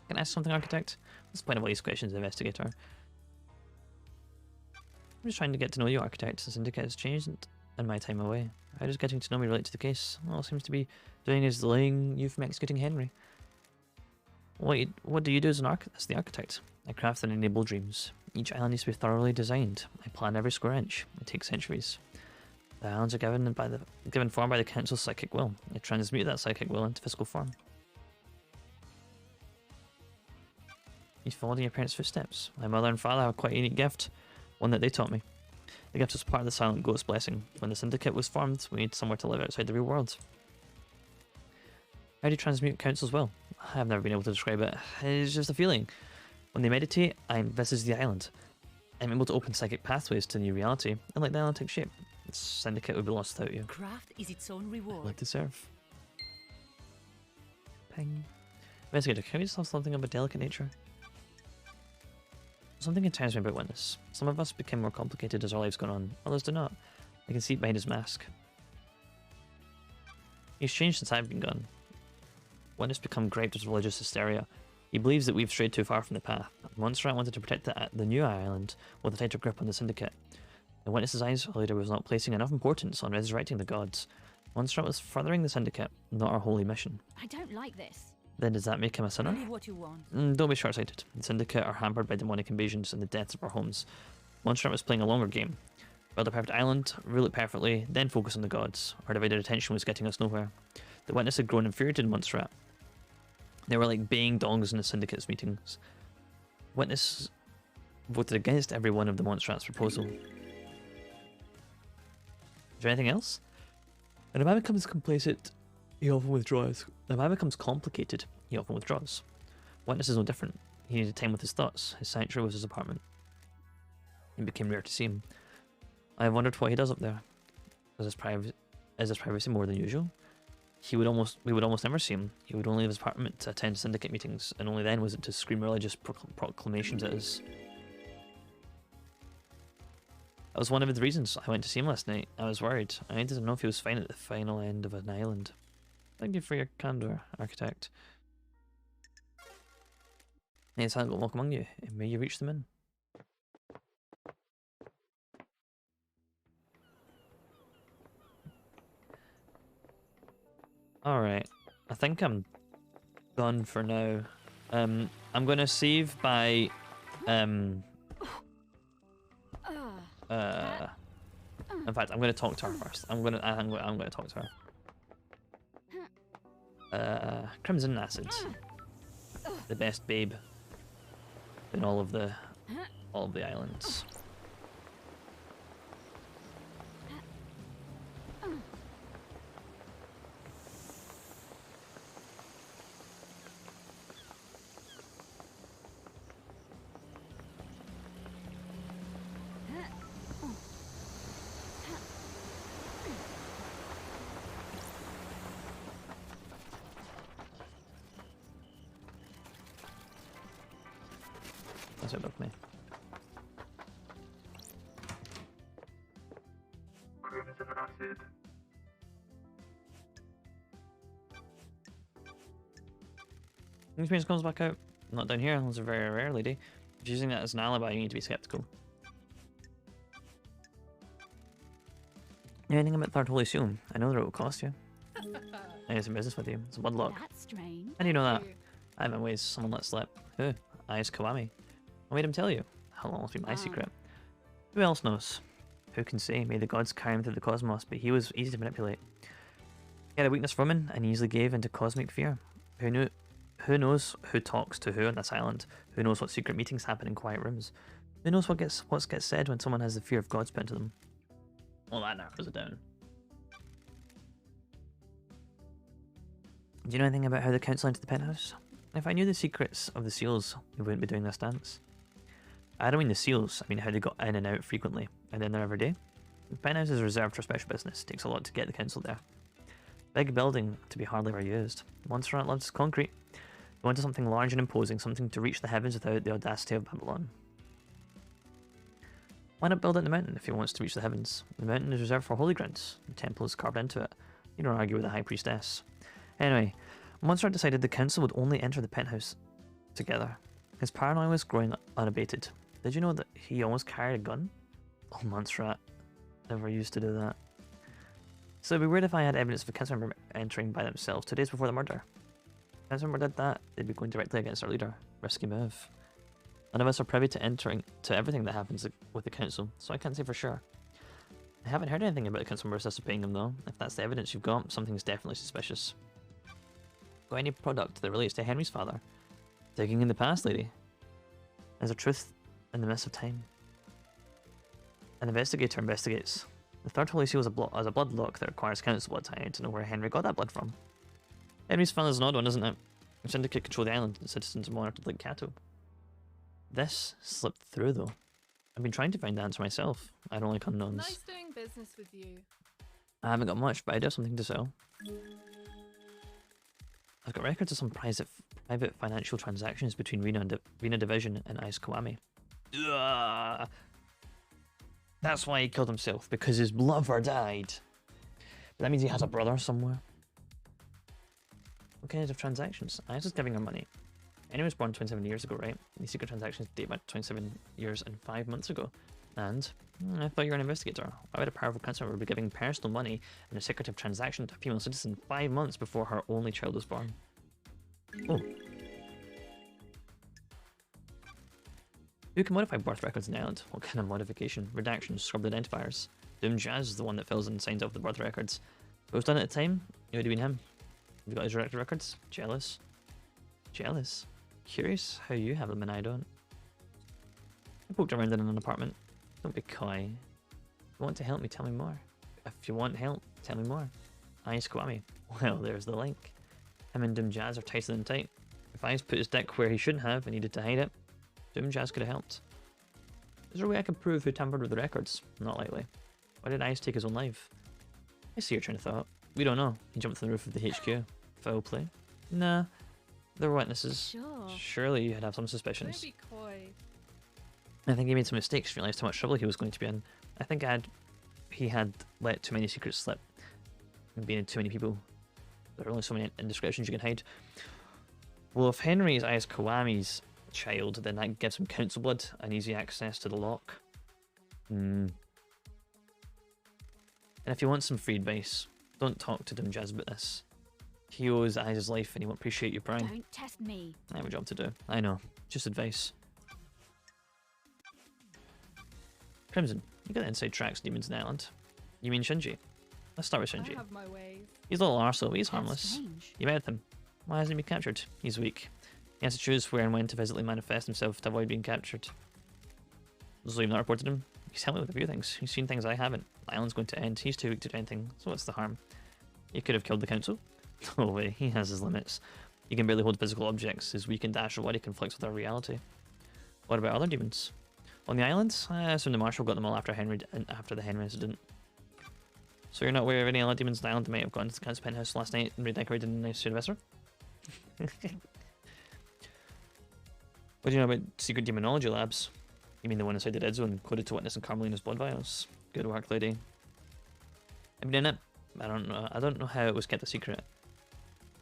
Can I ask something, Architect? What's the point of all these questions, investigator? I'm just trying to get to know you, Architect. The Syndicate has changed in my time away. How does getting to know me relate to the case? All it seems to be doing is delaying you from executing Henry. What do you do as the architect? I craft and enable dreams. Each island needs to be thoroughly designed. I plan every square inch. It takes centuries. The islands are given form by the council's psychic will. I transmute that psychic will into physical form. You followed in your parents' footsteps. My mother and father have quite a unique gift, one that they taught me. The gift was part of the Silent Ghost blessing. When the Syndicate was formed, we needed somewhere to live outside the real world. How do you transmute council's will? I have never been able to describe it. It's just a feeling. When they meditate, I envisage the island. I'm able to open psychic pathways to new reality, and let the island take shape. The Syndicate would be lost without you. Craft is its own reward. I'd like to serve. Ping. Investigator, can we just have something of a delicate nature? Something concerns me about Witness. Some of us become more complicated as our lives go on, others do not. I can see it behind his mask. He's changed since I've been gone. Witness become griped with religious hysteria. He believes that we've strayed too far from the path. Montserrat wanted to protect the new island with a tighter grip on the Syndicate. In Witness's eyes, our leader was not placing enough importance on resurrecting the gods. Montserrat was furthering the Syndicate, not our holy mission. I don't like this. Then does that make him a sinner? Believe what you want. Don't be short-sighted. The Syndicate are hampered by demonic invasions and the deaths of our homes. Montserrat was playing a longer game. Build a perfect island, rule it perfectly, then focus on the gods. Our divided attention was getting us nowhere. The Witness had grown infuriated in Montserrat. They were like baying dogs in the Syndicate's meetings. Witness voted against every one of the Montserrat's proposal. Is there anything else? When a man becomes complacent, he often withdraws. When a man becomes complicated, he often withdraws. Witness is no different. He needed time with his thoughts. His sanctuary was his apartment. It became rare to see him. I have wondered what he does up there. Is his privacy more than usual? We would almost never see him. He would only leave his apartment to attend syndicate meetings, and only then was it to scream religious proclamations at us. That was one of the reasons I went to see him last night. I was worried. I didn't know if he was fine at the final end of an island. Thank you for your candor, architect. May his hand walk among you, and may you reach them in. Alright, I think I'm done for now. I'm gonna save by in fact, I'm gonna talk to her first. I'm gonna talk to her. Crimson Acid, the best babe in all of the islands. That's it with me. Crimson Acid. Experience comes back out. Not down here, those are very rare, lady. If you're using that as an alibi, you need to be skeptical. Anything about Third Holy Seal? I know that it will cost you. I do some business with you. It's a bloodlock. That's strange. How do you know that? I have in ways someone let slip. Who? Ais Kawami. I made him tell you. How long has been my secret? Who else knows? Who can say? May the gods carry him through the cosmos, but he was easy to manipulate. He had a weakness for women, and he easily gave into cosmic fear. Who knows who talks to who on this island? Who knows what secret meetings happen in quiet rooms? Who knows what gets said when someone has the fear of gods put into them? Well, that narrows it down. Do you know anything about how the council entered the penthouse? If I knew the secrets of the seals, we wouldn't be doing this dance. I don't mean the seals, I mean how they got in and out frequently, and in there every day. The penthouse is reserved for special business. It takes a lot to get the council there. Big building to be hardly ever used. Montserrat loves concrete. They wanted something large and imposing, something to reach the heavens without the audacity of Babylon. Why not build it in the mountain if he wants to reach the heavens? The mountain is reserved for holy grounds. The temple is carved into it. You don't argue with the high priestess. Anyway, Montserrat decided the council would only enter the penthouse together. His paranoia was growing unabated. Did you know that he almost carried a gun? Oh, Montserrat never used to do that. So it'd be weird if I had evidence of a council member entering by themselves 2 days before the murder. If a council member did that, they'd be going directly against our leader. Risky move. None of us are privy to everything that happens with the council, so I can't say for sure. I haven't heard anything about the council members disobeying them though. If that's the evidence you've got, something's definitely suspicious. Got any product that relates to Henry's father? Digging in the past, lady. There's a truth in the mist of time. An investigator investigates. The Third Holy Seal is a bloodlock that requires council blood. I need to know where Henry got that blood from. Henry's father's an odd one, isn't it? The Syndicate control the island, and citizens are monitored like cattle. This slipped through though. I've been trying to find the answer myself. I don't like unknowns. Nice doing business with you. I haven't got much, but I do have something to sell. I've got records of some private financial transactions between Rena Division and Ais Kawami. Ugh. That's why he killed himself, because his lover died. But that means he has a brother somewhere. What kind of transactions? Ais is giving her money. Henry was born 27 years ago, right? These secret transactions date back 27 years and 5 months ago. And I thought you were an investigator. Why would a powerful council member be giving personal money in a secretive transaction to a female citizen 5 months before her only child was born? Oh. Who can modify birth records in the island? What kind of modification? Redactions, scrubbed identifiers. Doom Jazz is the one that fills in and signs off the birth records. Who was done at the time? It would have been him. Have you got his director records? Jealous. Jealous. Curious how you have them and I don't. I poked around in an apartment. Don't be coy. If you want to help me, tell me more. If you want help, tell me more. Ice Kwame. Well, there's the link. Him and Doom Jazz are tighter than tight. If Ice put his dick where he shouldn't have and needed to hide it, Doom Jazz could have helped. Is there a way I can prove who tampered with the records? Not likely. Why did Ice take his own life? I see your train of thought. We don't know. He jumped from the roof of the HQ. Foul play? Nah. There were witnesses. Sure. Surely you'd have some Don't suspicions. be coy. I think he made some mistakes, realised how much trouble he was going to be in. I think he had let too many secrets slip. And being in too many people. There are only so many indiscretions you can hide. Well, if Henry is Ice Kawame's child, then that gives him council blood and easy access to the lock. And if you want some free advice, don't talk to Doom Jazz about this. He owes Ice's life and he won't appreciate you prying. Don't test me. I have a job to do. I know. Just advice. Crimson, you got the inside tracks demons in the island. You mean Shinji? Let's start with I Shinji. have my ways. He's a little arsehole, but he's That's harmless. strange. You met him. Why hasn't he been captured? He's weak. He has to choose where and when to physically manifest himself to avoid being captured. So you've not reported him? He's helped me with a few things. He's seen things I haven't. The island's going to end. He's too weak to do anything, so what's the harm? He could have killed the council. No way, he has his limits. He can barely hold physical objects. His weak and dash body conflicts with our reality. What about other demons? On the island? I assume the marshal got them all after the Henry incident. So you're not aware of any other demons on the island that might have gone to the council penthouse last night and redecorated in a nice Sylvester? What do you know about secret demonology labs? You mean the one inside the dead zone, coded to witness in Carmelina's blood vials? Good work, lady. I've been in it. I don't know how it was kept a secret.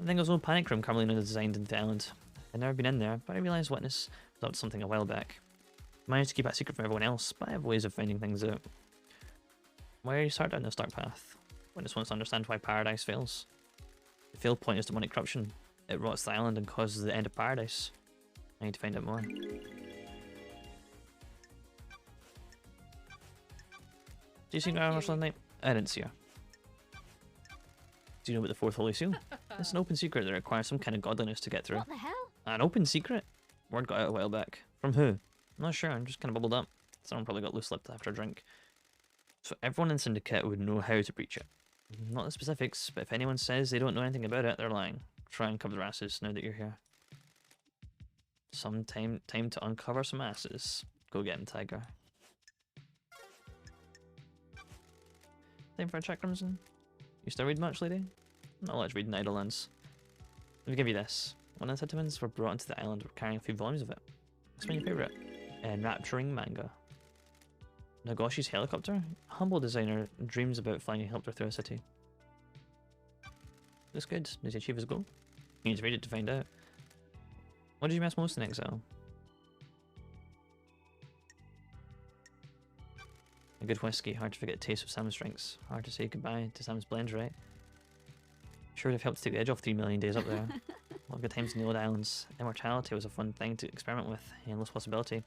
I think it was an old panic room Carmelina designed into the island. I'd never been in there, but I realised Witness was up to something a while back. I managed to keep it a secret from everyone else, but I have ways of finding things out. Why are you starting down this dark path? Witness wants to understand why Paradise fails. The failed point is demonic corruption. It rots the island and causes the end of Paradise. I need to find out more. Do you see Grandma last night? I didn't see her. Do you know about the fourth holy seal? It's an open secret that requires some kind of godliness to get through. What the hell? An open secret? Word got out a while back. From who? I'm not sure, I'm just kind of bubbled up. Someone probably got loose-lipped after a drink. So everyone in Syndicate would know how to breach it. Not the specifics, but if anyone says they don't know anything about it, they're lying. Try and cover their asses now that you're here. Some time to uncover some asses. Go get him, Tiger. Time for a check, Crimson? You still read much, lady? Not much reading Idlelands. Let me give you this. One of the Titamans were brought into the island carrying a few volumes of it. What's been your favourite? Enrapturing manga. Nagoshi's helicopter? A humble designer dreams about flying a helicopter through a city. Looks good. Does he achieve his goal? You need to read it to find out. What did you miss most in Exile? A good whiskey, hard to forget the taste of Sam's drinks. Hard to say goodbye to Sam's blends, right? Sure would have helped to take the edge off 3 million days up there. A lot of good times in the old islands. Immortality was a fun thing to experiment with, endless possibility. It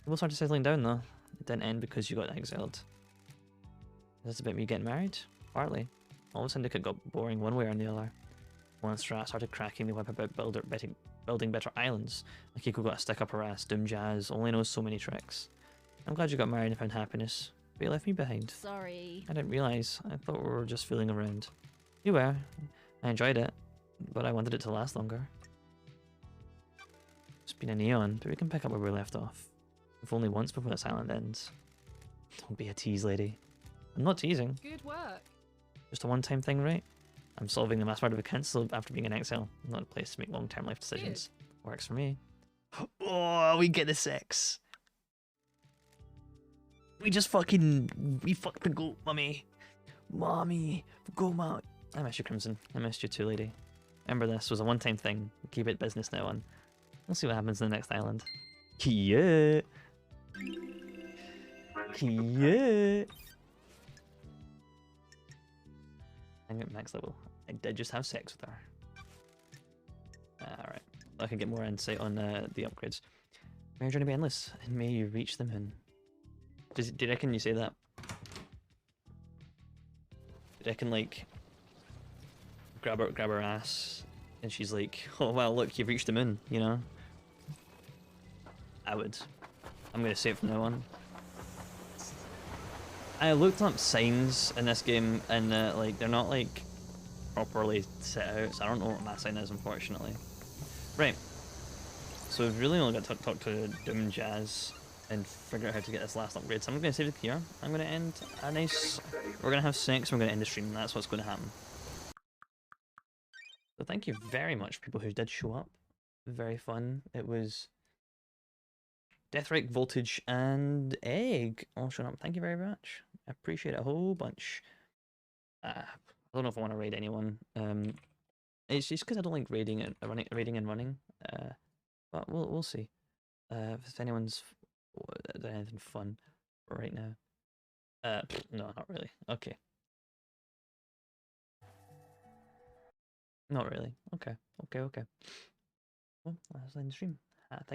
both started settling down though. It didn't end because you got exiled. Is this about me getting married? Partly. All of a sudden it got boring one way or the other. Once Rat started cracking the whip about building better islands, Akiko got a stick up her ass, Doom Jazz only knows so many tricks. I'm glad you got married and found happiness, but you left me behind. Sorry. I didn't realise. I thought we were just fooling around. You were. I enjoyed it, but I wanted it to last longer. It's been an eon, but we can pick up where we left off. If only once before this island ends. Don't be a tease, lady. I'm not teasing. Good work. Just a one-time thing, right? I'm solving the mass murder of a council after being in exile. Not a place to make long-term life decisions. Works for me. Oh, we get the sex. We fucked the goat, mummy. Mommy, go, mom. I miss you, Crimson. I missed you too, lady. Remember, this was a one-time thing. Keep it business now on. We'll see what happens in the next island. Yeah. Yeah. I'm at max level. I did just have sex with her. Alright. I can get more insight on the upgrades. May your journey be endless, and may you reach the moon. Do you reckon you say that? Do you reckon, like, grab her ass, and she's like, oh wow, look, you've reached the moon, you know? I would I'm gonna say it from now on. I looked up signs in this game, and like they're not like properly set out, so I don't know what that sign is, unfortunately. Right. So we've really only got to talk to Doom Jazz and figure out how to get this last upgrade. So I'm gonna save it here. I'm gonna end a nice. We're gonna have sex. We're gonna end the stream. That's what's gonna happen. So thank you very much, people who did show up. Very fun. It was Deathrite, Voltage, and Egg all showing up. Thank you very much. I appreciate it a whole bunch. I don't know if I want to raid anyone. It's just because I don't like raiding and running. But we'll see. If anyone's done anything fun right now. No, not really. Okay. Not really. Okay. Well, that's the end of the stream.